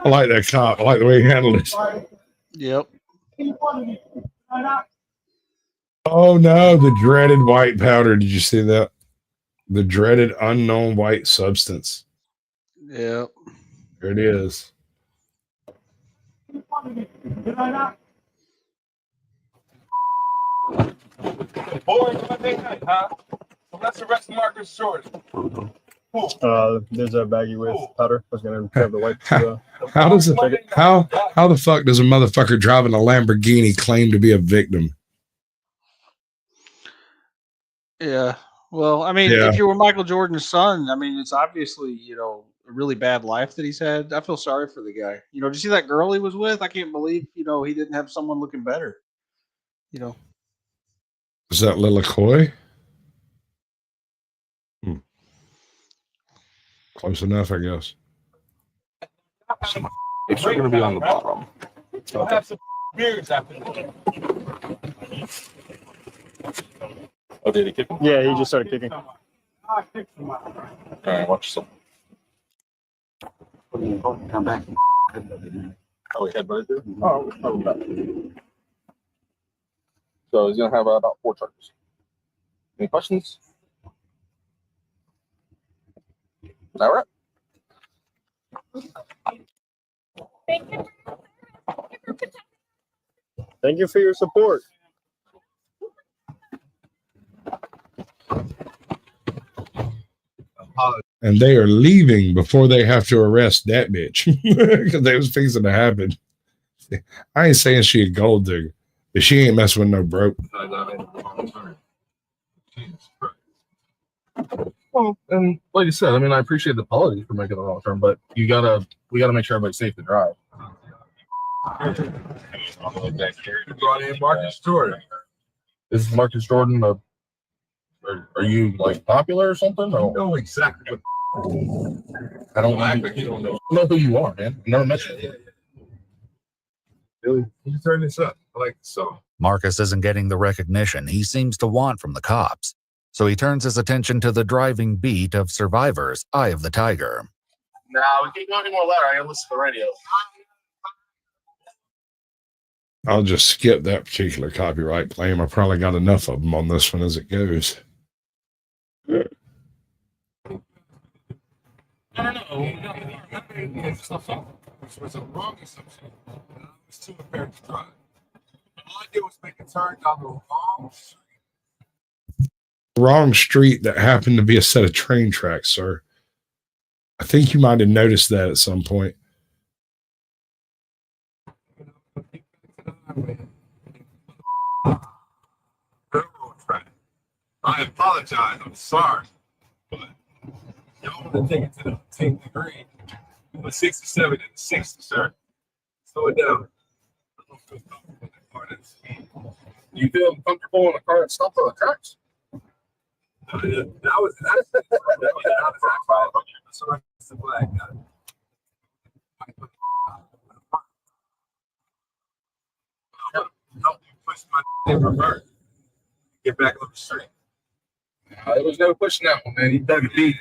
I like that cop. I like the way he handled it. Yep. Oh no, the dreaded white powder. Did you see that? The dreaded unknown white substance. Yep. There it is. Boys, what they think, huh? So let's arrest Marcus Jordan. There's a baggie with powder. I was gonna grab the white. How does it? How the fuck does a motherfucker driving a Lamborghini claim to be a victim? Yeah. Well, I mean, if you were Michael Jordan's son, I mean, it's obviously, a really bad life that he's had. I feel sorry for the guy. Did you see that girl he was with? I can't believe, he didn't have someone looking better. Is that Lila Coy? Close enough, I guess. If you're gonna be on the bottom, we'll have some beers after this. Oh, did he kick him? Yeah, he just started kicking. All right, watch some. Come back. Oh, he had what it? Oh, so he's gonna have about 4 charges. Any questions? All right. Thank you for your support. And they are leaving before they have to arrest that bitch because they was fixing to happen. I ain't saying she a gold digger, but she ain't messing with no broke. Well, and like you said, I mean, I appreciate the apology for making the wrong turn, but we gotta make sure everybody's safe to drive. Brought in Marcus Jordan. Is Marcus Jordan are you like popular or something? Or? No, exactly. I don't know who you are, man. I've never met you. Billy, you turn this up. I like the song. Marcus isn't getting the recognition he seems to want from the cops, so he turns his attention to the driving beat of Survivor's Eye of the Tiger. No, we can't go any more louder. I gotta listen to the radio. I'll just skip that particular copyright claim. I probably got enough of them on this one as it goes. Which was a wrong assumption. I was too impaired to drive. All I did was make a turn down the wrong street. Wrong street that happened to be a set of train tracks, sir. I think you might have noticed that at some point. I apologize. I'm sorry. But y'all want to take it to the 10th degree. A 67 and a 60, sir. Slow it down. You feel comfortable in a car that stopped on the tracks? That was the flag. Help you push my in reverse. Get back on the street. There was no pushing that one, man. He dug a beat.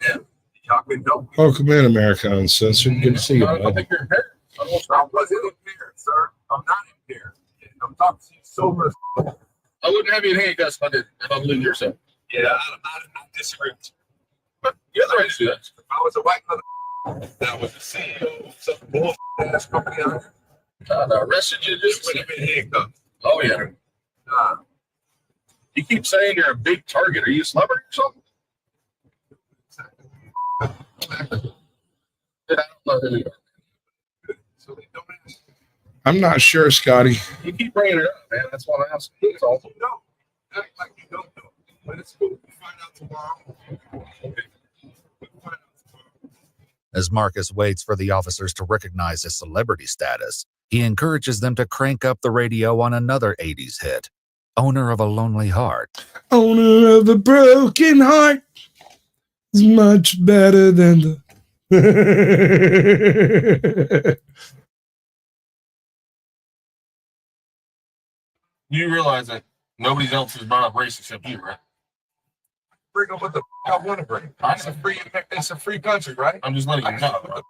Yeah. Y'all can help. Welcome in, America Uncensored. Good to see you, I bud. think you're impaired. I wasn't impaired, sir. I'm not impaired. I'm talking to you sober. I wouldn't have you in handcuffs if I believed yourself. Yeah, I disagree with you. But you're the right to do that. If I was a white mother, Now with the CEO of some bullshit ass company out here, they arrested you just when you've been handcuffed. Oh yeah. You keep saying you're a big target. Are you a celebrity or something? I don't know who you are. So they don't ask. I'm not sure, Scotty. You keep bringing it up, man. That's why I'm asking. It's all no. Act like you don't know. But it's cool. We'll find out tomorrow. Okay. As Marcus waits for the officers to recognize his celebrity status, he encourages them to crank up the radio on another 80s hit, Owner of a Lonely Heart. Owner of a broken heart is much better than the... You realize that nobody else is brought up race except you, right? Bring up what the I want to bring. It's a free country, right? I'm just letting you know. Bro.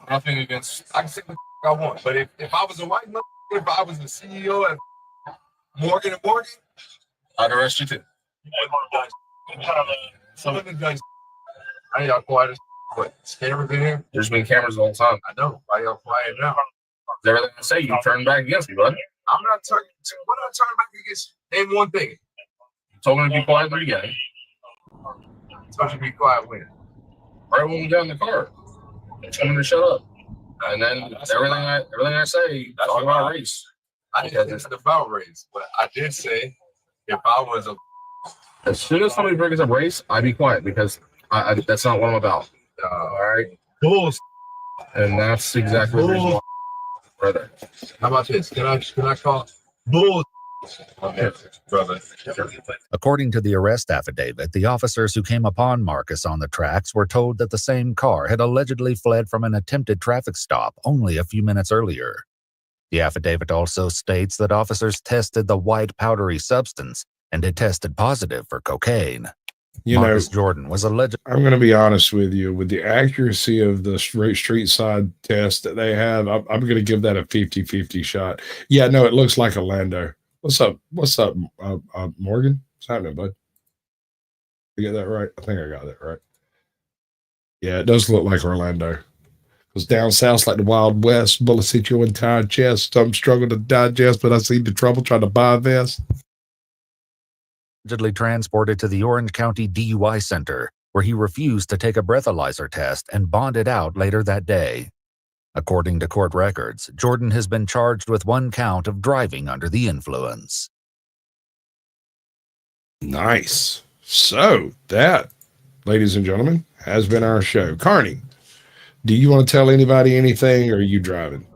Nothing against. I can say what I want, but if I was a white man, if I was the CEO of Morgan and Morgan, I'd arrest you too. Some of the guys, I y'all quiet as what? Cameras in here? There's been cameras the whole time. I know. Why y'all quiet now? Everything I say, you turn back against me, bud. I'm not turning. What am I turning back against? Name one thing. You told me to be quiet in the beginning. Told you to be quiet when? Right when we got in the car. They told me to shut up. And then everything I say, talk about race. I didn't say it's about race, but I did say if I was a. As soon as somebody brings up race, I be quiet because I that's not what I'm about. All right. Bulls. And that's exactly the reason why. Brother. How about this? Can I call bull? Brother. According to the arrest affidavit, the officers who came upon Marcus on the tracks were told that the same car had allegedly fled from an attempted traffic stop only a few minutes earlier. The affidavit also states that officers tested the white powdery substance and it tested positive for cocaine. Marcus Jordan was alleged. I'm going to be honest with you. With the accuracy of the street side test that they have, I'm going to give that a 50-50 shot. Yeah, no, it looks like Orlando. What's up? Morgan? What's happening, bud? You get that right? I think I got that right. Yeah, it does look like Orlando. Because down south, like the Wild West, bullets hit your entire chest. I'm struggling to digest, but I see the trouble trying to buy a vest. Allegedly transported to the Orange County DUI Center, where he refused to take a breathalyzer test and bonded out later that day. According to court records, Jordan has been charged with 1 count of driving under the influence. Nice. So that, ladies and gentlemen, has been our show. Carney, do you want to tell anybody anything, or are you driving?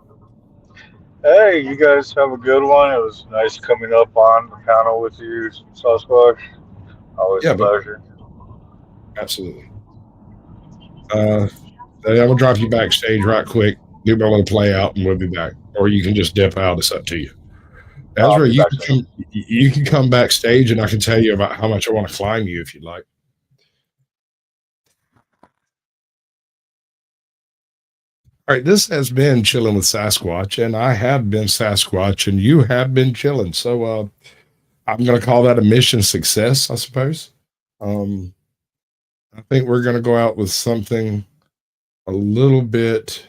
Hey, you guys have a good one. It was nice coming up on the panel with you, Sasquatch. Always a pleasure. Absolutely. I'm going to drop you backstage right quick. Do my little play out, and we'll be back. Or you can just dip out. It's up to you. Ezra, you can come backstage, and I can tell you about how much I want to climb you if you'd like. All right, this has been Chilling with Sasquatch, and I have been Sasquatch, and you have been chilling. So I'm going to call that a mission success, I suppose. I think we're going to go out with something a little bit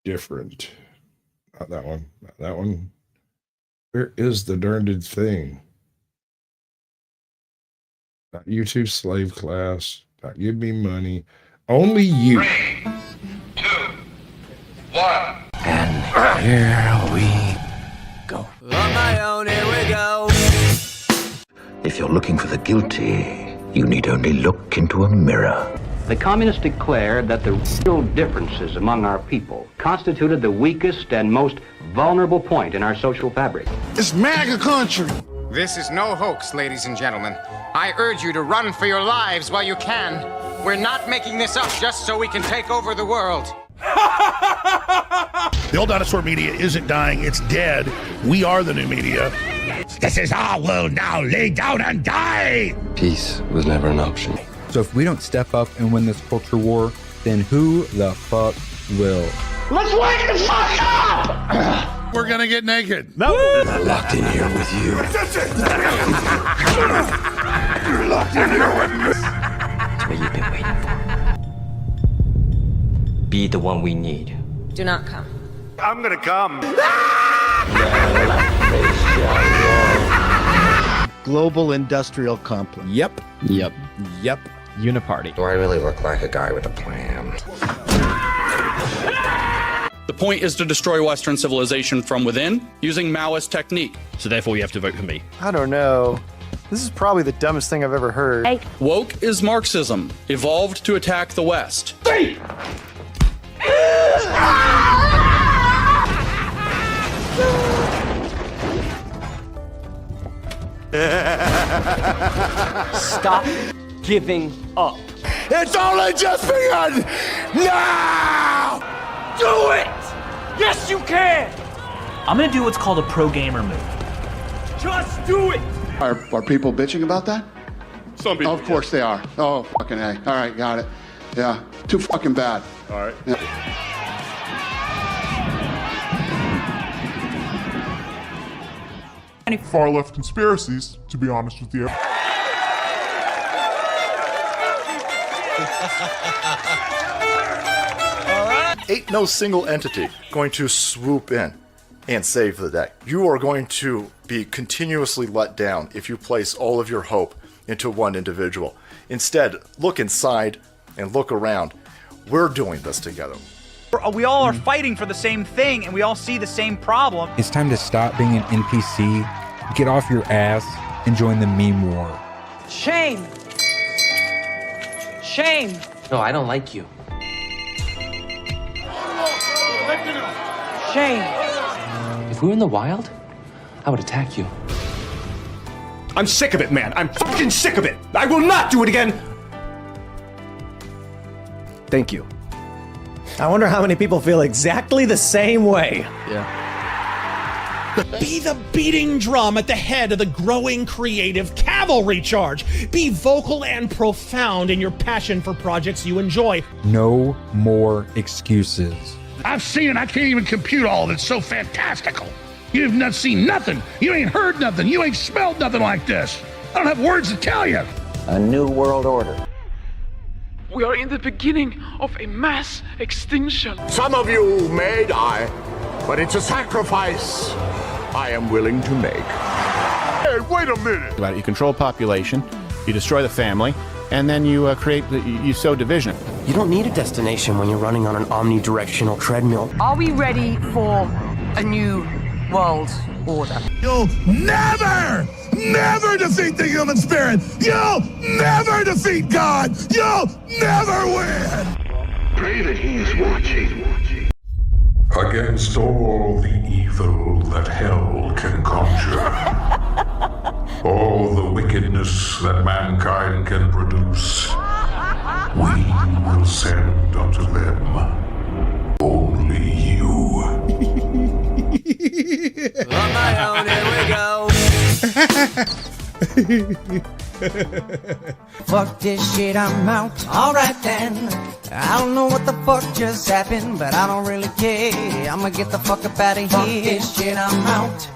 different. Not that one. Not that one. Where is the darned thing? Not you two, slave class. Not give me money. Only you. 3, 2, 1. And here we go. On my own, here we go. If you're looking for the guilty, you need only look into a mirror. The communists declared that the real differences among our people constituted the weakest and most vulnerable point in our social fabric. It's MAGA country. This is no hoax, ladies and gentlemen. I urge you to run for your lives while you can. We're not making this up just so we can take over the world. The old dinosaur media isn't dying, it's dead. We are the new media. This is our world now. Lay down and die. Peace was never an option. So if we don't step up and win this culture war, then who the fuck will? Let's wake the fuck up! We're gonna get naked. No. I'm locked in here with you. You're locked in here with me. That's what you've been waiting for. be the one we need. Do not come. I'm gonna come. Global industrial complex. Yep. Yep. Yep. Uniparty. Do I really look like a guy with a plan? The point is to destroy Western civilization from within using Maoist technique. So therefore you have to vote for me. I don't know. This is probably the dumbest thing I've ever heard. Woke is Marxism, evolved to attack the West. Stop giving up. It's only just begun. Now, do it. Yes, you can! I'm gonna do what's called a pro gamer move. Just do it! Are people bitching about that? Some people. Of course they are. Oh, fucking A. All right, got it. Yeah, too fucking bad. All right. Yeah. Far left conspiracies, to be honest with you. Ain't no single entity going to swoop in and save the day. You are going to be continuously let down if you place all of your hope into one individual. Instead, look inside and look around. We're doing this together. We all are fighting for the same thing, and we all see the same problem. It's time to stop being an NPC, get off your ass, and join the meme war. Shame. Shame. No, I don't like you. Shame. If we were in the wild, I would attack you. I'm sick of it, man. I'm fucking sick of it. I will not do it again. Thank you. I wonder how many people feel exactly the same way. Yeah. Be the beating drum at the head of the growing creative cavalry charge. Be vocal and profound in your passion for projects you enjoy. No more excuses. I've seen it. I can't even compute all of it. It's so fantastical. You've not seen nothing. You ain't heard nothing. You ain't smelled nothing like this. I don't have words to tell you. A new world order. We are in the beginning of a mass extinction. Some of you may die, but it's a sacrifice I am willing to make. Hey, wait a minute. You control population, you destroy the family, and then you you sow division. You don't need a destination when you're running on an omnidirectional treadmill. Are we ready for a new world order? You'll never defeat the human spirit. You'll never defeat God. You'll never win. Pray that he is watching. Against all the evil that hell can conjure, all the wickedness that mankind can produce, we will send unto them only you. On my own, here we go. Fuck this shit, I'm out. Alright then. I don't know what the fuck just happened, but I don't really care. I'ma get the fuck up out of here. Fuck this shit, I'm out.